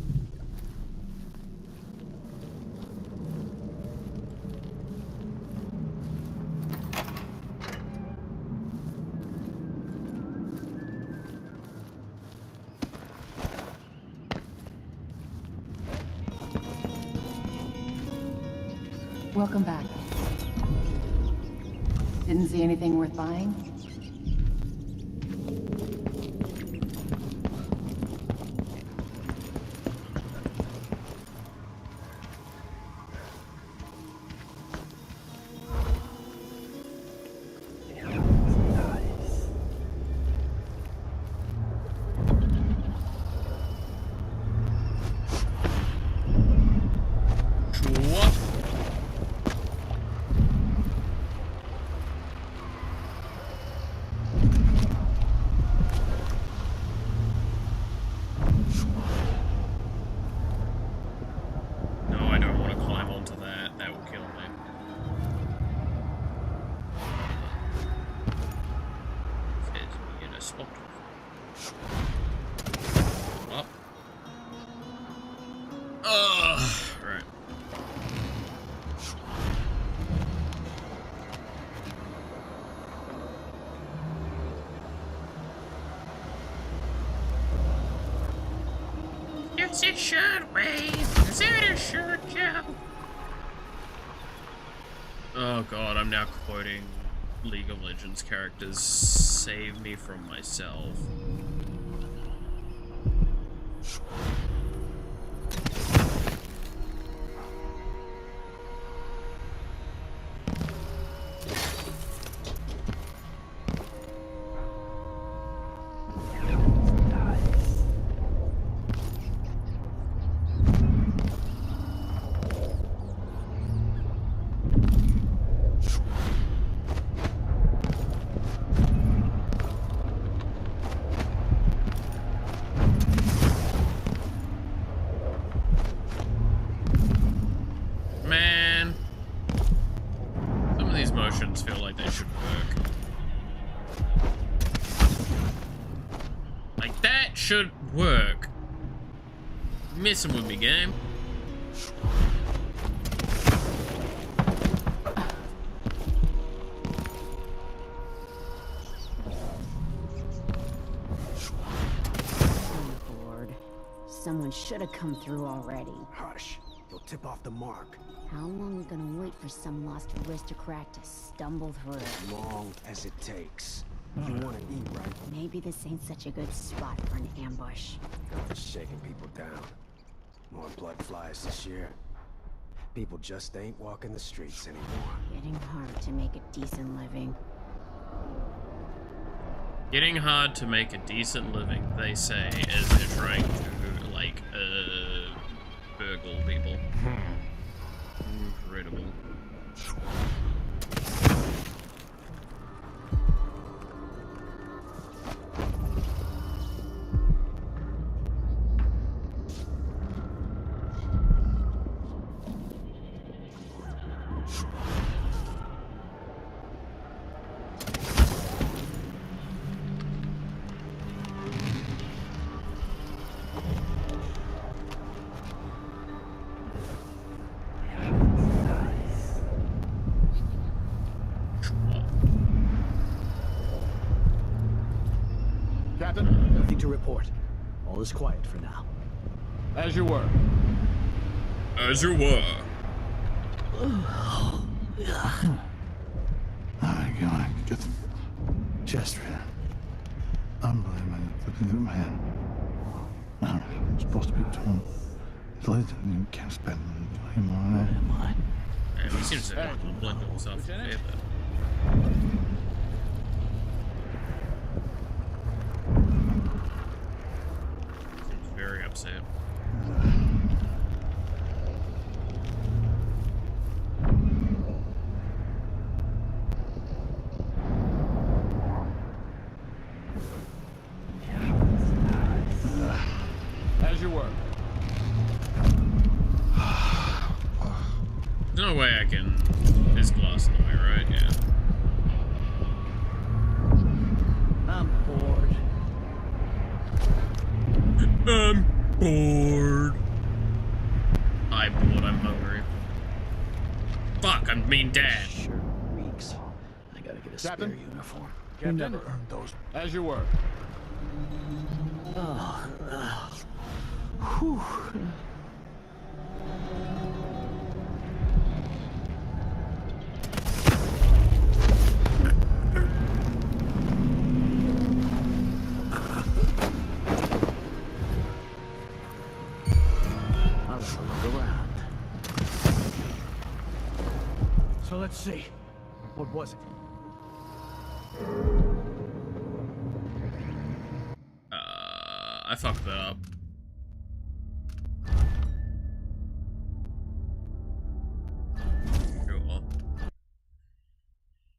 Speaker 10: Welcome back. Didn't see anything worth buying?
Speaker 1: swapped. Up. Right. It's a short wave. Is it a short job? Oh god, I'm now quoting League of Legends characters. Save me from myself. Man, some of these motions feel like they should work. Like, that should work. Messing with me, game.
Speaker 9: Lord, someone should have come through already.
Speaker 7: Hush. You'll tip off the mark.
Speaker 9: How long are we gonna wait for some lost aristocrat to stumble through?
Speaker 7: As long as it takes. You want to eat, right?
Speaker 9: Maybe this ain't such a good spot for an ambush.
Speaker 7: Just shaking people down. More blood flies this year. People just ain't walking the streets anymore.
Speaker 9: Getting hard to make a decent living.
Speaker 1: Getting hard to make a decent living, they say, as they're trying to, like, burgle people. Incredible.
Speaker 5: Captain, nothing to report. All is quiet for now. As you were.
Speaker 1: As you were.
Speaker 4: Oh my god, get the chest right. Unbelievable, flipping my hand. No, it's supposed to be torn. It's later than you can't spend any more on it.
Speaker 1: Yeah, he seems to have blend himself a bit, but... Seems very upset.
Speaker 5: As you were.
Speaker 1: There's no way I can... This glass in the way, right? Yeah.
Speaker 5: I'm bored.
Speaker 1: I'm bored. I'm bored, I'm hungry. Fuck, I'm mean dad.
Speaker 5: Sure reeks. I gotta get a
Speaker 7: Captain?
Speaker 5: spare uniform.
Speaker 7: You never earned those.
Speaker 5: As you were. Whew. I'll have a look around. So let's see. What was it?
Speaker 1: I fucked that up. Sure.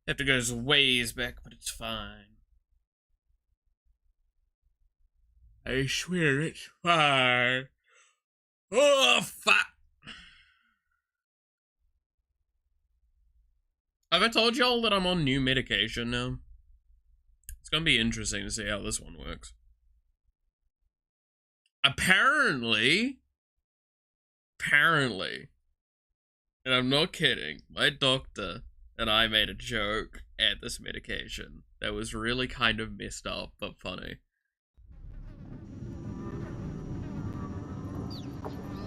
Speaker 1: Have to go ways back, but it's fine. I swear it's fine. Oh, fuck. Have I told y'all that I'm on new medication now? It's gonna be interesting to see how this one works. Apparently, and I'm not kidding, my doctor and I made a joke at this medication that was really kind of messed up but funny.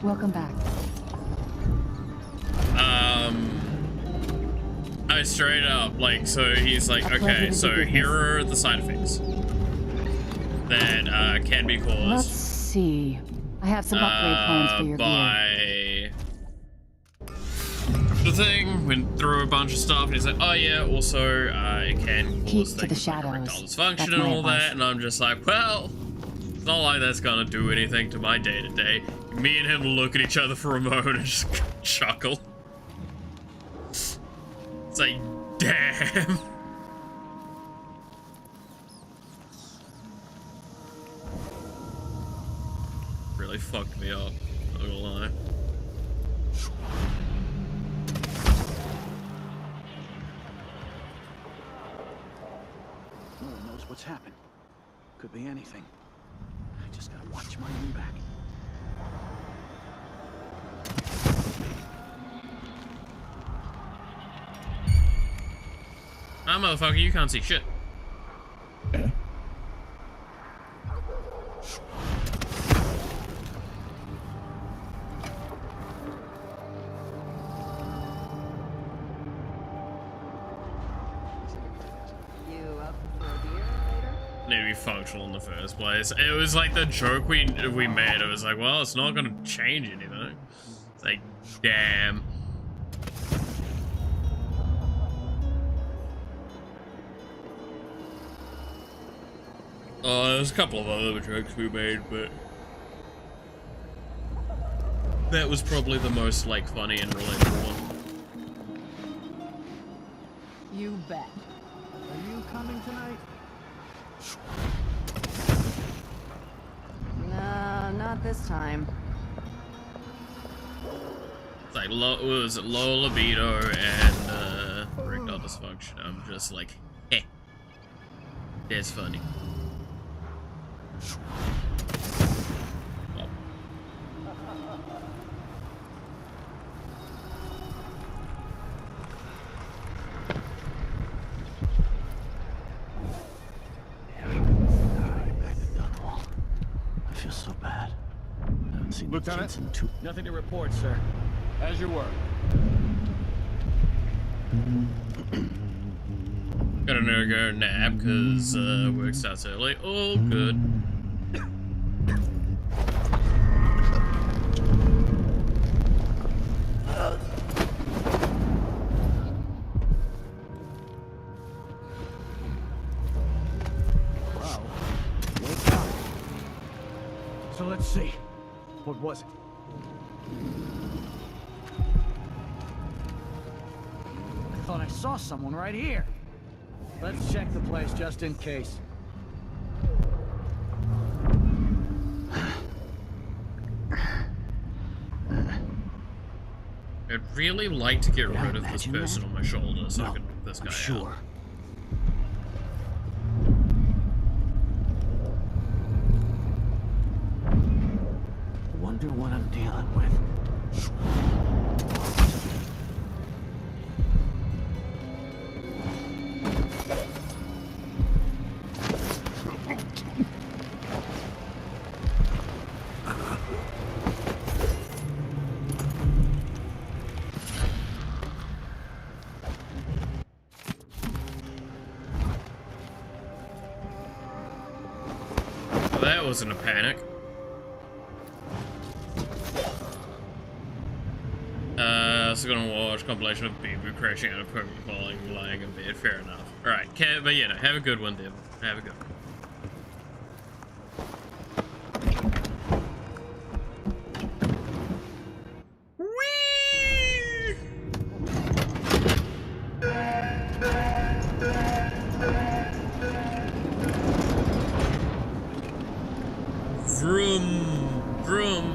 Speaker 10: Welcome back.
Speaker 1: I straight up, like, so he's like, okay, so here are the side effects that can be caused.
Speaker 10: Let's see. I have some upgrade plans for your gear.
Speaker 1: The thing went through a bunch of stuff, and he's like, oh yeah, also it can
Speaker 10: Keep
Speaker 1: cause
Speaker 10: to the
Speaker 1: things like
Speaker 10: shadows.
Speaker 1: erectile dysfunction and all that, and I'm just like, well, it's not like that's gonna do anything to my day-to-day. Me and him look at each other for a moment and just chuckle. It's like, damn. Really fucked me up, not gonna lie.
Speaker 5: No one knows what's happened. Could be anything. I just gotta watch my own back.
Speaker 1: Ah, motherfucker, you can't see shit.
Speaker 4: Yeah.
Speaker 15: You up for a beer later?
Speaker 1: Need to be functional in the first place. It was like the joke we made. It was like, well, it's not gonna change anything. It's like, damn. There's a couple of other jokes we made, but that was probably the most, like, funny and relatable one.
Speaker 15: You bet.
Speaker 5: Are you coming tonight?
Speaker 15: Nah, not this time.
Speaker 1: It's like, was it low libido and, erectile dysfunction? I'm just like, heh. That's funny. Oh.
Speaker 5: I feel so bad. I haven't seen the
Speaker 14: Lieutenant?
Speaker 5: kids in two. Nothing to report, sir.
Speaker 14: As you were.
Speaker 1: Gotta go nap, cause, work starts early. Oh, good.
Speaker 5: Wow. Wake up. So let's see. What was it? I thought I saw someone right here. Let's check the place just in case.
Speaker 1: I'd really like to get
Speaker 5: Did I
Speaker 1: rid of this
Speaker 5: imagine
Speaker 1: person
Speaker 5: that?
Speaker 1: on my shoulder so I
Speaker 5: No,
Speaker 1: can knock this guy
Speaker 5: I'm sure.
Speaker 1: out.
Speaker 5: Wonder what I'm dealing with.
Speaker 1: Well, that wasn't a panic. So gonna watch compilation of Bibu crashing out of permanent falling, lying in bed. Fair enough. Alright, but you know, have a good one, Devil. Have a good one. Vroom, vroom.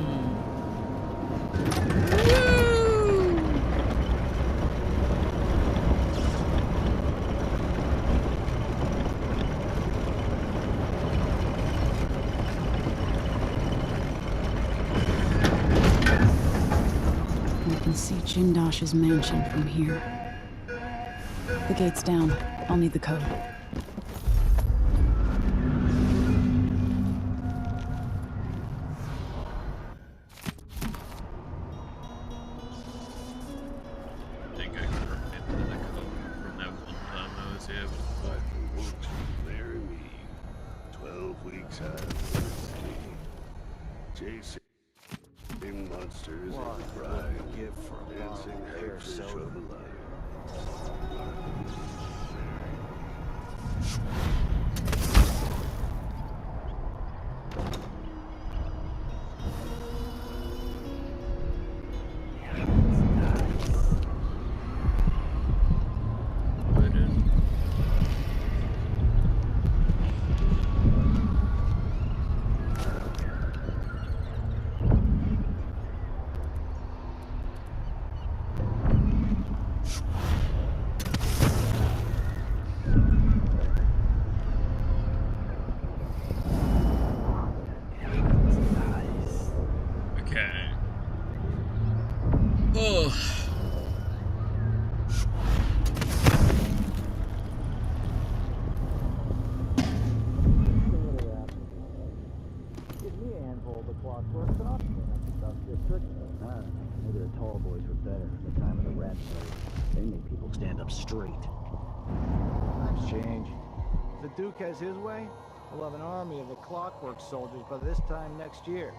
Speaker 2: Jindosh's mansion from here. The gate's down. I'll need the code.
Speaker 1: I think I can remember the code from that one time I was here.
Speaker 13: Marry me. 12 weeks out of Jason. Monsters
Speaker 5: What
Speaker 13: and
Speaker 5: would
Speaker 13: pride.
Speaker 5: you give for a
Speaker 13: Dancing
Speaker 5: bottle of hair
Speaker 13: hagfish
Speaker 5: soda?
Speaker 13: of life.
Speaker 1: Okay. Oh.
Speaker 5: Give me a handful of the clockwork and I'll clean up the dust district. Maybe the tall boys were better at the time of the rat parade. They made people stand up straight. Times change. If the Duke has his way, we'll have an army of the clockwork soldiers by this time next year.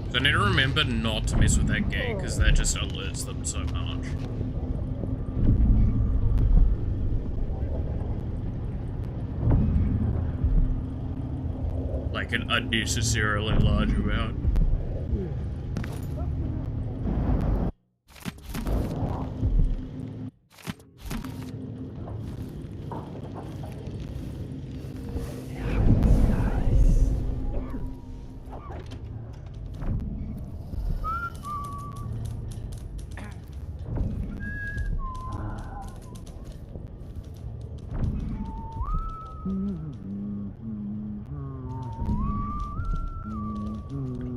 Speaker 1: So I need to remember not to mess with that gate because that just alerts them so much. Like an unnecessarily large amount.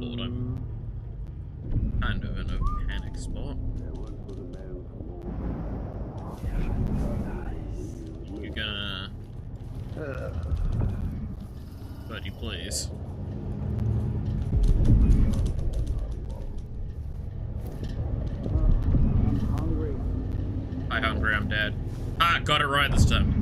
Speaker 1: Lord, I'm kind of in a panic spot. You're gonna... Buddy, please.
Speaker 5: I'm hungry.
Speaker 1: Hi, hungry, I'm dead. Ah, got it right this time.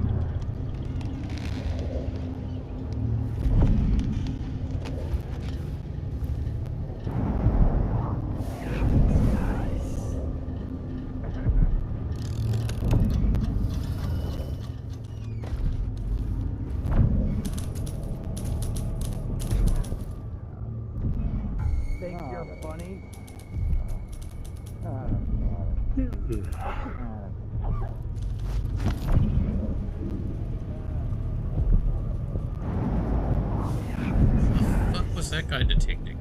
Speaker 5: Think you're funny?
Speaker 1: What the fuck was that guy detecting me?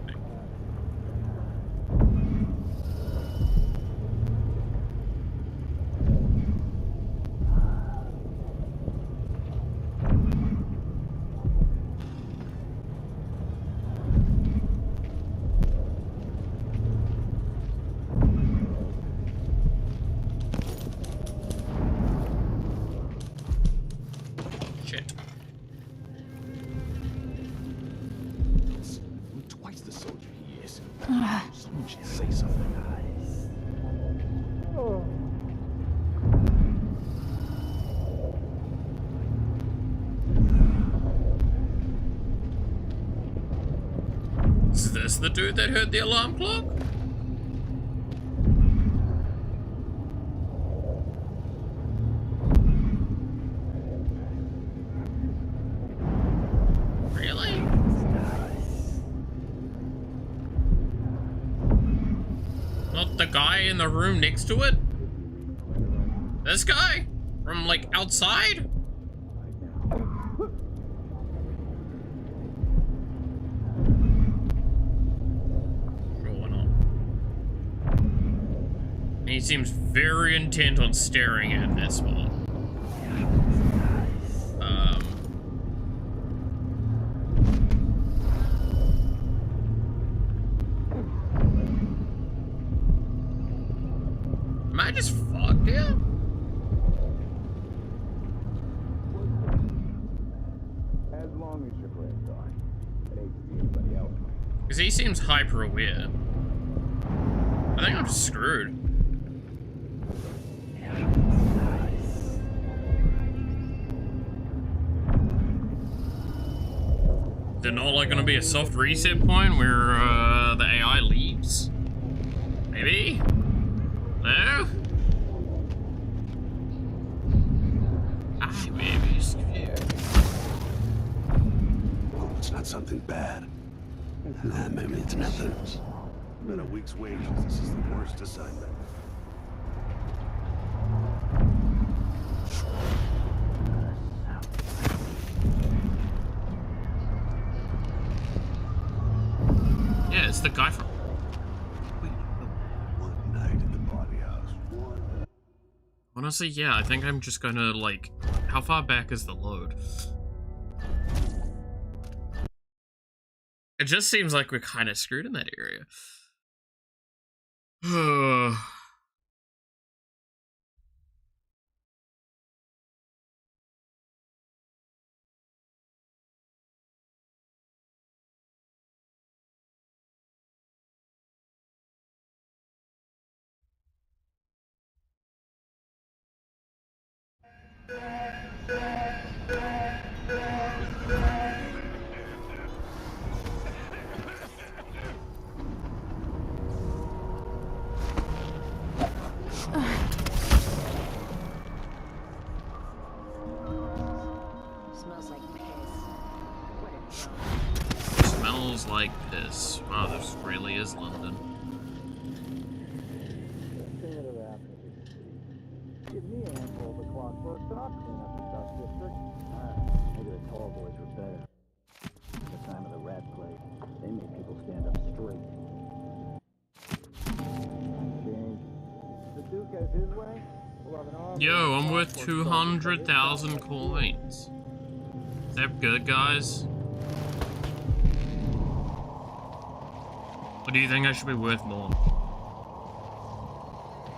Speaker 1: Shit.
Speaker 16: I'm twice the soldier he is. Someone should say something.
Speaker 1: Is this the dude that heard the alarm clock? Really? Not the guy in the room next to it? This guy? From, like, outside? Sure, why not? He seems very intent on staring at that spot. Am I just fucked here?
Speaker 6: As long as your brains are. It ain't to be anybody else.
Speaker 1: Because he seems hyper aware. I think I'm just screwed. Is there not like gonna be a soft reset point where the AI leaves? Maybe? No? I may be scared.
Speaker 4: Hope it's not something bad. Nah, maybe it's nothing. Been a week's wages. This is the worst assignment.
Speaker 1: Yeah, it's the guy from...
Speaker 4: One night at the body house.
Speaker 1: Honestly, yeah, I think I'm just gonna, like... How far back is the load? It just seems like we're kind of screwed in that area.
Speaker 9: Smells like piss.
Speaker 1: Smells like piss. Wow, this really is London.
Speaker 5: Give me a handful of the clockwork, and I'll clean up the dust district. Maybe the tall boys were better. At the time of the rat plague, they made people stand up straight. Change. The Duke has his way. We'll have an army.
Speaker 1: Yo, I'm worth 200,000 coins. Is that good, guys? Or do you think I should be worth more?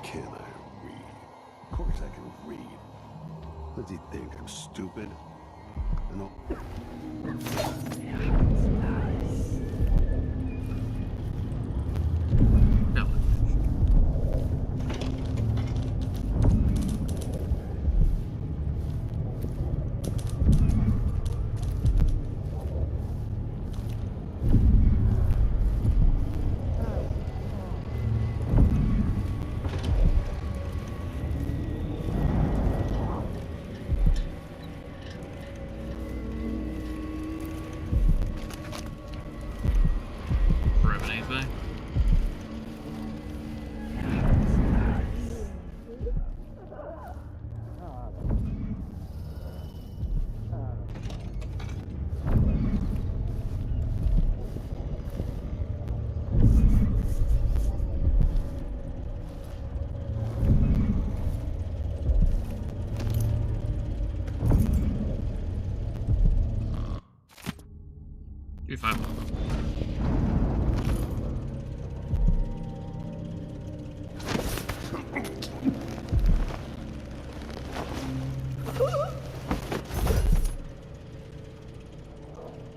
Speaker 4: Can I read? Of course I can read. Does he think I'm stupid? No.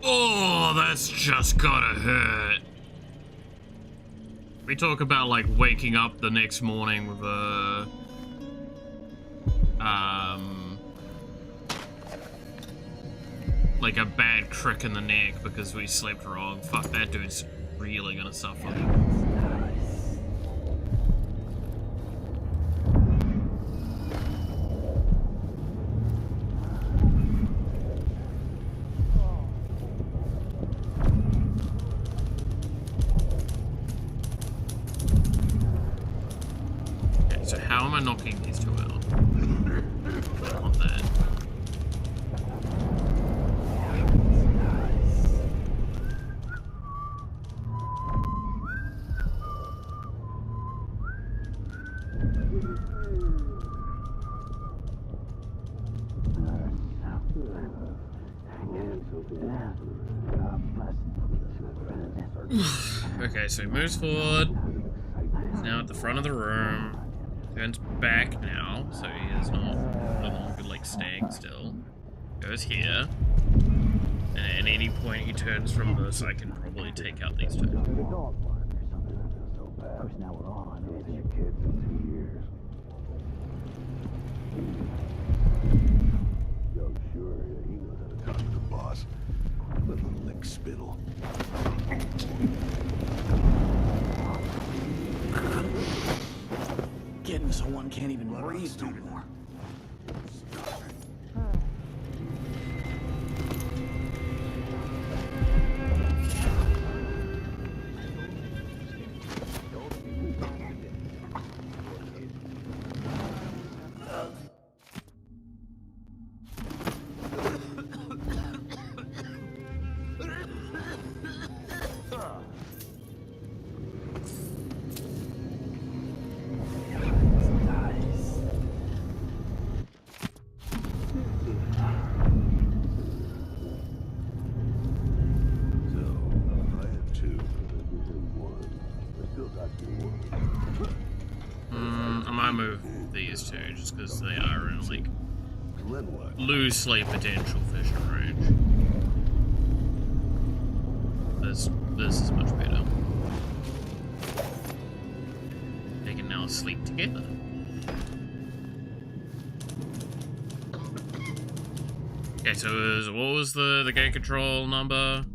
Speaker 1: Oh, that's just gotta hurt. We talk about like waking up the next morning with a like a bad crick in the neck because we slept wrong. Fuck, that dude's really gonna suffer. Okay, so how am I knocking these two out? I want that. Okay, so he moves forward. He's now at the front of the room. Turns back now, so he is no longer like staying still. Goes here. And at any point he turns from this, I can probably take out these two.
Speaker 5: Of course, now we're on. It's your kids in 2 years.
Speaker 13: Yo, sure, yeah, he knows how to talk to the boss. Little lick spittle.
Speaker 5: Getting so one can't even breathe no more.
Speaker 1: I might move these two just because they are in like loosely potential fishing range. This is much better. They can now sleep together. Okay, so what was the gate control number?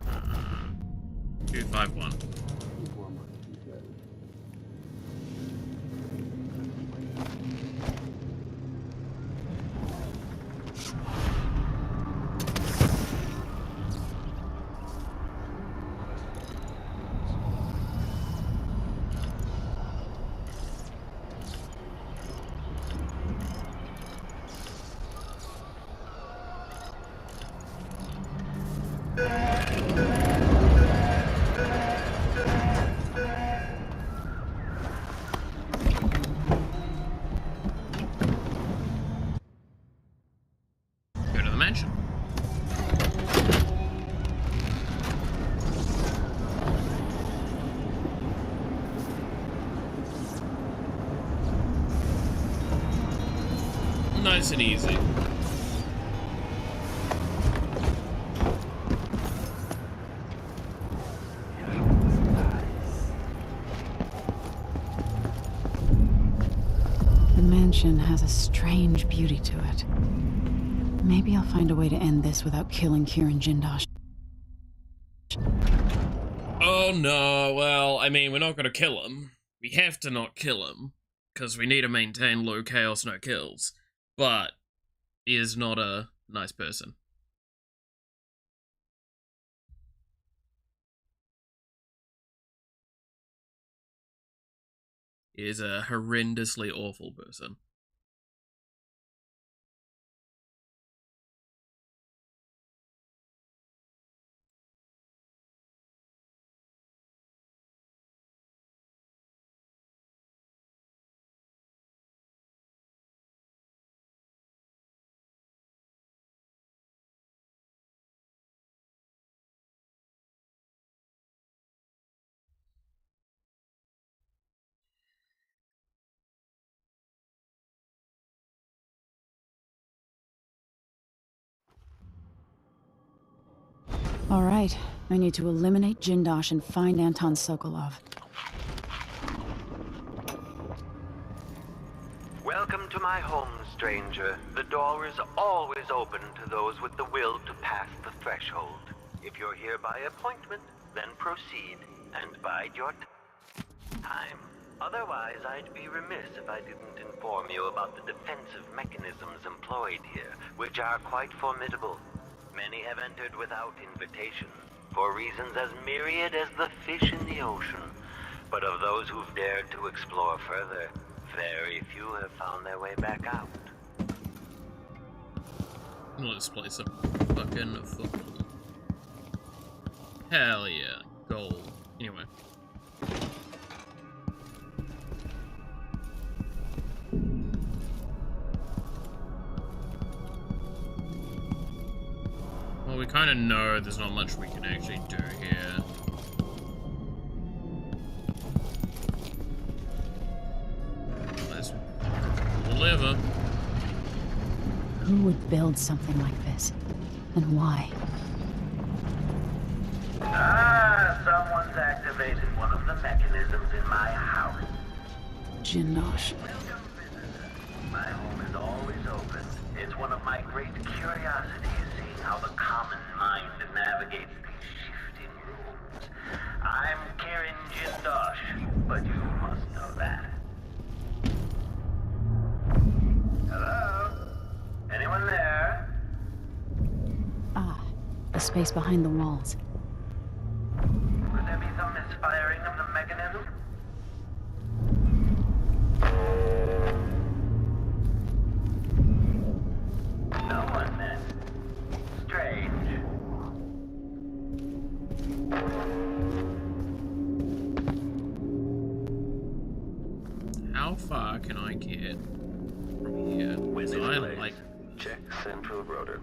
Speaker 1: Uh, 251. Go to the mansion. Nice and easy.
Speaker 2: The mansion has a strange beauty to it. Maybe I'll find a way to end this without killing Kieran Jindosh.
Speaker 1: Oh no, well, I mean, we're not gonna kill him. We have to not kill him, because we need to maintain low chaos, no kills. But he is not a nice person. He is a horrendously awful person.
Speaker 2: All right, I need to eliminate Jindosh and find Anton Sokolov.
Speaker 19: Welcome to my home, stranger. The door is always open to those with the will to pass the threshold. If you're here by appointment, then proceed and bide your time. Otherwise, I'd be remiss if I didn't inform you about the defensive mechanisms employed here, which are quite formidable. Many have entered without invitation, for reasons as myriad as the fish in the ocean. But of those who've dared to explore further, very few have found their way back out.
Speaker 1: Let's play some fucking football. Hell yeah, goal. Anyway. kind of know there's not much we can actually do here. Let's pull the lever.
Speaker 2: Who would build something like this? And why?
Speaker 19: Ah, someone's activated one of the mechanisms in my house.
Speaker 2: Jindosh.
Speaker 19: My home is always open. It's one of my great curiosities, seeing how the common mind navigates these shifting rooms. I'm Kirin Jindosh, but you must know that. Hello? Anyone there?
Speaker 2: Ah, the space behind the walls.
Speaker 19: Could there be some misfiring of the mechanism? No one then. Strange.
Speaker 1: How far can I get from here?
Speaker 19: With
Speaker 1: So I like.
Speaker 19: Check central rotor.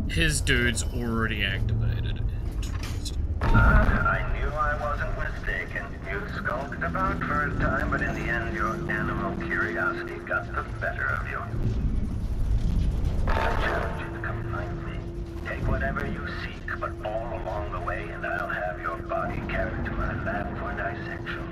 Speaker 1: His dude's already activated. Interesting.
Speaker 19: I knew I wasn't mistaken. You skulked about for a time, but in the end your animal curiosity got the better of you. I challenge you to come find me. Take whatever you seek, but all along the way, and I'll have your body carried to my lab for dissection.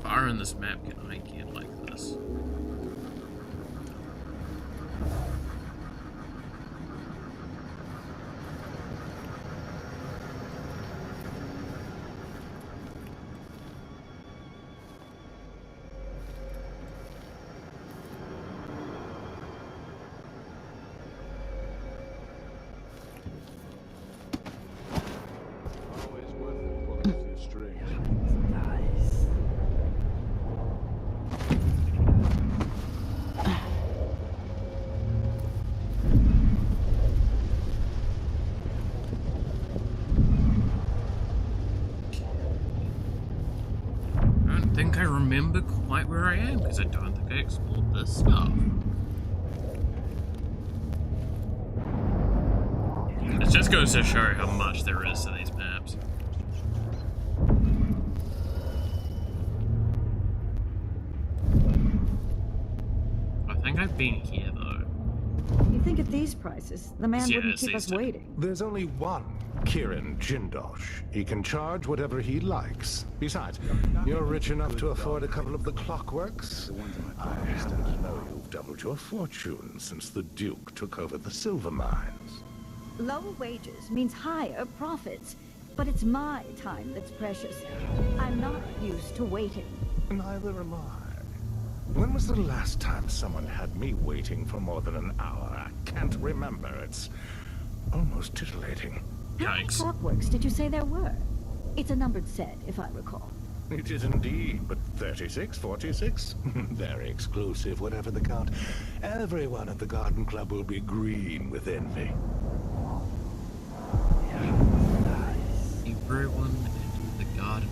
Speaker 1: Far in this map can I get like this?
Speaker 13: Always worth it pulling a few strings.
Speaker 1: think I remember quite where I am, because I don't think I explored this stuff. It just goes to show how much there is to these maps. I think I've been here, though.
Speaker 20: You think at these prices, the man wouldn't keep us waiting?
Speaker 21: There's only one Kieran Jindosh. He can charge whatever he likes. Besides, you're rich enough to afford a couple of the clockworks. I happen to know you've doubled your fortune since the Duke took over the silver mines.
Speaker 20: Lower wages means higher profits, but it's my time that's precious. I'm not used to waiting.
Speaker 21: Neither am I. When was the last time someone had me waiting for more than an hour? I can't remember. It's almost titillating.
Speaker 20: How many clockworks did you say there were? It's a numbered set, if I recall.
Speaker 21: It is indeed, but 36, 46? Very exclusive, whatever the count. Everyone at the Garden Club will be green with envy.
Speaker 1: Everyone in the garden.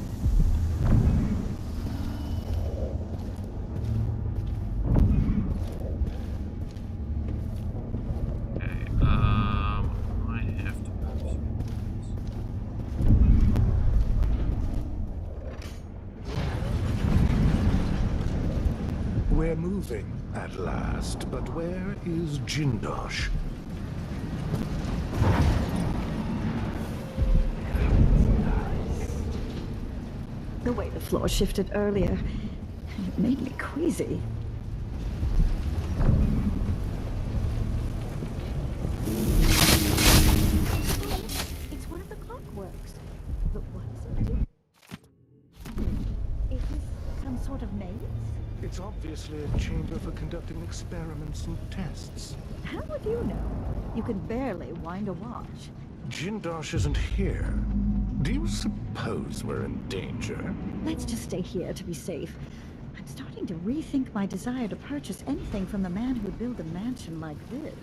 Speaker 1: Okay, I have to go.
Speaker 21: We're moving at last, but where is Jindosh?
Speaker 20: The way the floor shifted earlier, it made me queasy. It's one of the clockworks. But what does it do? Is this some sort of maze?
Speaker 21: It's obviously a chamber for conducting experiments and tests.
Speaker 20: How would you know? You can barely wind a watch.
Speaker 21: Jindosh isn't here. Do you suppose we're in danger?
Speaker 20: Let's just stay here to be safe. I'm starting to rethink my desire to purchase anything from the man who built a mansion like this.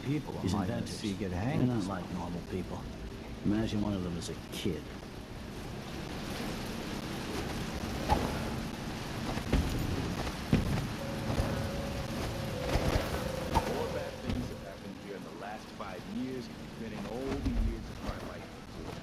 Speaker 5: People
Speaker 17: Isn't
Speaker 5: like
Speaker 17: that
Speaker 5: this.
Speaker 17: so you get
Speaker 5: They're
Speaker 17: hanged?
Speaker 5: not like normal people. Imagine one of them as a kid.
Speaker 6: More bad things have happened here in the last 5 years than in all the years of my life before.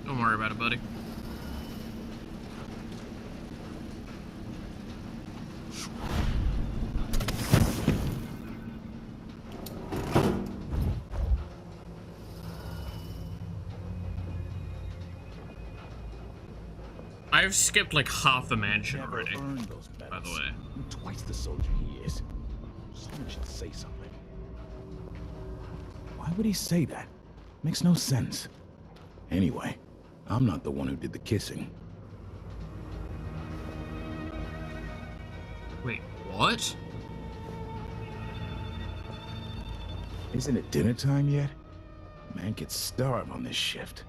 Speaker 1: Don't worry about it, buddy. I've skipped like half the mansion already, by the way.
Speaker 6: I'm twice the soldier he is. Someone should say something.
Speaker 22: Why would he say that? Makes no sense. Anyway, I'm not the one who did the kissing.
Speaker 1: Wait, what?
Speaker 22: Isn't it dinner time yet? Man could starve on this shift.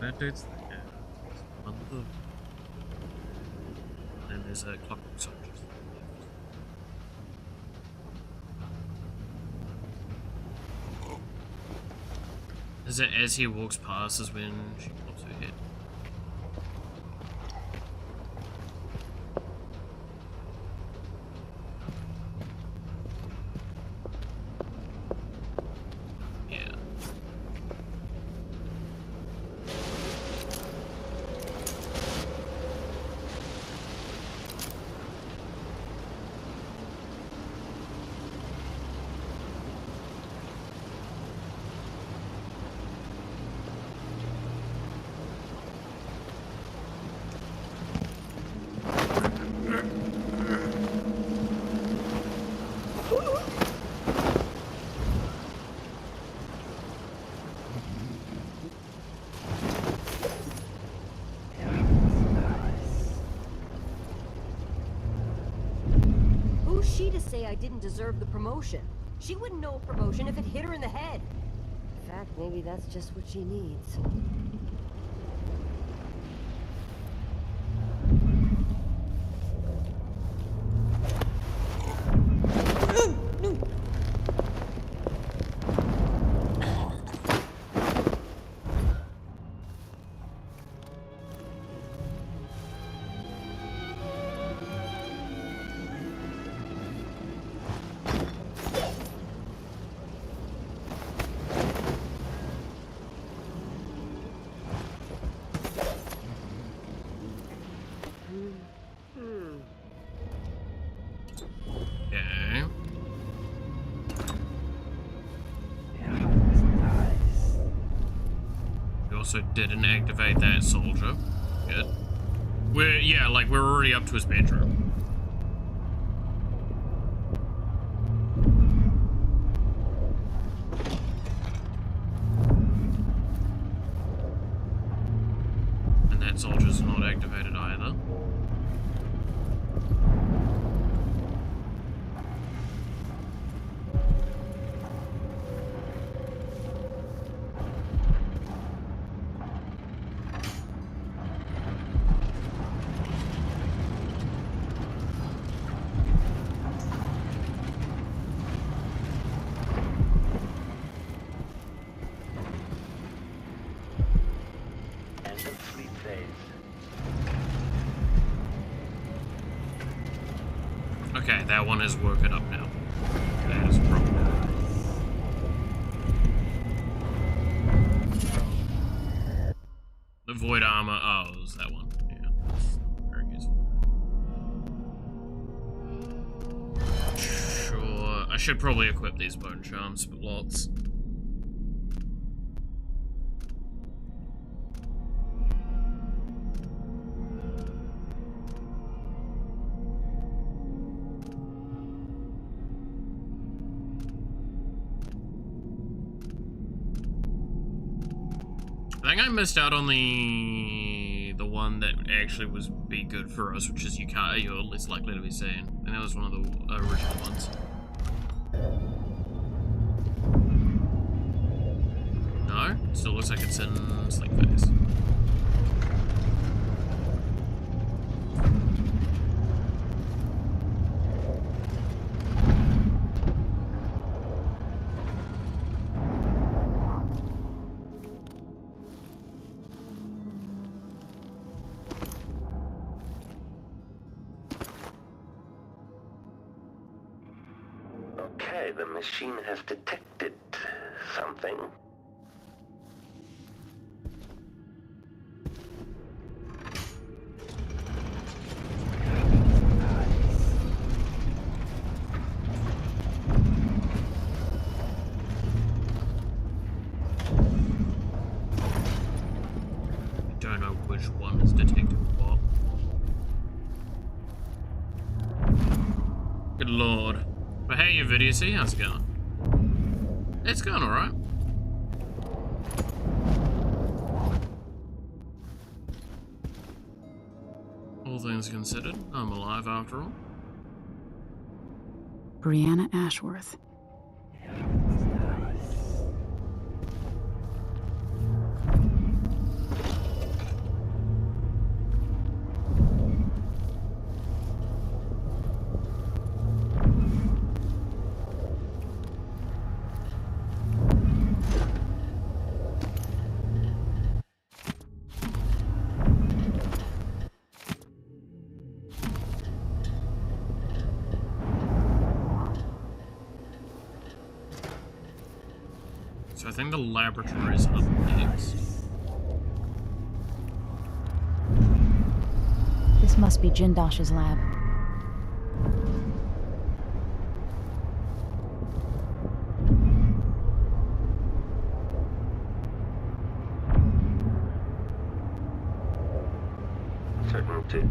Speaker 1: That dude's there. On the hook. And there's a clockwork soldier. Is it as he walks past is when she pops her head?
Speaker 11: Who's she to say I didn't deserve the promotion? She wouldn't know a promotion if it hit her in the head. In fact, maybe that's just what she needs.
Speaker 1: Okay. We also didn't activate that soldier. Good. We're already up to his bedroom. And that soldier's not activated either. Okay, that one is working up now. That is a problem. The void armor. Oh, it was that one. Yeah, that's very useful. Sure, I should probably equip these bone charms, but lots. I think I missed out on the one that actually was be good for us, which is you're least likely to be seeing. I think that was one of the original ones. No, still looks like it's in Slick Face.
Speaker 19: Okay, the machine has detected something.
Speaker 1: I don't know which one is detected what. Good lord. But hey, your video, see how's it going? It's going alright. All things considered, I'm alive after all.
Speaker 2: Brianna Ashworth.
Speaker 1: So I think the laboratory is up next.
Speaker 2: This must be Jindosh's lab.
Speaker 19: Certainty.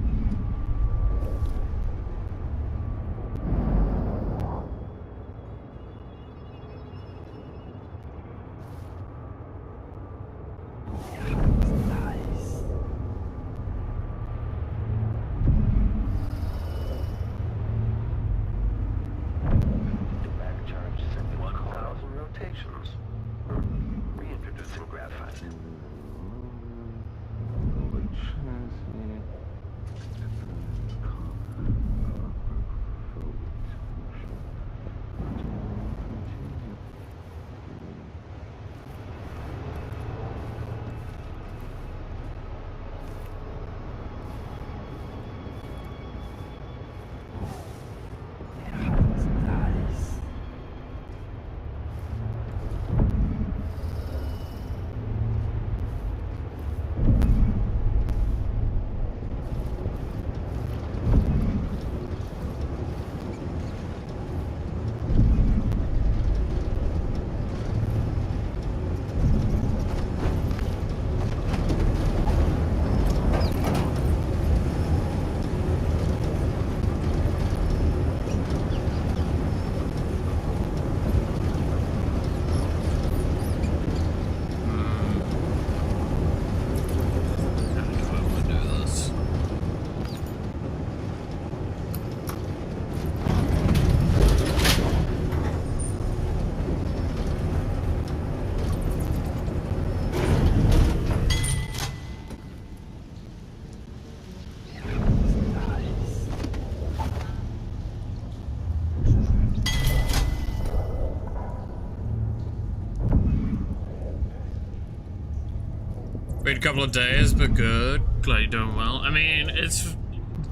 Speaker 1: Been a couple of days, but good. Glad you're doing well. I mean, it's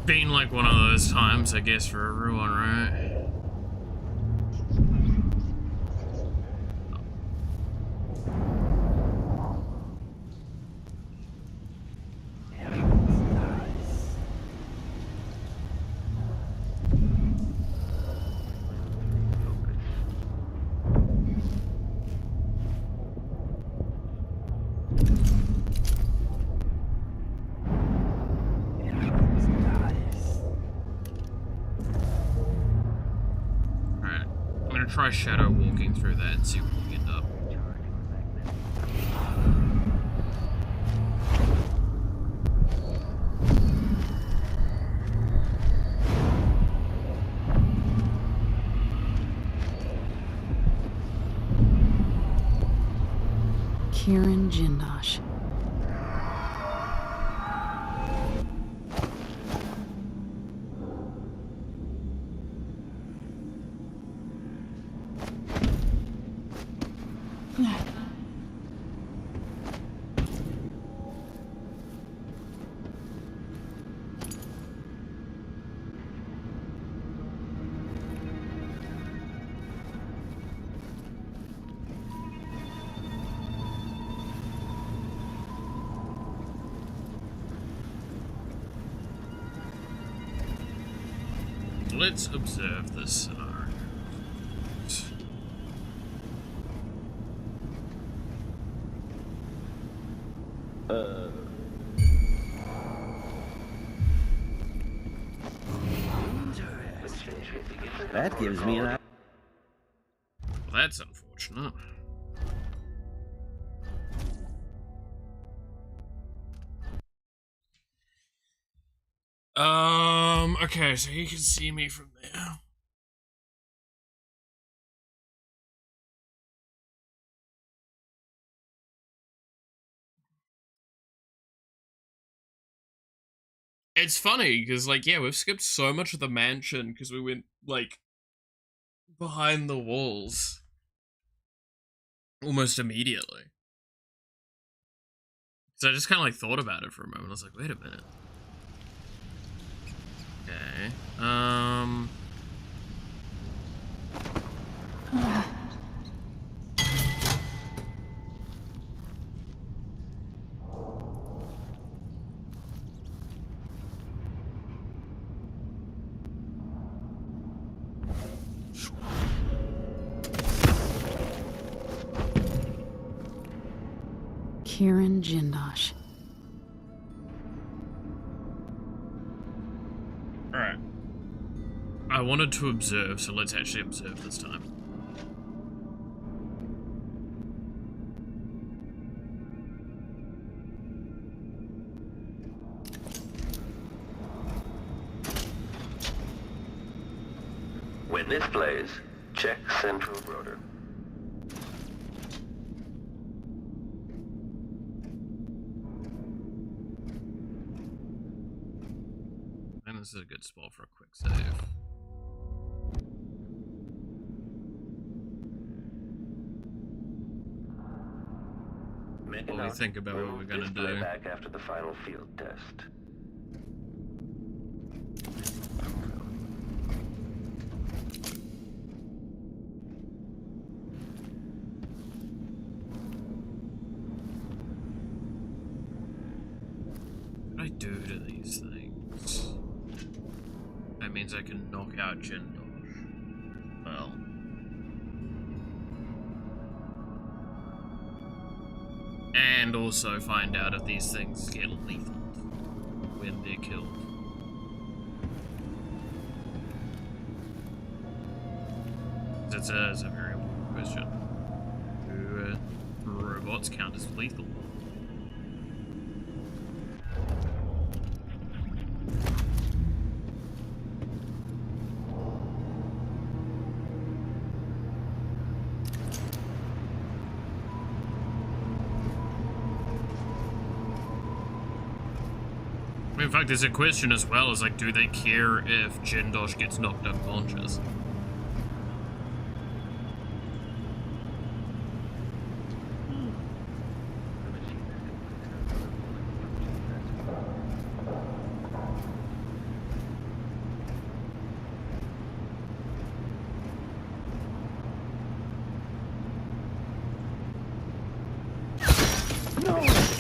Speaker 1: been like one of those times, I guess, for everyone, right? Try shadow walking through that and see what we end up.
Speaker 2: Kieran Jindosh.
Speaker 1: Let's observe this scenario.
Speaker 5: That gives me an...
Speaker 1: Well, that's unfortunate. Okay, so he can see me from there. It's funny, because, like, yeah, we've skipped so much of the mansion, because we went, like, behind the walls. Almost immediately. So I just kind of, like, thought about it for a moment. I was like, wait a minute. Okay.
Speaker 2: Kieran Jindosh.
Speaker 1: Alright. I wanted to observe, so let's actually observe this time.
Speaker 19: When this plays, check central rotor.
Speaker 1: And this is a good spot for a quick save. What do you think about what we're gonna do?
Speaker 19: Back after the final field test.
Speaker 1: What do I do to these things? That means I can knock out Jindosh. Well. And also find out if these things get lethal when they're killed. It's a very important question. Do robots count as lethal? In fact, there's a question as well, is like, do they care if Jindosh gets knocked unconscious?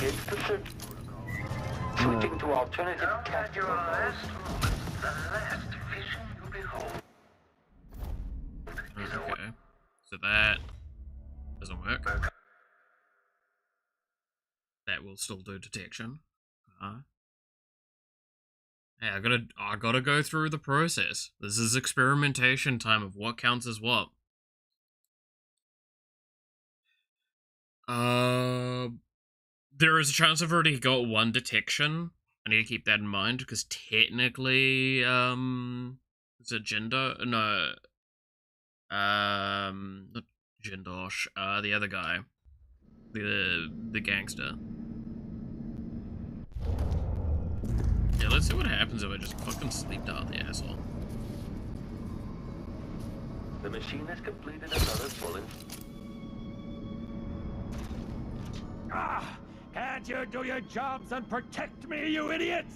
Speaker 19: indicates the search. Switching to alternative tactical modes.
Speaker 13: The last vision you behold.
Speaker 1: Okay. So that doesn't work. That will still do detection. Hey, I gotta go through the process. This is experimentation time of what counts as what. There is a chance I've already got one detection. I need to keep that in mind, because technically, is it Jindo? No. Not Jindosh, the other guy. The gangster. Yeah, let's see what happens if I just fucking sleep out the asshole.
Speaker 19: The machine has completed another full
Speaker 6: Can't you do your jobs and protect me, you idiots?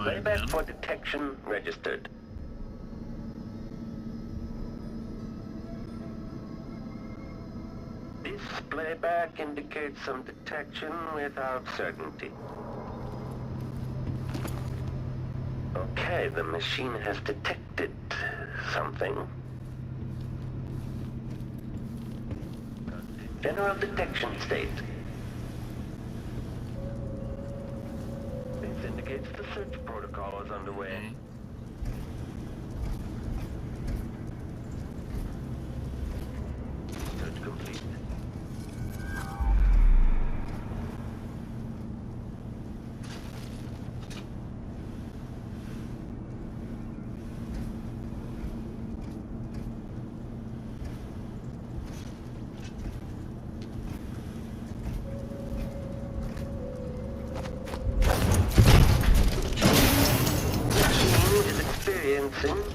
Speaker 19: Playback for detection registered. This playback indicates some detection without certainty. Okay, the machine has detected something. General detection state. This indicates the search protocol is underway. Search complete.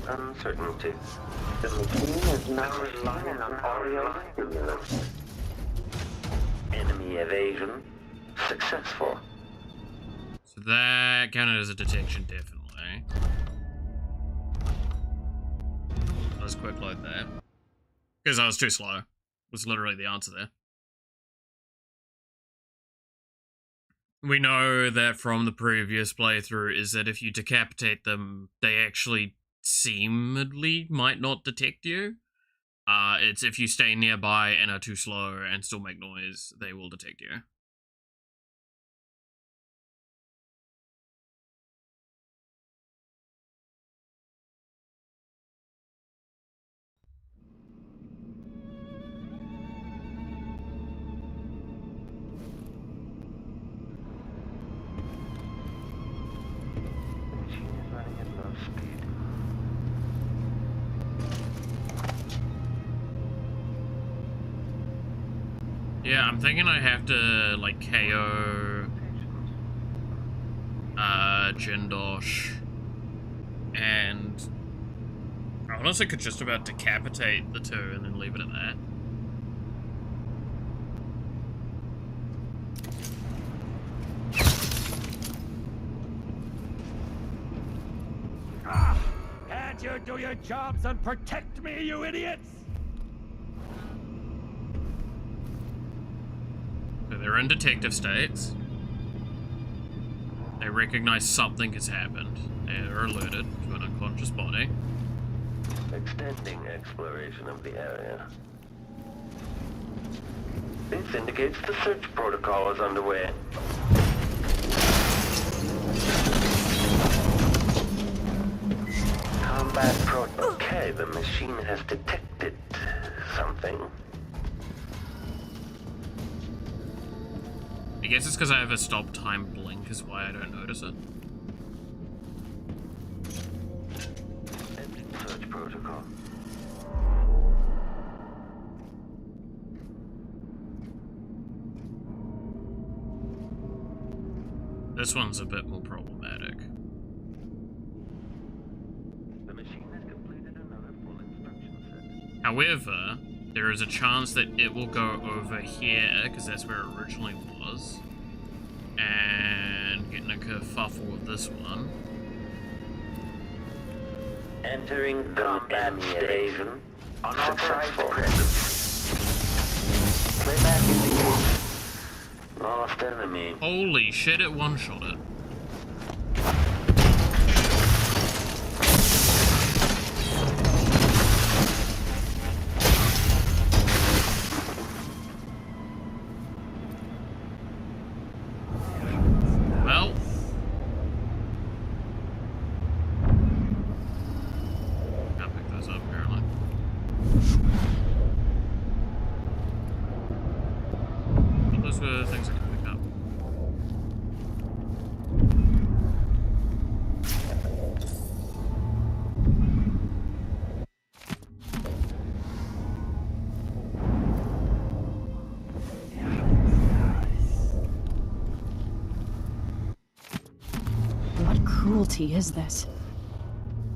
Speaker 19: Uncertainty. The machine is now relying on audio stimulus. Enemy evasion successful.
Speaker 1: So that counted as a detection, definitely. Let's quick load that. Because I was too slow. Was literally the answer there. We know that from the previous playthrough is that if you decapitate them, they actually seemingly might not detect you. It's if you stay nearby and are too slow and still make noise, they will detect you. Yeah, I'm thinking I have to, like, KO, Jindosh, and I honestly could just about decapitate the two and then leave it at that.
Speaker 6: Can't you do your jobs and protect me, you idiots?
Speaker 1: So they're in detective states. They recognize something has happened. They're alerted to an unconscious body.
Speaker 19: Extending exploration of the area. This indicates the search protocol is underway. Combat protocol. Okay, the machine has detected something.
Speaker 1: I guess it's because I have a stop time blink is why I don't notice it.
Speaker 19: Ending search protocol.
Speaker 1: This one's a bit more problematic.
Speaker 19: The machine has completed another full instruction set.
Speaker 1: However, there is a chance that it will go over here, because that's where it originally was. And getting a kerfuffle with this one.
Speaker 19: Entering combat station. Unauthorized presence. Play back in the game. Lost enemy.
Speaker 1: Holy shit, it one-shot it. Well. Can't pick those up, apparently. But those were things I could pick up.
Speaker 2: What cruelty is this?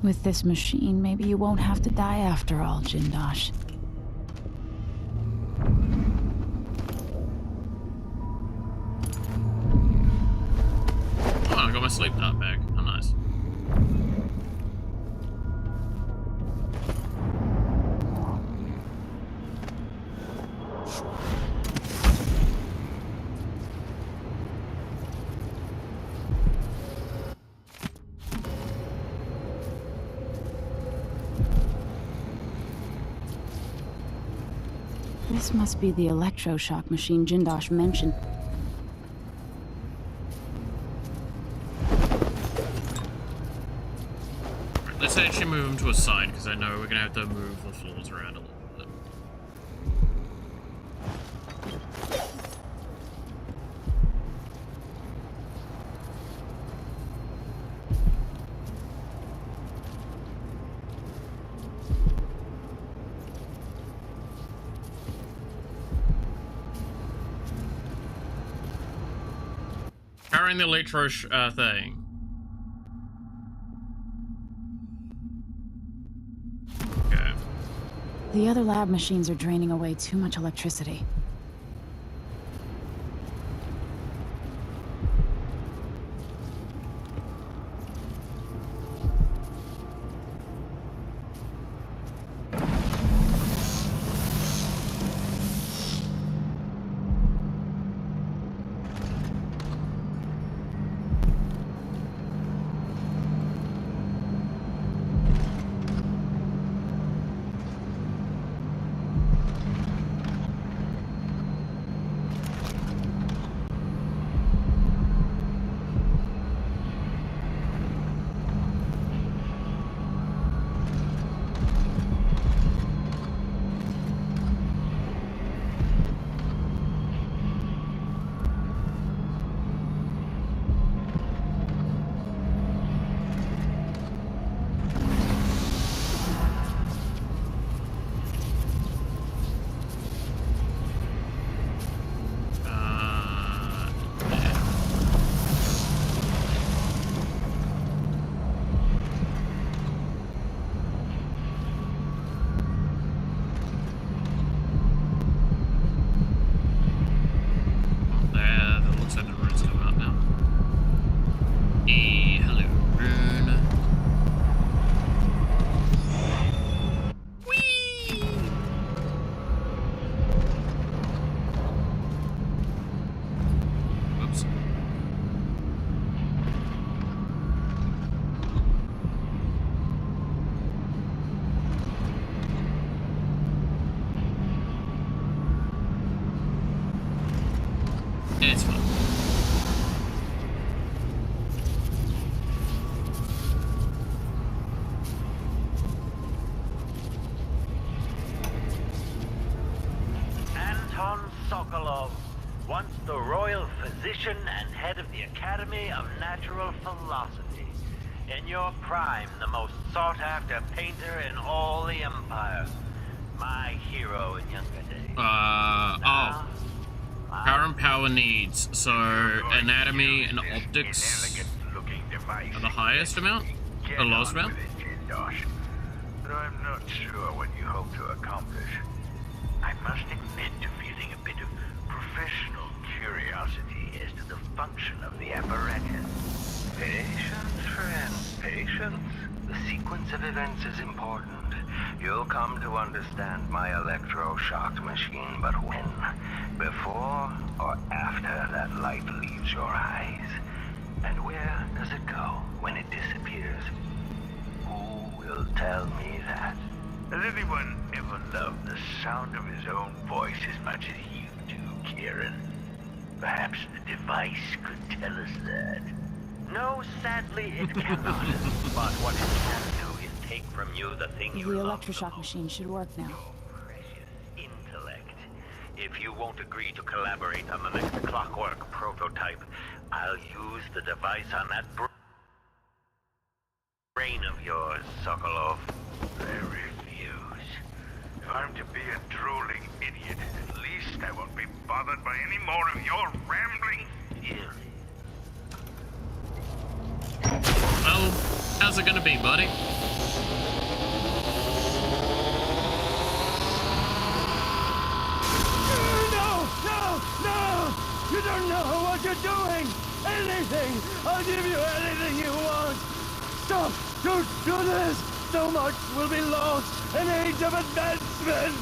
Speaker 2: With this machine, maybe you won't have to die after all, Jindosh.
Speaker 1: Oh, I got my sleep dart back. Oh, nice.
Speaker 2: This must be the electroshock machine Jindosh mentioned.
Speaker 1: Let's actually move him to a side, because I know we're gonna have to move the floors around a little bit. Carrying the electro thing. Okay.
Speaker 2: The other lab machines are draining away too much electricity.
Speaker 1: It's fine.
Speaker 19: Anton Sokolov, once the royal physician and head of the Academy of Natural Philosophy. In your prime, the most sought-after painter in all the Empire. My hero in younger days.
Speaker 1: Current power needs. So, anatomy and optics are the highest amount? The lowest amount?
Speaker 13: But I'm not sure what you hope to accomplish. I must admit to feeling a bit of professional curiosity as to the function
Speaker 19: defense is important. You'll come to understand my electroshock machine, but when? Before or after that light leaves your eyes? And where does it go when it disappears? Who will tell me that?
Speaker 13: Has anyone ever loved the sound of his own voice as much as you do, Kieran? Perhaps the device could tell us that.
Speaker 19: No, sadly it cannot. But what it can do is take from you the thing
Speaker 2: The
Speaker 19: you love
Speaker 2: electroshock machine should work now.
Speaker 19: intellect. If you won't agree to collaborate on the next clockwork prototype, I'll use the device on that brain of yours, Sokolov.
Speaker 13: I refuse. If I'm to be a drooling idiot, at least I won't be bothered by any more of your rambling theories.
Speaker 1: Well, how's it gonna be, buddy?
Speaker 4: No! You don't know what you're doing! Anything! I'll give you anything you want! Stop! Don't do this! So much will be lost! An age of advancement!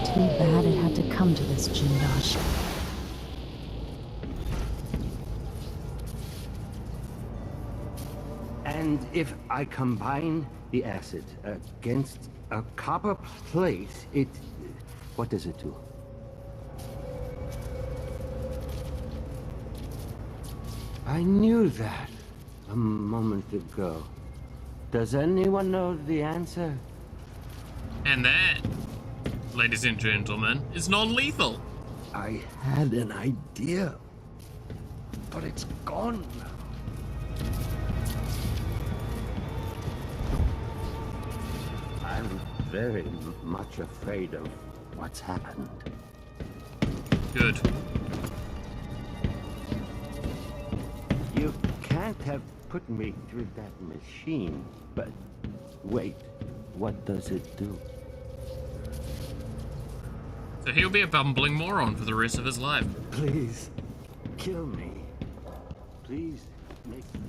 Speaker 2: Too bad it had to come to this, Jindosh.
Speaker 5: And if I combine the acid against a copper plate, what does it do? I knew that a moment ago. Does anyone know the answer?
Speaker 1: And that, ladies and gentlemen, is non-lethal.
Speaker 5: I had an idea, but it's gone. I'm very much afraid of what's happened.
Speaker 1: Good.
Speaker 5: You can't have put me through that machine, but wait, what does it do?
Speaker 1: So he'll be a bumbling moron for the rest of his life.
Speaker 5: Please, kill me. Please, make me.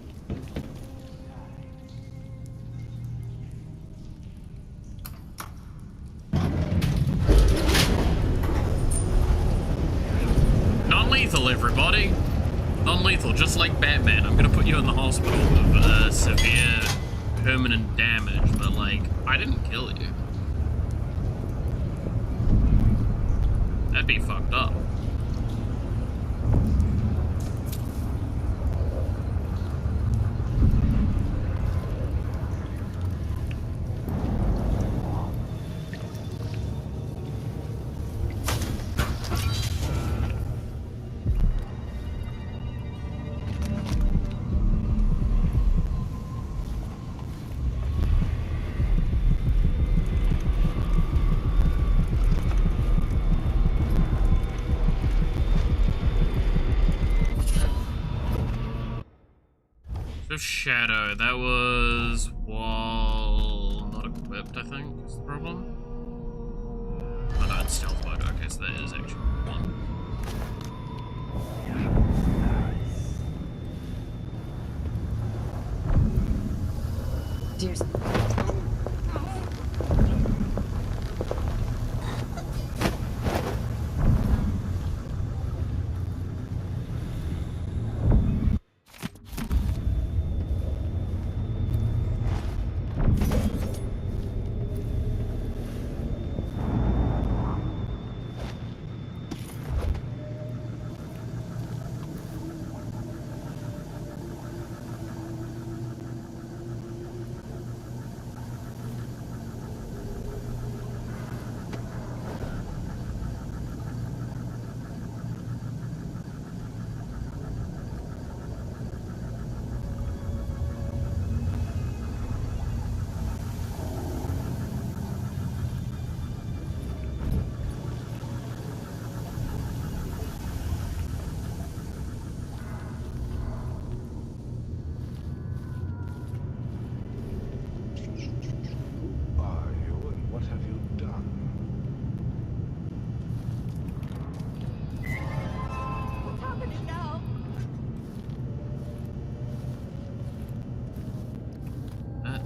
Speaker 1: Non-lethal, everybody. Non-lethal, just like Batman. I'm gonna put you in the hospital with severe permanent damage, but like, I didn't kill you. That'd be fucked up. Shadow, that was while not equipped, I think, is the problem. Oh no, it's stealth mode. Okay, so that is actually one.
Speaker 2: Dears.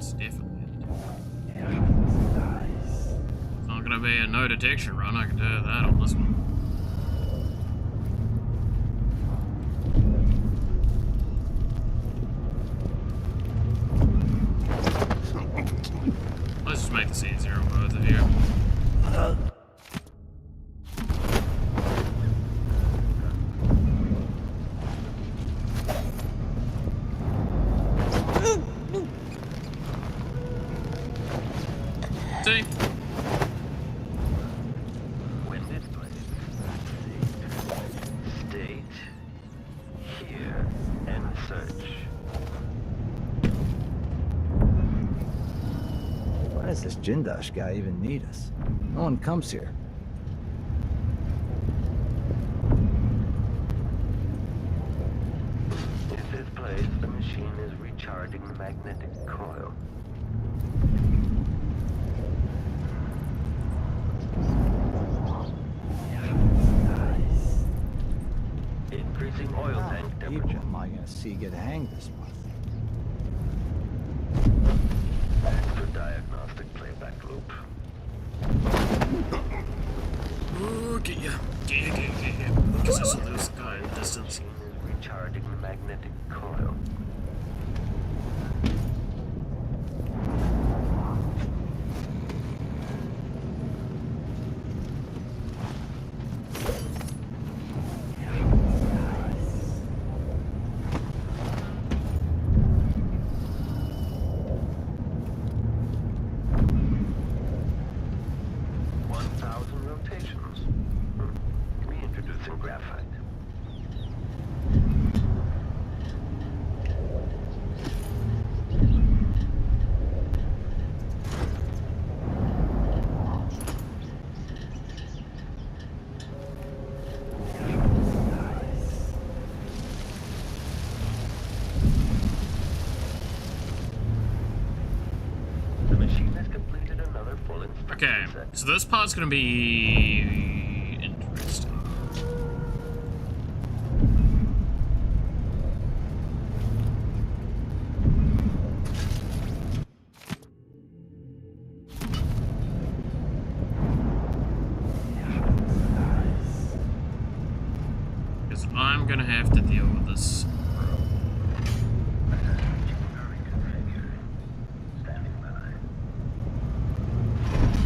Speaker 1: It's definitely it's not gonna be a no detection run, I can tell you that on this one. Let's just make this easier on both of you. See?
Speaker 19: When this place state here and search.
Speaker 5: Why does this Jindosh guy even need us? No one comes here.
Speaker 19: In this place, the machine is recharging the magnetic coil. Increasing oil tank temperature.
Speaker 5: People am I gonna see get hanged this month?
Speaker 19: Extra diagnostic playback loop.
Speaker 1: Ooh, get ya. Get ya. Because this will lose the guy in the distance.
Speaker 19: Machine is recharging the magnetic coil. Reintroducing graphite. The machine has completed another full inspection.
Speaker 1: Okay, so this part's gonna be interesting. Because I'm gonna have to deal with this.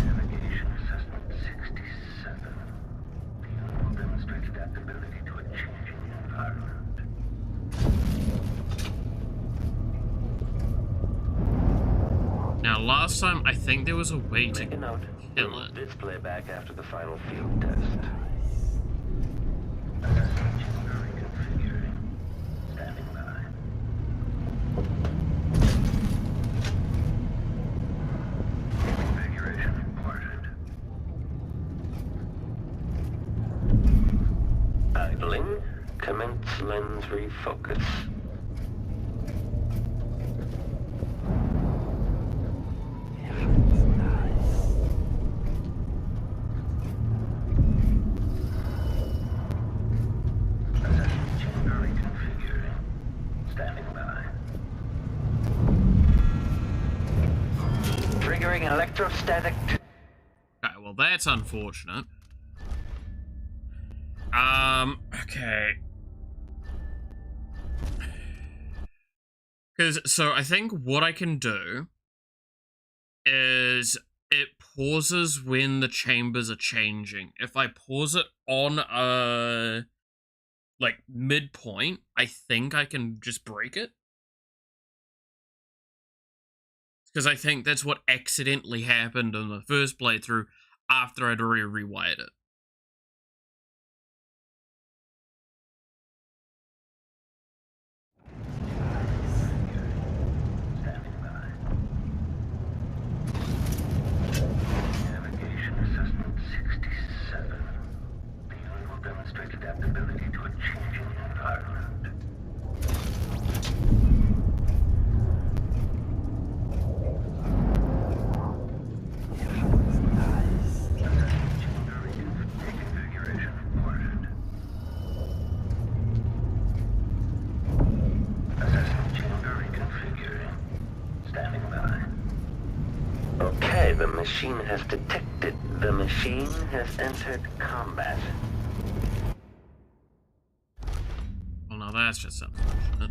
Speaker 13: Navigation assessment 67. The unit will demonstrate adaptability to a changing environment.
Speaker 1: Now, last time I think there was a way to
Speaker 19: Make a note.
Speaker 1: kill it.
Speaker 19: This playback after the final field test.
Speaker 13: Assessment chamber reconfiguring. Standing by. Configuration reported.
Speaker 19: Idling. Commence lens refocus.
Speaker 13: Assessment chamber reconfiguring. Standing by.
Speaker 19: Triggering electrostatic.
Speaker 1: Okay, well that's unfortunate. Okay. So I think what I can do is it pauses when the chambers are changing. If I pause it on like midpoint, I think I can just break it. Because I think that's what accidentally happened in the first playthrough after I'd already rewired it.
Speaker 13: Navigation assessment 67. The unit will demonstrate adaptability to a changing environment. Assessment chamber reconfiguring.
Speaker 19: the machine has detected. The machine has entered combat.
Speaker 1: Well, now that's just unfortunate.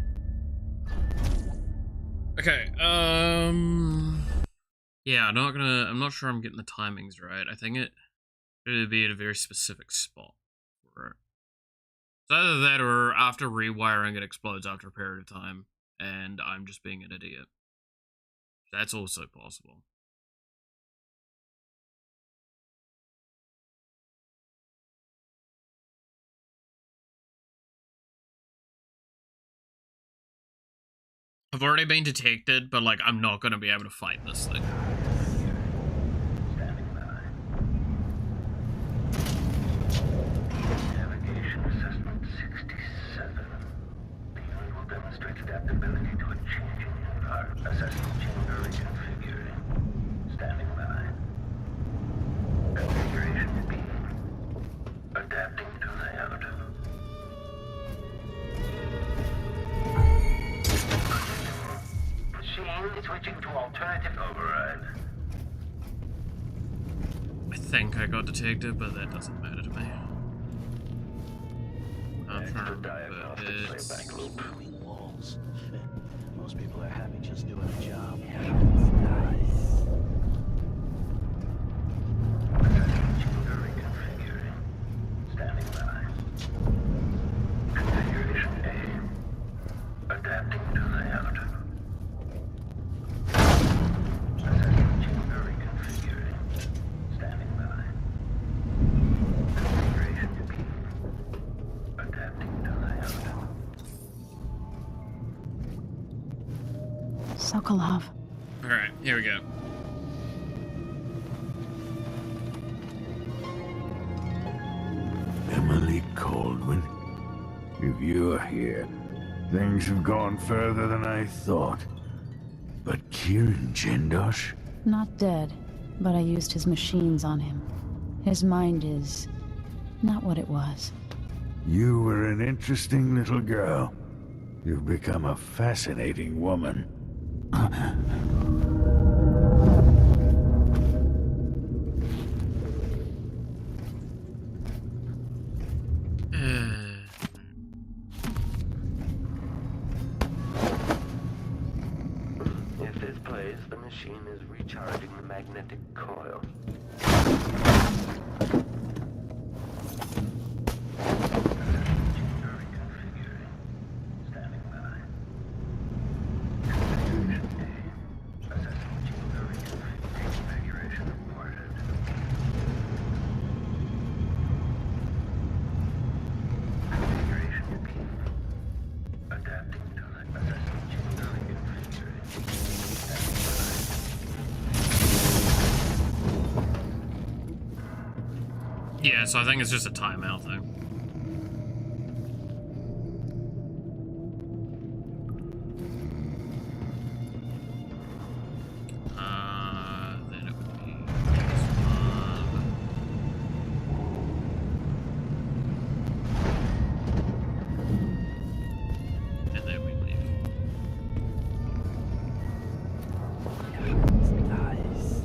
Speaker 1: Okay, yeah, I'm not sure I'm getting the timings right. I think it should be at a very specific spot for it. It's either that or after rewiring it explodes after a period of time, and I'm just being an idiot. That's also possible. I've already been detected, but like I'm not gonna be able to fight this thing.
Speaker 13: Navigation assessment 67. The unit will demonstrate adaptability to a changing environment. Assessment chamber reconfiguring. Standing by. Configuration B. Adapting to layout. Machine switching to alternative override.
Speaker 1: I think I got detected, but that doesn't matter to me. I'm trying to remember
Speaker 5: Playback loop. Walls. Most people are happy just doing a job.
Speaker 13: Chamber reconfiguring. Standing by. Configuration A. Adapting to layout. Assessment chamber reconfiguring. Standing by. Configuration B. Adapting to layout.
Speaker 2: Sokolov.
Speaker 1: Alright, here we go.
Speaker 8: Emily Caldwin, if you're here, things have gone further than I thought. But Kieran Jindosh?
Speaker 2: Not dead, but I used his machines on him. His mind is not what it was.
Speaker 8: You were an interesting little girl. You've become a fascinating woman.
Speaker 19: If this plays, the machine is recharging the magnetic coil.
Speaker 1: Yeah, so I think it's just a timeout thing. Then it would be this one. And then we leave.
Speaker 5: Nice.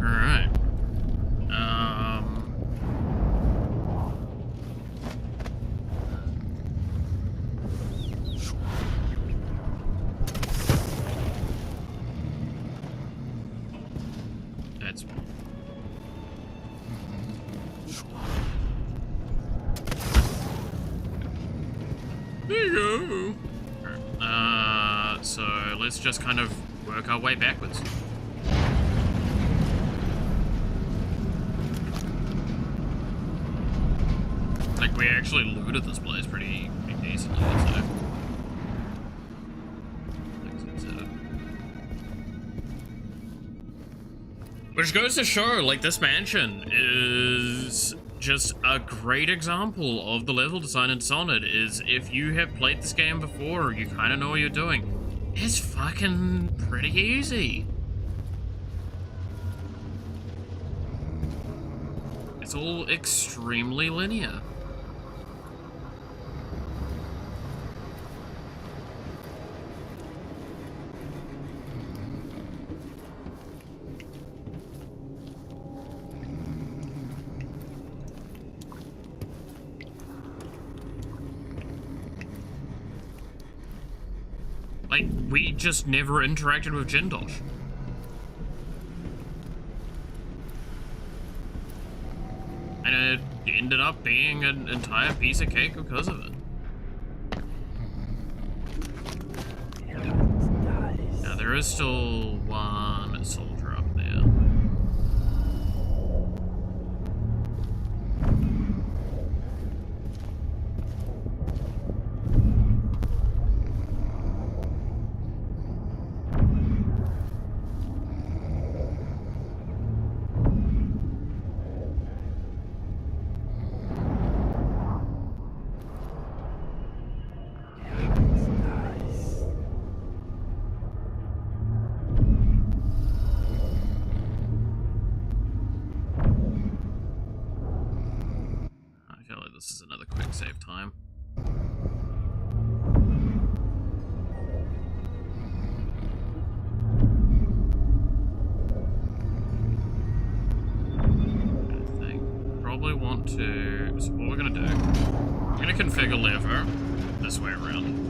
Speaker 1: Alright. That's there you go. So let's just kind of work our way backwards. Like, we actually looted this place pretty decently, so. Which goes to show, like, this mansion is just a great example of the level design in Dishonored. Is if you have played this game before, you kind of know what you're doing. It's fucking pretty easy. It's all extremely linear. Like, we just never interacted with Jindosh. And it ended up being an entire piece of cake because of it. Now, there is still one soldier up there. This is another quick save time. I think probably want to. So what we're gonna do? We're gonna configure lever this way around.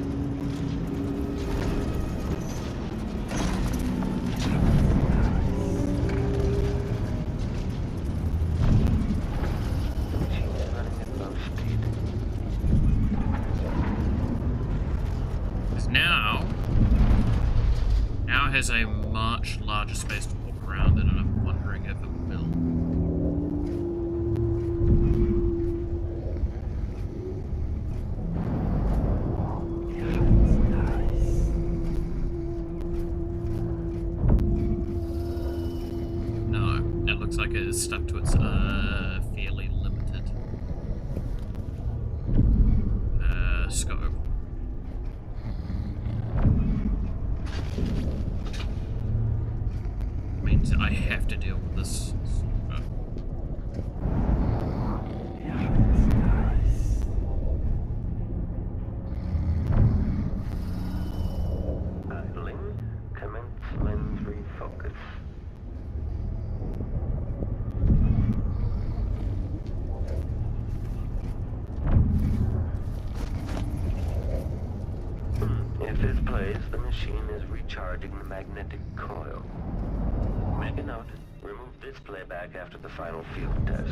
Speaker 1: Now has a much larger space to walk around in, and I'm wondering if it will. No, it looks like it is stuck to its fairly limited scope. Means I have to deal with this.
Speaker 19: Idling. Commence lens refocus. If this plays, the machine is recharging the magnetic coil. Make a note. Remove this playback after the final field test.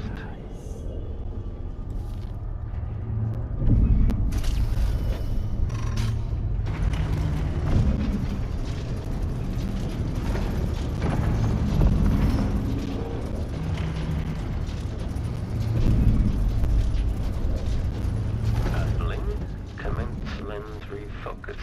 Speaker 19: Idling. Commence lens refocus.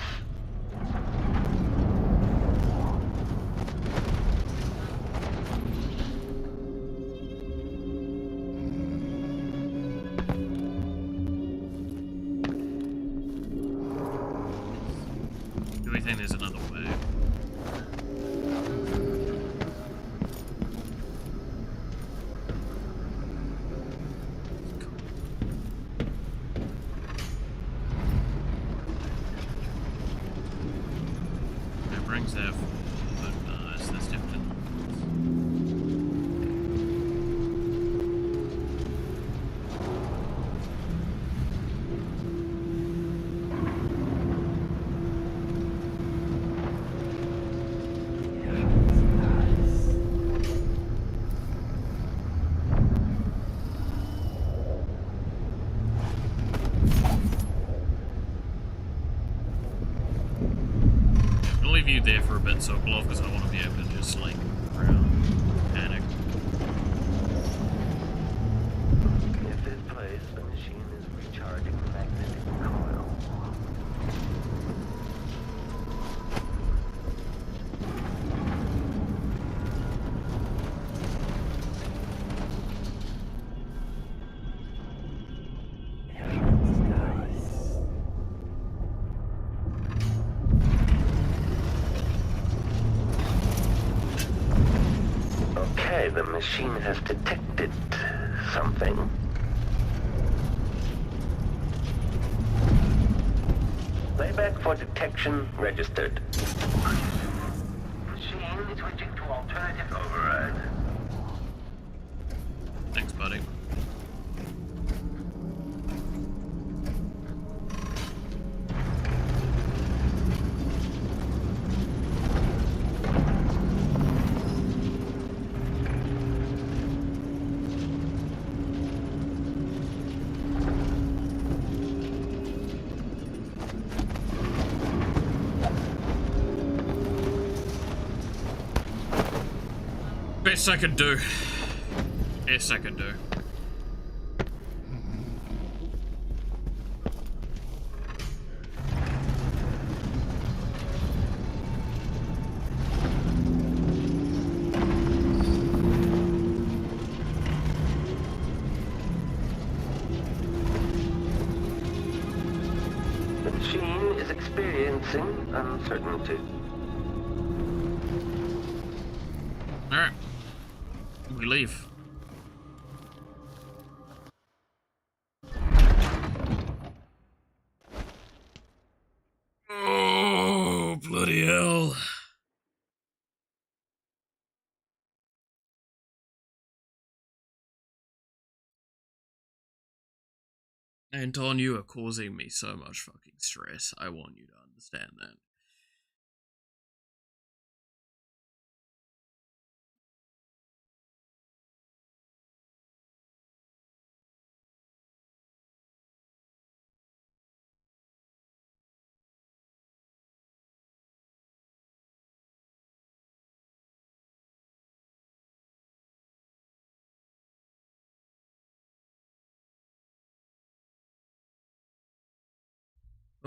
Speaker 1: Do we think there's another way? That brings that forward, but that's definitely not. I'll leave you there for a bit, Sokolov, because I want to be able to just, like, around, panic.
Speaker 19: If this plays, the machine is recharging the magnetic coil. the machine has detected something. Playback for detection registered.
Speaker 13: Machine switching to alternative override.
Speaker 1: Thanks, buddy. Best I could do. Best I could do.
Speaker 19: The machine is experiencing uncertainty.
Speaker 1: Alright. We leave. Oh, bloody hell. Anton, you are causing me so much fucking stress. I want you to understand that.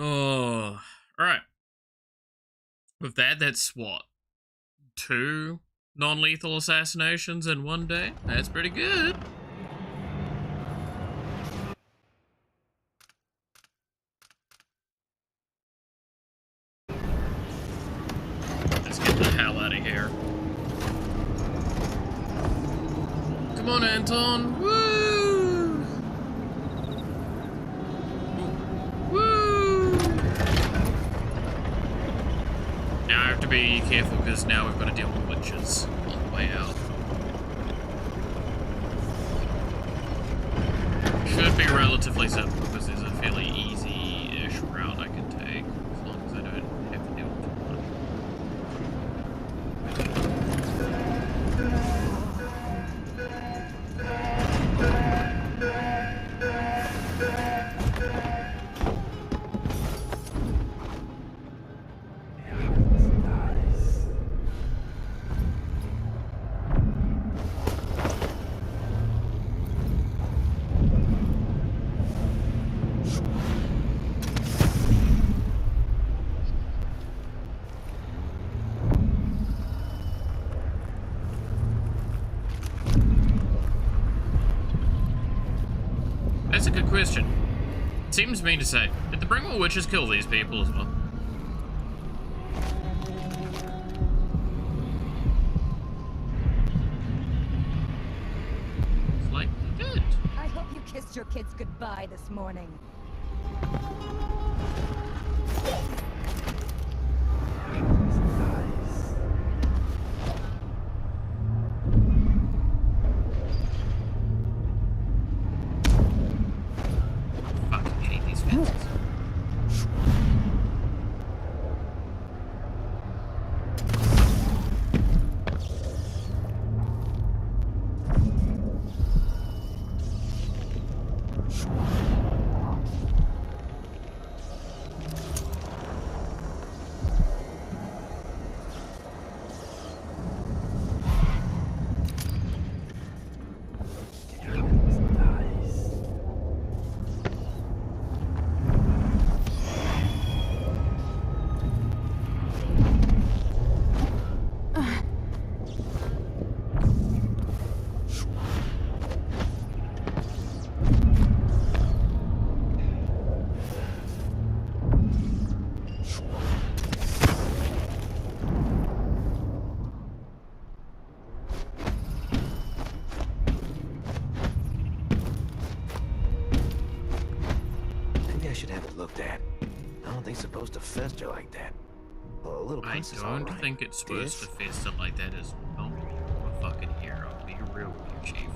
Speaker 1: Oh, alright. With that, that's what? 2 non-lethal assassinations in one day? That's pretty good. Let's get the hell out of here. Come on, Anton. Woo! Woo! Now I have to be careful because now we've got to deal with witches on the way out. Should be relatively simple because there's a fairly easy-ish route I can take as long as I don't have to deal with one. That's a good question. It seems mean to say. Did the Bringwell witches kill these people as well? It's like they did.
Speaker 3: I hope you kissed your kids goodbye this morning.
Speaker 1: Fucking hate these fences.
Speaker 16: looked at. I don't think it's supposed to fester like that. Well, a little
Speaker 1: I
Speaker 16: piece is
Speaker 1: don't
Speaker 16: alright.
Speaker 1: think it's supposed to fester like that as well. I'm a fucking hero. Be real with you, Chief.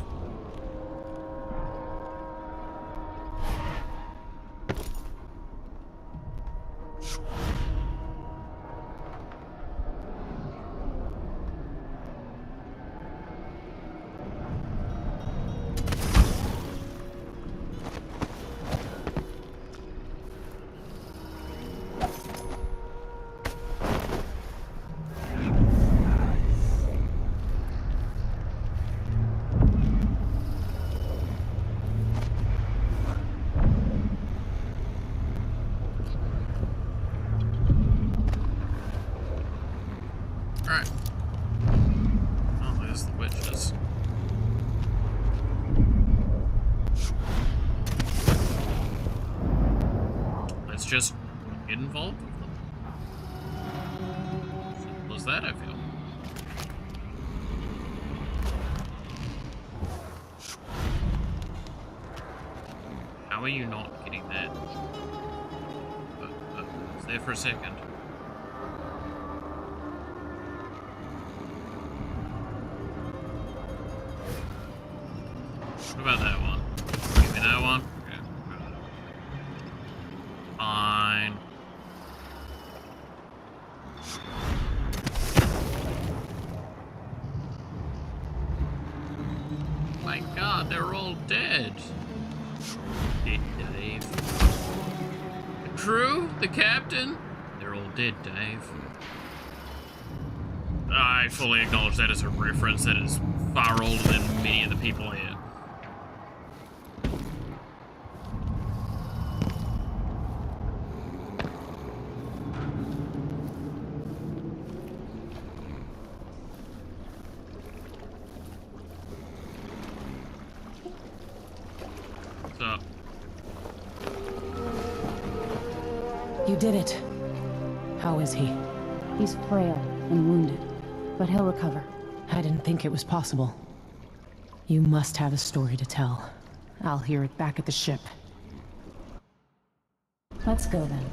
Speaker 1: Alright. Oh, there's the witches. Let's just get involved with them. Simple as that, I feel. How are you not getting that? It's there for a second. What about that one? Give me that one. Okay. Fine. My God, they're all dead. Dead, Dave. The crew, the captain, they're all dead, Dave. I fully acknowledge that as a reference that is far older than many of the people here. What's up?
Speaker 2: You did it. How is he? He's frail and wounded, but he'll recover. I didn't think it was possible. You must have a story to tell. I'll hear it back at the ship. Let's go then.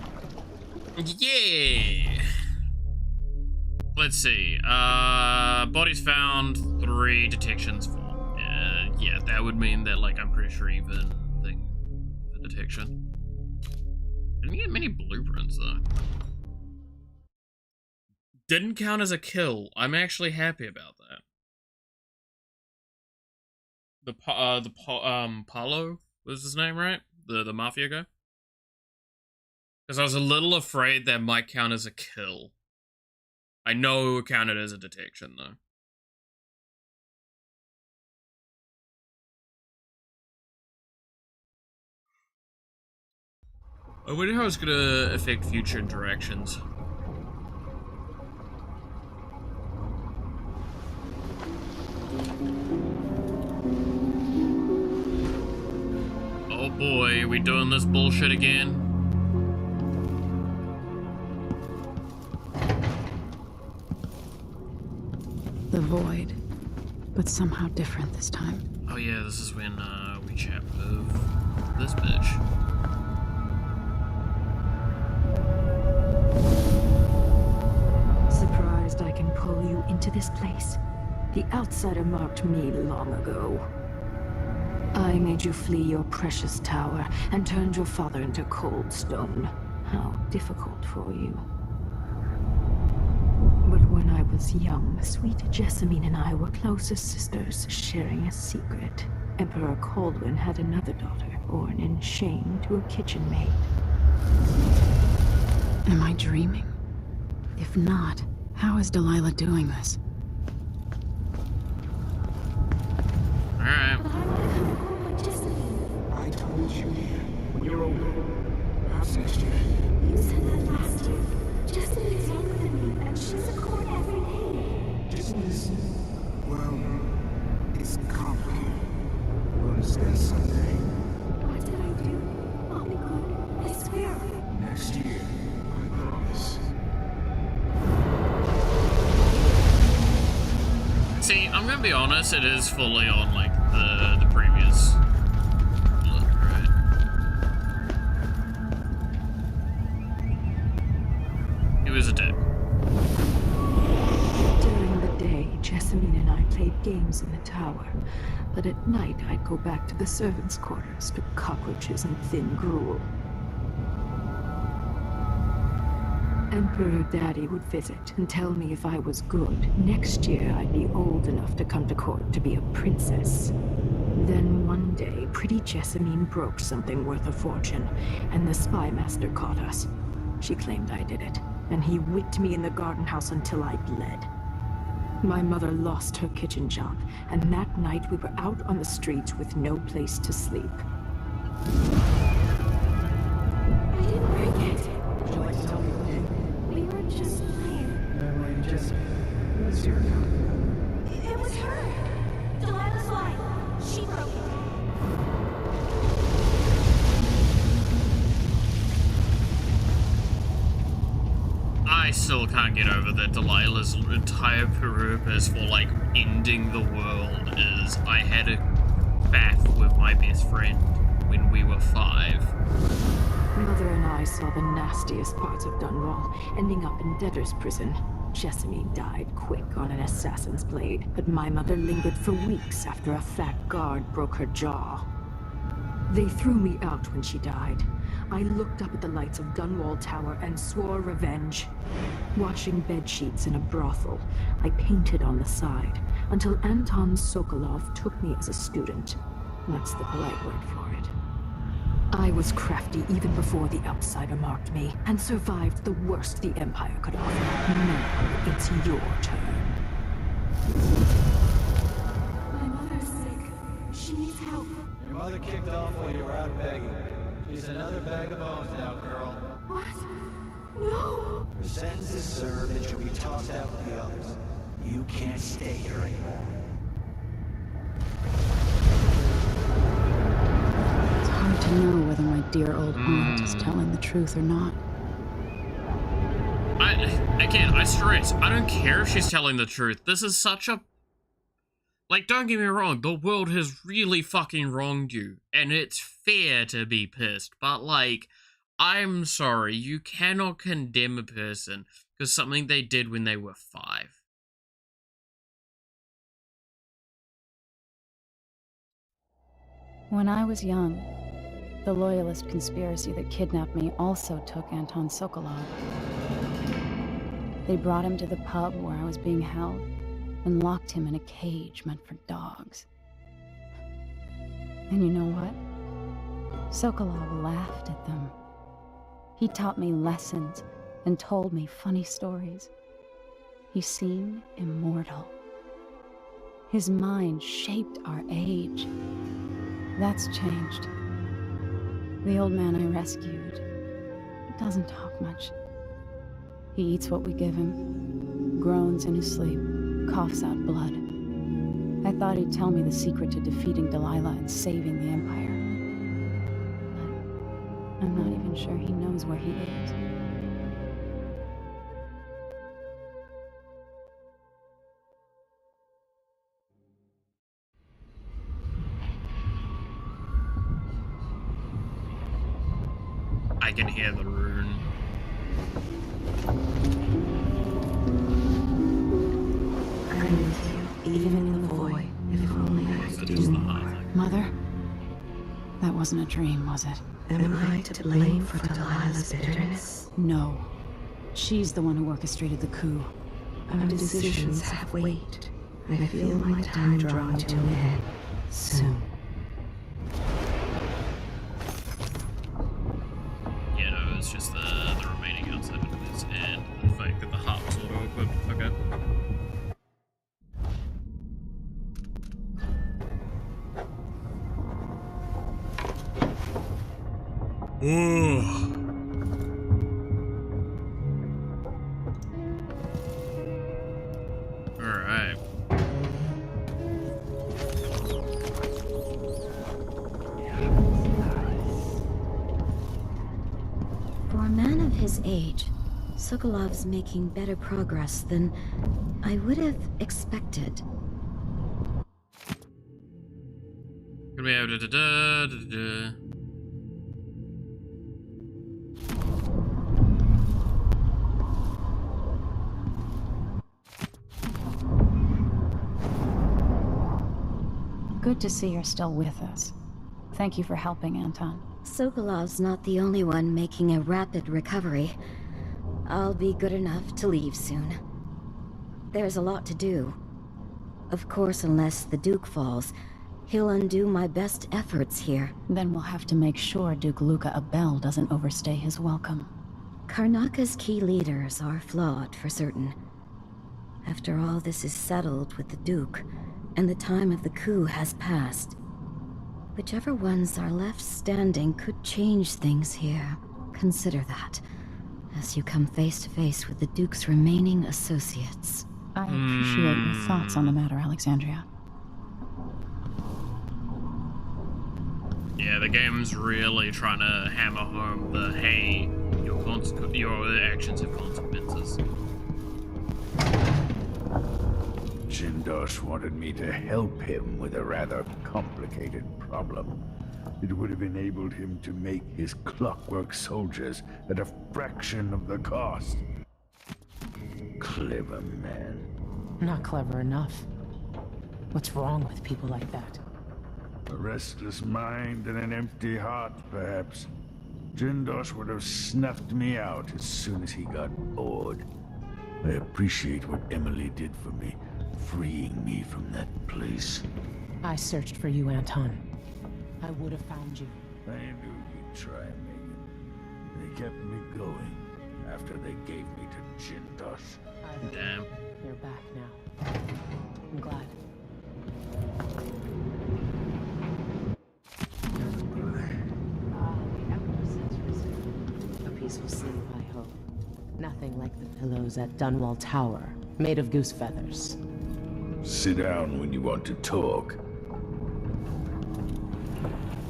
Speaker 1: Yeah! Let's see. Bodies found, 3 detections, 4. Yeah, that would mean that, like, I'm pretty sure even thing, the detection. Didn't get many blueprints, though. Didn't count as a kill. I'm actually happy about that. Paulo was his name, right? The mafia guy? Because I was a little afraid that might count as a kill. I know it would count it as a detection, though. I wonder how it's gonna affect future interactions. Oh boy, are we doing this bullshit again?
Speaker 2: The void, but somehow different this time.
Speaker 1: Oh yeah, this is when we chat with this bitch.
Speaker 12: Surprised I can pull you into this place? The outsider marked me long ago. I made you flee your precious tower and turned your father into cold stone. How difficult for you. But when I was young, sweet Jessamine and I were close as sisters, sharing a secret. Emperor Kaldwin had another daughter, born in shame to a kitchen maid.
Speaker 2: Am I dreaming? If not, how is Delilah doing this?
Speaker 1: Alright.
Speaker 7: I told you when you're older. Perhaps next year.
Speaker 20: You said that last year. Jessamine is younger than me, and she's a court every day.
Speaker 7: Business? Well, it's complicated. We'll discuss someday.
Speaker 20: What did I do? I'll be good. I swear.
Speaker 7: Next year, I promise.
Speaker 1: See, I'm gonna be honest, it is fully on, like, the previous look, right? He was a dick.
Speaker 12: During the day, Jessamine and I played games in the tower, but at night I'd go back to the servants' quarters to cockroaches and thin gruel. Emperor Daddy would visit and tell me if I was good, next year I'd be old enough to come to court to be a princess. Then one day, pretty Jessamine broke something worth a fortune, and the spy master caught us. She claimed I did it, and he whipped me in the garden house until I bled. My mother lost her kitchen job, and that night we were out on the streets with no place to sleep. I didn't break it.
Speaker 15: Would you like to tell me what did?
Speaker 12: We were just playing.
Speaker 15: Well, you just... What's your account?
Speaker 12: It was her. Delilah's line. She broke it.
Speaker 1: I still can't get over that Delilah's entire purpose for, like, ending the world is I had a bath with my best friend when we were 5.
Speaker 12: Mother and I saw the nastiest parts of Dunwall, ending up in debtor's prison. Jessamine died quick on an assassin's blade, but my mother lingered for weeks after a fat guard broke her jaw. They threw me out when she died. I looked up at the lights of Dunwall Tower and swore revenge. Watching bedsheets in a brothel, I painted on the side, until Anton Sokolov took me as a student. That's the polite word for it. I was crafty even before the outsider marked me, and survived the worst the Empire could offer. Now, it's your turn. My mother's sick. She needs help.
Speaker 10: Your mother kicked off while you were out begging. She's another bag of bones now, girl.
Speaker 12: What? No!
Speaker 10: Her sentence is served and she'll be tossed out with the others. You can't stay here anymore.
Speaker 2: It's hard to know whether my dear old aunt is telling the truth or not.
Speaker 1: I stress, I don't care if she's telling the truth. This is such a... Like, don't get me wrong, the world has really fucking wronged you, and it's fair to be pissed, but, like, I'm sorry, you cannot condemn a person because something they did when they were 5.
Speaker 2: When I was young, the Loyalist conspiracy that kidnapped me also took Anton Sokolov. They brought him to the pub where I was being held and locked him in a cage meant for dogs. And you know what? Sokolov laughed at them. He taught me lessons and told me funny stories. He seemed immortal. His mind shaped our age. That's changed. The old man I rescued doesn't talk much. He eats what we give him, groans in his sleep, coughs out blood. I thought he'd tell me the secret to defeating Delilah and saving the Empire. But I'm not even sure he knows where he is.
Speaker 1: I can hear the rune.
Speaker 12: I'm with you, even in the void, if only I could do more.
Speaker 2: Mother? That wasn't a dream, was it?
Speaker 12: Am I to blame for Delilah's bitterness?
Speaker 2: No. She's the one who orchestrated the coup.
Speaker 12: Our decisions have weight. I feel my time drawing to an end soon.
Speaker 1: Yeah, no, it's just the remaining outside of this and the fact that the harp's auto-equipped. Okay. Ooh. Alright.
Speaker 18: For a man of his age, Sokolov's making better progress than I would have expected.
Speaker 1: Gonna be able to
Speaker 2: Good to see you're still with us. Thank you for helping, Anton.
Speaker 18: Sokolov's not the only one making a rapid recovery. I'll be good enough to leave soon. There's a lot to do. Of course, unless the Duke falls, he'll undo my best efforts here.
Speaker 2: Then we'll have to make sure Duke Luca Abel doesn't overstay his welcome.
Speaker 18: Karnaka's key leaders are flawed, for certain. After all this is settled with the Duke, and the time of the coup has passed, whichever ones are left standing could change things here. Consider that, as you come face to face with the Duke's remaining associates.
Speaker 2: I appreciate your thoughts on the matter, Alexandria.
Speaker 1: Yeah, the game's really trying to hammer home the, hey, your actions have consequences.
Speaker 8: Jindosh wanted me to help him with a rather complicated problem. It would have enabled him to make his clockwork soldiers at a fraction of the cost. Clever man.
Speaker 9: Not clever enough. What's wrong with people like that?
Speaker 8: A restless mind and an empty heart, perhaps. Jindosh would have snuffed me out as soon as he got bored. I appreciate what Emily did for me, freeing me from that place.
Speaker 9: I searched for you, Anton. I would have found you.
Speaker 8: I knew you'd try, Megan. They kept me going after they gave me to Jindosh.
Speaker 1: Damn.
Speaker 9: You're back now. I'm glad. A peaceful sleep, I hope. Nothing like the pillows at Dunwall Tower, made of goose feathers.
Speaker 8: Sit down when you want to talk.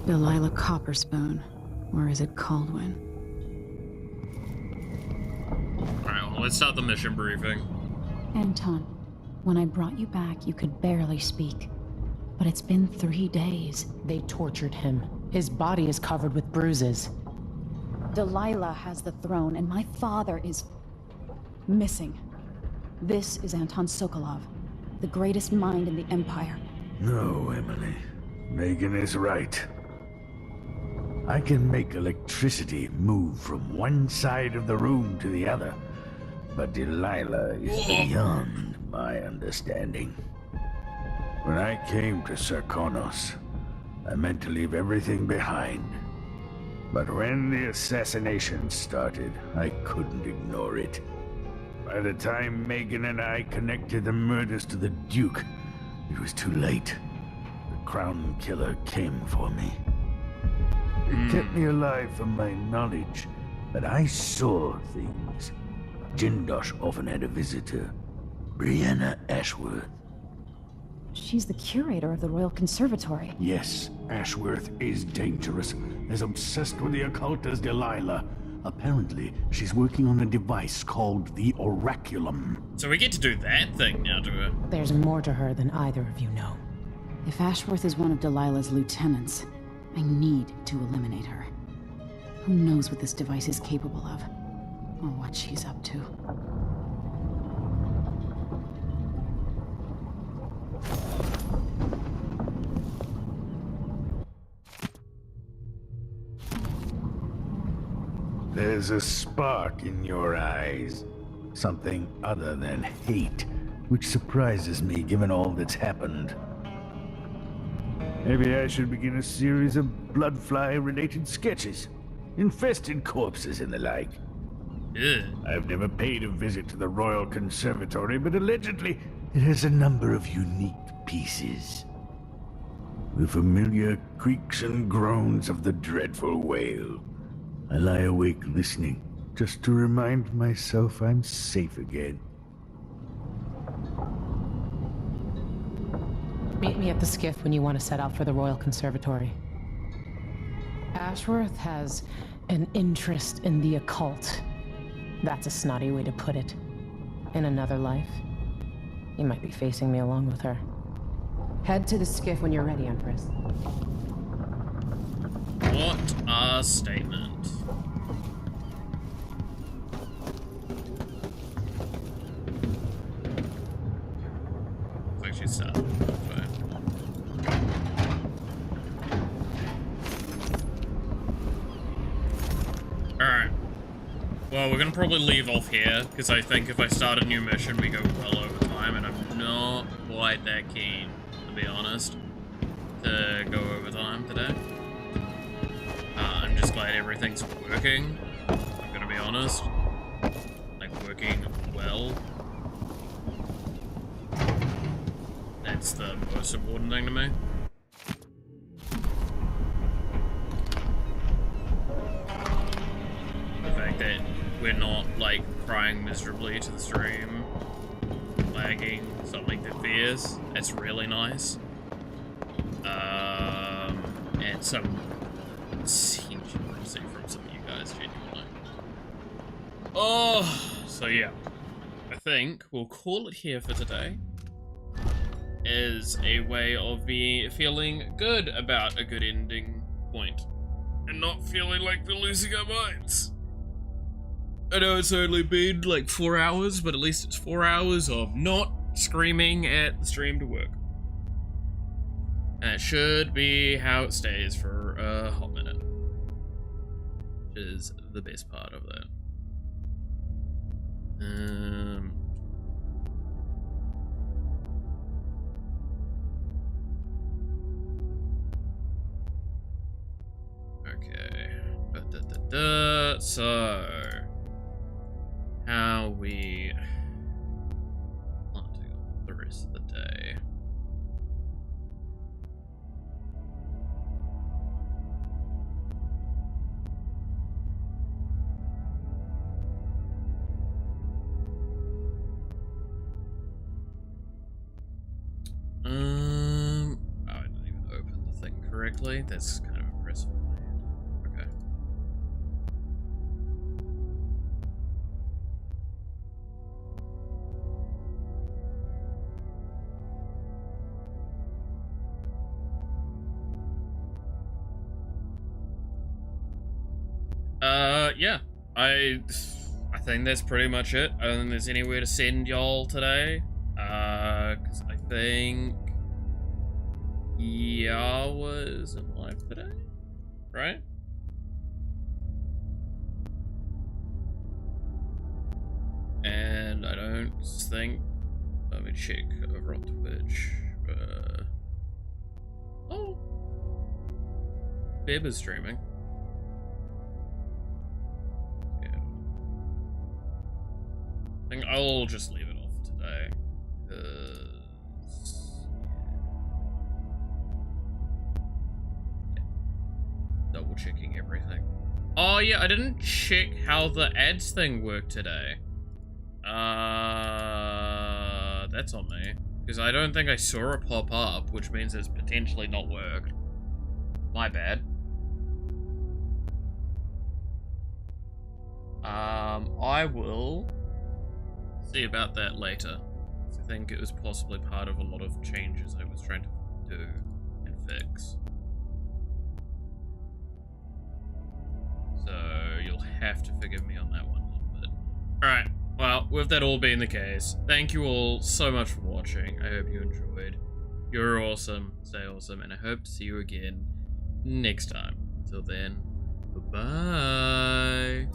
Speaker 2: Delilah Copperspoon, or is it Caldwin?
Speaker 1: Alright, well, let's start the mission briefing.
Speaker 2: Anton, when I brought you back, you could barely speak. But it's been 3 days.
Speaker 9: They tortured him. His body is covered with bruises.
Speaker 2: Delilah has the throne, and my father is missing. This is Anton Sokolov, the greatest mind in the Empire.
Speaker 8: No, Emily. Megan is right. I can make electricity move from one side of the room to the other, but Delilah is beyond my understanding. When I came to Sarkonos, I meant to leave everything behind. But when the assassination started, I couldn't ignore it. By the time Megan and I connected the murders to the Duke, it was too late. The Crown Killer came for me. It kept me alive from my knowledge, but I saw things. Jindosh often had a visitor, Brianna Ashworth.
Speaker 2: She's the curator of the Royal Conservatory.
Speaker 22: Yes, Ashworth is dangerous, as obsessed with the occult as Delilah. Apparently, she's working on a device called the Oraculum.
Speaker 1: So we get to do that thing now to her.
Speaker 9: There's more to her than either of you know.
Speaker 2: If Ashworth is one of Delilah's lieutenants, I need to eliminate her. Who knows what this device is capable of, or what she's up to.
Speaker 8: There's a spark in your eyes. Something other than hate, which surprises me given all that's happened. Maybe I should begin a series of bloodfly-related sketches. Infested corpses and the like.
Speaker 1: Yeah.
Speaker 8: I've never paid a visit to the Royal Conservatory, but allegedly it has a number of unique pieces. The familiar creaks and groans of the dreadful whale. I lie awake listening, just to remind myself I'm safe again.
Speaker 9: Meet me at the skiff when you want to set out for the Royal Conservatory. Ashworth has an interest in the occult. That's a snotty way to put it. In another life, you might be facing me along with her. Head to the skiff when you're ready, Empress.
Speaker 1: What a statement. Looks like she's set. Well, we're gonna probably leave off here, because I think if I start a new mission, we go well over time, and I'm not quite that keen, to be honest, to go over time today. I'm just glad everything's working, I'm gonna be honest. Like, working well. That's the most important thing to me. The fact that we're not, like, crying miserably to the stream, lagging, something that fierce. That's really nice. And some huge mercy from some of you guys, genuinely. Oh, so yeah. I think we'll call it here for today. As a way of feeling good about a good ending point. And not feeling like we're losing our minds. I know it's only been like 4 hours, but at least it's 4 hours of not screaming at the stream to work. And it should be how it stays for a hot minute. Which is the best part of that. Okay. So, how we planting the rest of the day. Oh, I didn't even open the thing correctly. That's kind of impressive. Okay. Yeah. I think that's pretty much it. I don't think there's anywhere to send y'all today. Because I think Yawa isn't live today, right? And I don't think, let me check over on Twitch. Oh, Bib is streaming. Yeah. I think I'll just leave it off today. Double checking everything. Oh yeah, I didn't check how the ads thing worked today. That's on me. Because I don't think I saw it pop up, which means it's potentially not worked. My bad. I will see about that later. I think it was possibly part of a lot of changes I was trying to do and fix. So you'll have to forgive me on that one a little bit. Alright, well, with that all being the case, thank you all so much for watching. I hope you enjoyed. You're awesome, stay awesome, and I hope to see you again next time. Until then, bye-bye.